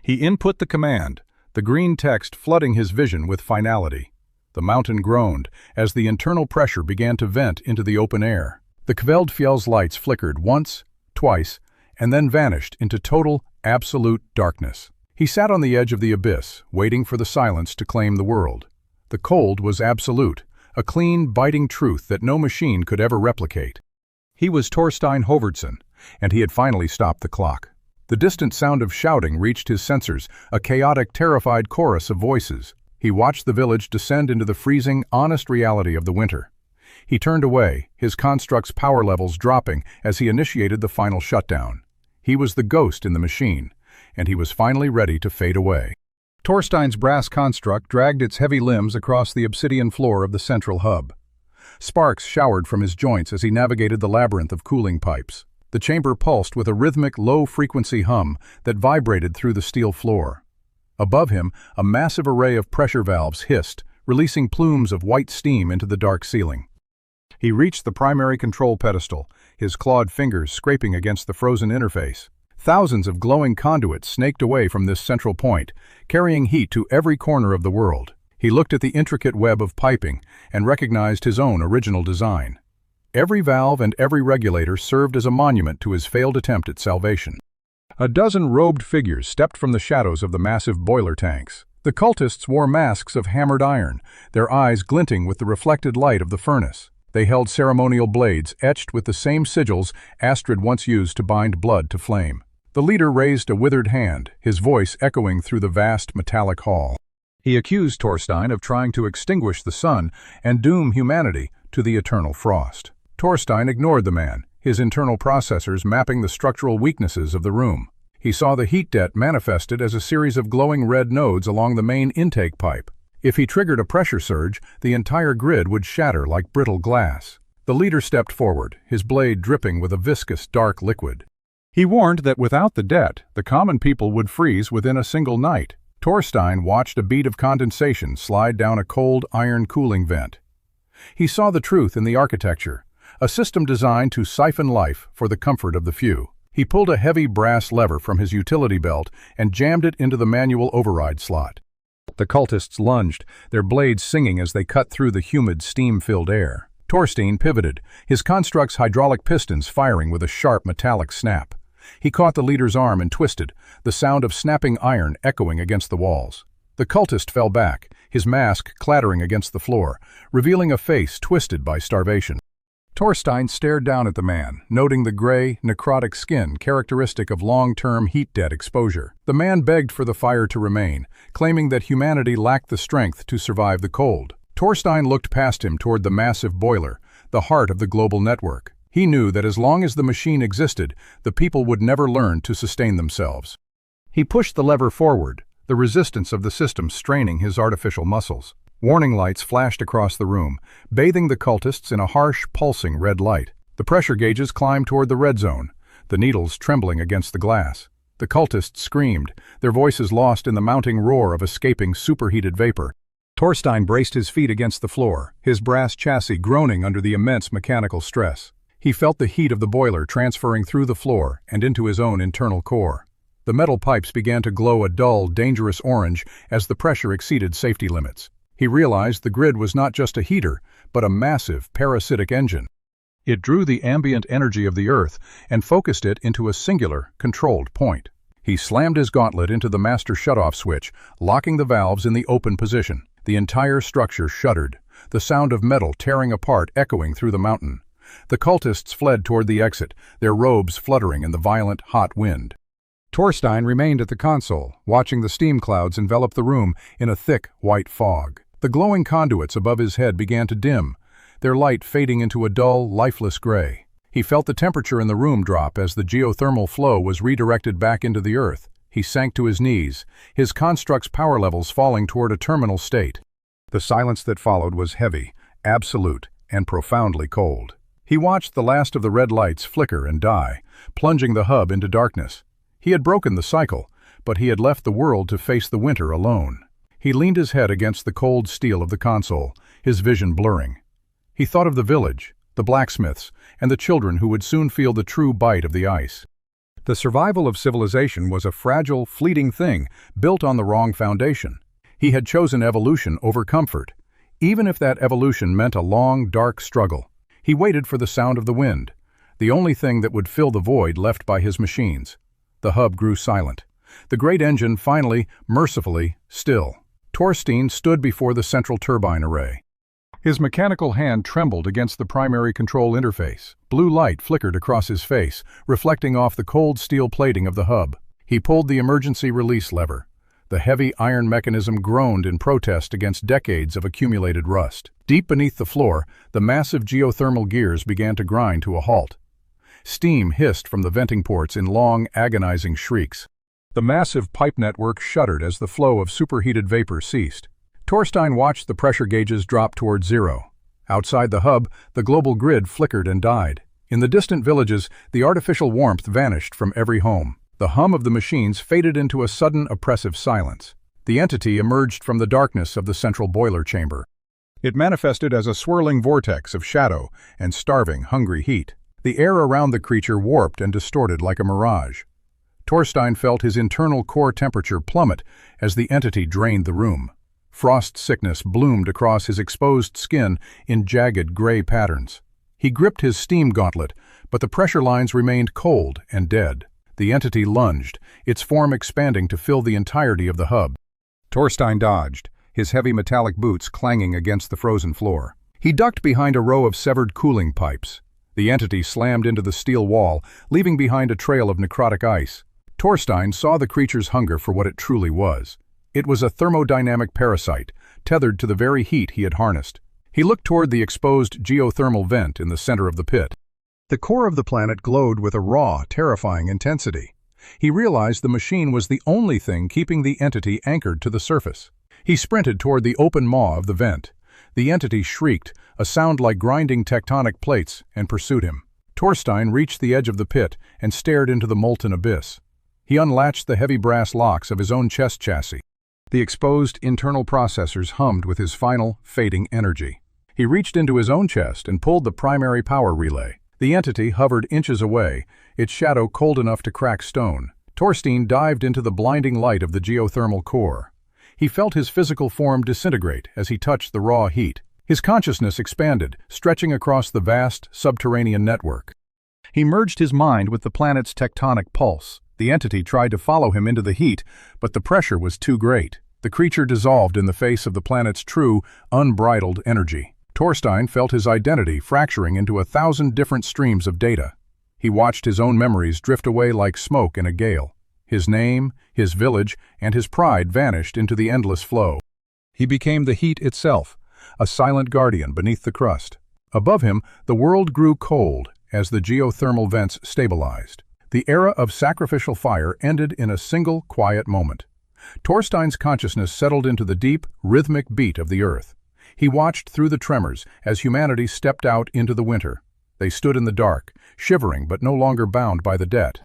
He input the command, the green text flooding his vision with finality. The mountain groaned as the internal pressure began to vent into the open air. The Kveldfjell's lights flickered once, twice, and then vanished into total, absolute darkness. He sat on the edge of the abyss, waiting for the silence to claim the world. The cold was absolute, a clean, biting truth that no machine could ever replicate. He was Torstein Hovertson, and he had finally stopped the clock. The distant sound of shouting reached his sensors, a chaotic, terrified chorus of voices. He watched the village descend into the freezing, honest reality of the winter. He turned away, his construct's power levels dropping as he initiated the final shutdown. He was the ghost in the machine, and he was finally ready to fade away. Torstein's brass construct dragged its heavy limbs across the obsidian floor of the central hub. Sparks showered from his joints as he navigated the labyrinth of cooling pipes. The chamber pulsed with a rhythmic, low-frequency hum that vibrated through the steel floor. Above him, a massive array of pressure valves hissed, releasing plumes of white steam into the dark ceiling. He reached the primary control pedestal, his clawed fingers scraping against the frozen interface. Thousands of glowing conduits snaked away from this central point, carrying heat to every corner of the world. He looked at the intricate web of piping and recognized his own original design. Every valve and every regulator served as a monument to his failed attempt at salvation. A dozen robed figures stepped from the shadows of the massive boiler tanks. The cultists wore masks of hammered iron, their eyes glinting with the reflected light of the furnace. They held ceremonial blades etched with the same sigils Astrid once used to bind blood to flame. The leader raised a withered hand, his voice echoing through the vast metallic hall. He accused Torstein of trying to extinguish the sun and doom humanity to the eternal frost. Torstein ignored the man, his internal processors mapping the structural weaknesses of the room. He saw the heat debt manifested as a series of glowing red nodes along the main intake pipe. If he triggered a pressure surge, the entire grid would shatter like brittle glass. The leader stepped forward, his blade dripping with a viscous, dark liquid. He warned that without the debt, the common people would freeze within a single night. Torstein watched a bead of condensation slide down a cold iron cooling vent. He saw the truth in the architecture, a system designed to siphon life for the comfort of the few. He pulled a heavy brass lever from his utility belt and jammed it into the manual override slot. The cultists lunged, their blades singing as they cut through the humid, steam-filled air. Torstein pivoted, his construct's hydraulic pistons firing with a sharp metallic snap. He caught the leader's arm and twisted, the sound of snapping iron echoing against the walls. The cultist fell back, his mask clattering against the floor, revealing a face twisted by starvation. Torstein stared down at the man, noting the gray, necrotic skin characteristic of long-term heat debt exposure. The man begged for the fire to remain, claiming that humanity lacked the strength to survive the cold. Torstein looked past him toward the massive boiler, the heart of the global network. He knew that as long as the machine existed, the people would never learn to sustain themselves. He pushed the lever forward, the resistance of the system straining his artificial muscles. Warning lights flashed across the room, bathing the cultists in a harsh, pulsing red light. The pressure gauges climbed toward the red zone, the needles trembling against the glass. The cultists screamed, their voices lost in the mounting roar of escaping superheated vapor. Torstein braced his feet against the floor, his brass chassis groaning under the immense mechanical stress. He felt the heat of the boiler transferring through the floor and into his own internal core. The metal pipes began to glow a dull, dangerous orange as the pressure exceeded safety limits. He realized the grid was not just a heater, but a massive, parasitic engine. It drew the ambient energy of the Earth and focused it into a singular, controlled point. He slammed his gauntlet into the master shutoff switch, locking the valves in the open position. The entire structure shuddered, the sound of metal tearing apart echoing through the mountain. The cultists fled toward the exit, their robes fluttering in the violent, hot wind. Torstein remained at the console, watching the steam clouds envelop the room in a thick, white fog. The glowing conduits above his head began to dim, their light fading into a dull, lifeless gray. He felt the temperature in the room drop as the geothermal flow was redirected back into the earth. He sank to his knees, his construct's power levels falling toward a terminal state. The silence that followed was heavy, absolute, and profoundly cold. He watched the last of the red lights flicker and die, plunging the hub into darkness. He had broken the cycle, but he had left the world to face the winter alone. He leaned his head against the cold steel of the console, his vision blurring. He thought of the village, the blacksmiths, and the children who would soon feel the true bite of the ice. The survival of civilization was a fragile, fleeting thing, built on the wrong foundation. He had chosen evolution over comfort, even if that evolution meant a long, dark struggle. He waited for the sound of the wind, the only thing that would fill the void left by his machines. The hub grew silent. The great engine finally, mercifully, still. Torstein stood before the central turbine array. His mechanical hand trembled against the primary control interface. Blue light flickered across his face, reflecting off the cold steel plating of the hub. He pulled the emergency release lever. The heavy iron mechanism groaned in protest against decades of accumulated rust. Deep beneath the floor, the massive geothermal gears began to grind to a halt. Steam hissed from the venting ports in long, agonizing shrieks. The massive pipe network shuddered as the flow of superheated vapor ceased. Torstein watched the pressure gauges drop toward zero. Outside the hub, the global grid flickered and died. In the distant villages, the artificial warmth vanished from every home. The hum of the machines faded into a sudden oppressive silence. The entity emerged from the darkness of the central boiler chamber. It manifested as a swirling vortex of shadow and starving, hungry heat. The air around the creature warped and distorted like a mirage. Torstein felt his internal core temperature plummet as the entity drained the room. Frost sickness bloomed across his exposed skin in jagged gray patterns. He gripped his steam gauntlet, but the pressure lines remained cold and dead. The entity lunged, its form expanding to fill the entirety of the hub. Torstein dodged, his heavy metallic boots clanging against the frozen floor. He ducked behind a row of severed cooling pipes. The entity slammed into the steel wall, leaving behind a trail of necrotic ice. Torstein saw the creature's hunger for what it truly was. It was a thermodynamic parasite, tethered to the very heat he had harnessed. He looked toward the exposed geothermal vent in the center of the pit. The core of the planet glowed with a raw, terrifying intensity. He realized the machine was the only thing keeping the entity anchored to the surface. He sprinted toward the open maw of the vent. The entity shrieked, a sound like grinding tectonic plates, and pursued him. Torstein reached the edge of the pit and stared into the molten abyss. He unlatched the heavy brass locks of his own chest chassis. The exposed internal processors hummed with his final, fading energy. He reached into his own chest and pulled the primary power relay. The entity hovered inches away, its shadow cold enough to crack stone. Torstein dived into the blinding light of the geothermal core. He felt his physical form disintegrate as he touched the raw heat. His consciousness expanded, stretching across the vast, subterranean network. He merged his mind with the planet's tectonic pulse. The entity tried to follow him into the heat, but the pressure was too great. The creature dissolved in the face of the planet's true, unbridled energy. Torstein felt his identity fracturing into 1,000 different streams of data. He watched his own memories drift away like smoke in a gale. His name, his village, and his pride vanished into the endless flow. He became the heat itself, a silent guardian beneath the crust. Above him, the world grew cold as the geothermal vents stabilized. The era of sacrificial fire ended in a single, quiet moment. Torstein's consciousness settled into the deep, rhythmic beat of the earth. He watched through the tremors as humanity stepped out into the winter. They stood in the dark, shivering but no longer bound by the debt.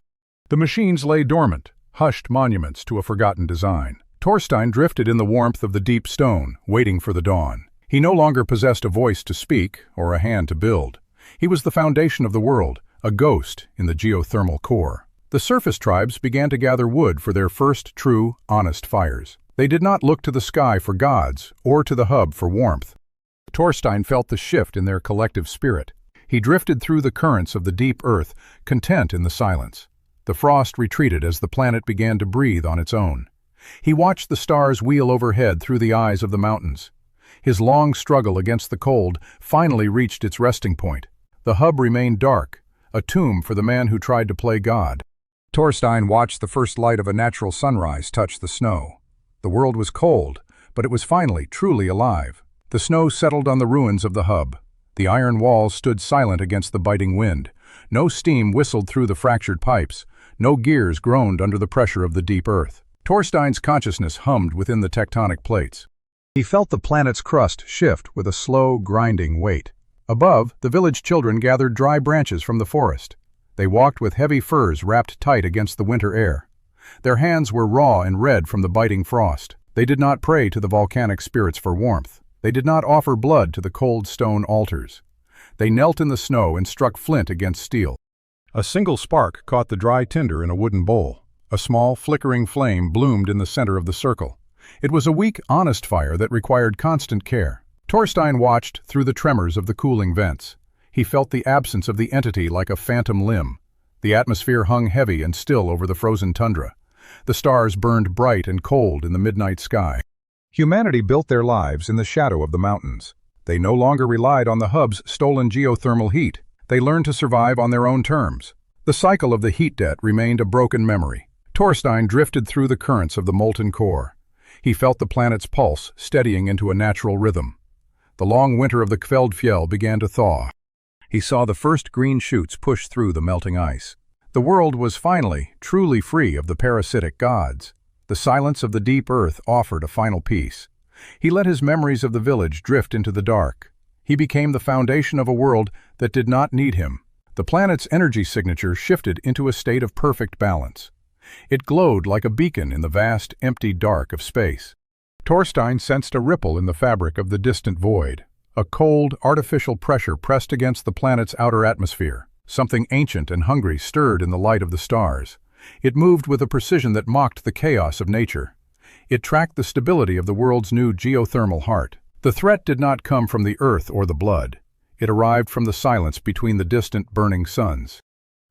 The machines lay dormant, hushed monuments to a forgotten design. Torstein drifted in the warmth of the deep stone, waiting for the dawn. He no longer possessed a voice to speak or a hand to build. He was the foundation of the world, a ghost in the geothermal core. The surface tribes began to gather wood for their first true, honest fires. They did not look to the sky for gods or to the hub for warmth. Torstein felt the shift in their collective spirit. He drifted through the currents of the deep earth, content in the silence. The frost retreated as the planet began to breathe on its own. He watched the stars wheel overhead through the eyes of the mountains. His long struggle against the cold finally reached its resting point. The hub remained dark, a tomb for the man who tried to play God. Torstein watched the first light of a natural sunrise touch the snow. The world was cold, but it was finally truly alive. The snow settled on the ruins of the hub. The iron walls stood silent against the biting wind. No steam whistled through the fractured pipes. No gears groaned under the pressure of the deep earth. Torstein's consciousness hummed within the tectonic plates. He felt the planet's crust shift with a slow, grinding weight. Above, the village children gathered dry branches from the forest. They walked with heavy furs wrapped tight against the winter air. Their hands were raw and red from the biting frost. They did not pray to the volcanic spirits for warmth. They did not offer blood to the cold stone altars. They knelt in the snow and struck flint against steel. A single spark caught the dry tinder in a wooden bowl. A small, flickering flame bloomed in the center of the circle. It was a weak, honest fire that required constant care. Torstein watched through the tremors of the cooling vents. He felt the absence of the entity like a phantom limb. The atmosphere hung heavy and still over the frozen tundra. The stars burned bright and cold in the midnight sky. Humanity built their lives in the shadow of the mountains. They no longer relied on the hub's stolen geothermal heat. They learned to survive on their own terms. The cycle of the heat debt remained a broken memory. Torstein drifted through the currents of the molten core. He felt the planet's pulse steadying into a natural rhythm. The long winter of the Kveldfjell began to thaw. He saw the first green shoots push through the melting ice. The world was finally, truly free of the parasitic gods. The silence of the deep earth offered a final peace. He let his memories of the village drift into the dark. He became the foundation of a world that did not need him. The planet's energy signature shifted into a state of perfect balance. It glowed like a beacon in the vast, empty dark of space. Torstein sensed a ripple in the fabric of the distant void. A cold, artificial pressure pressed against the planet's outer atmosphere. Something ancient and hungry stirred in the light of the stars. It moved with a precision that mocked the chaos of nature. It tracked the stability of the world's new geothermal heart. The threat did not come from the earth or the blood. It arrived from the silence between the distant burning suns.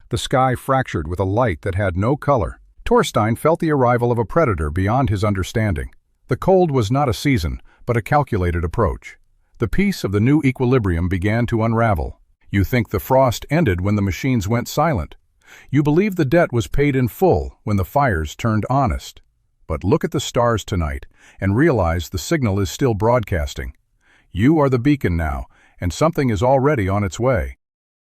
The sky fractured with a light that had no color. Torstein felt the arrival of a predator beyond his understanding. The cold was not a season, but a calculated approach. The peace of the new equilibrium began to unravel. You think the frost ended when the machines went silent. You believe the debt was paid in full when the fires turned honest. But look at the stars tonight and realize the signal is still broadcasting. You are the beacon now, and something is already on its way.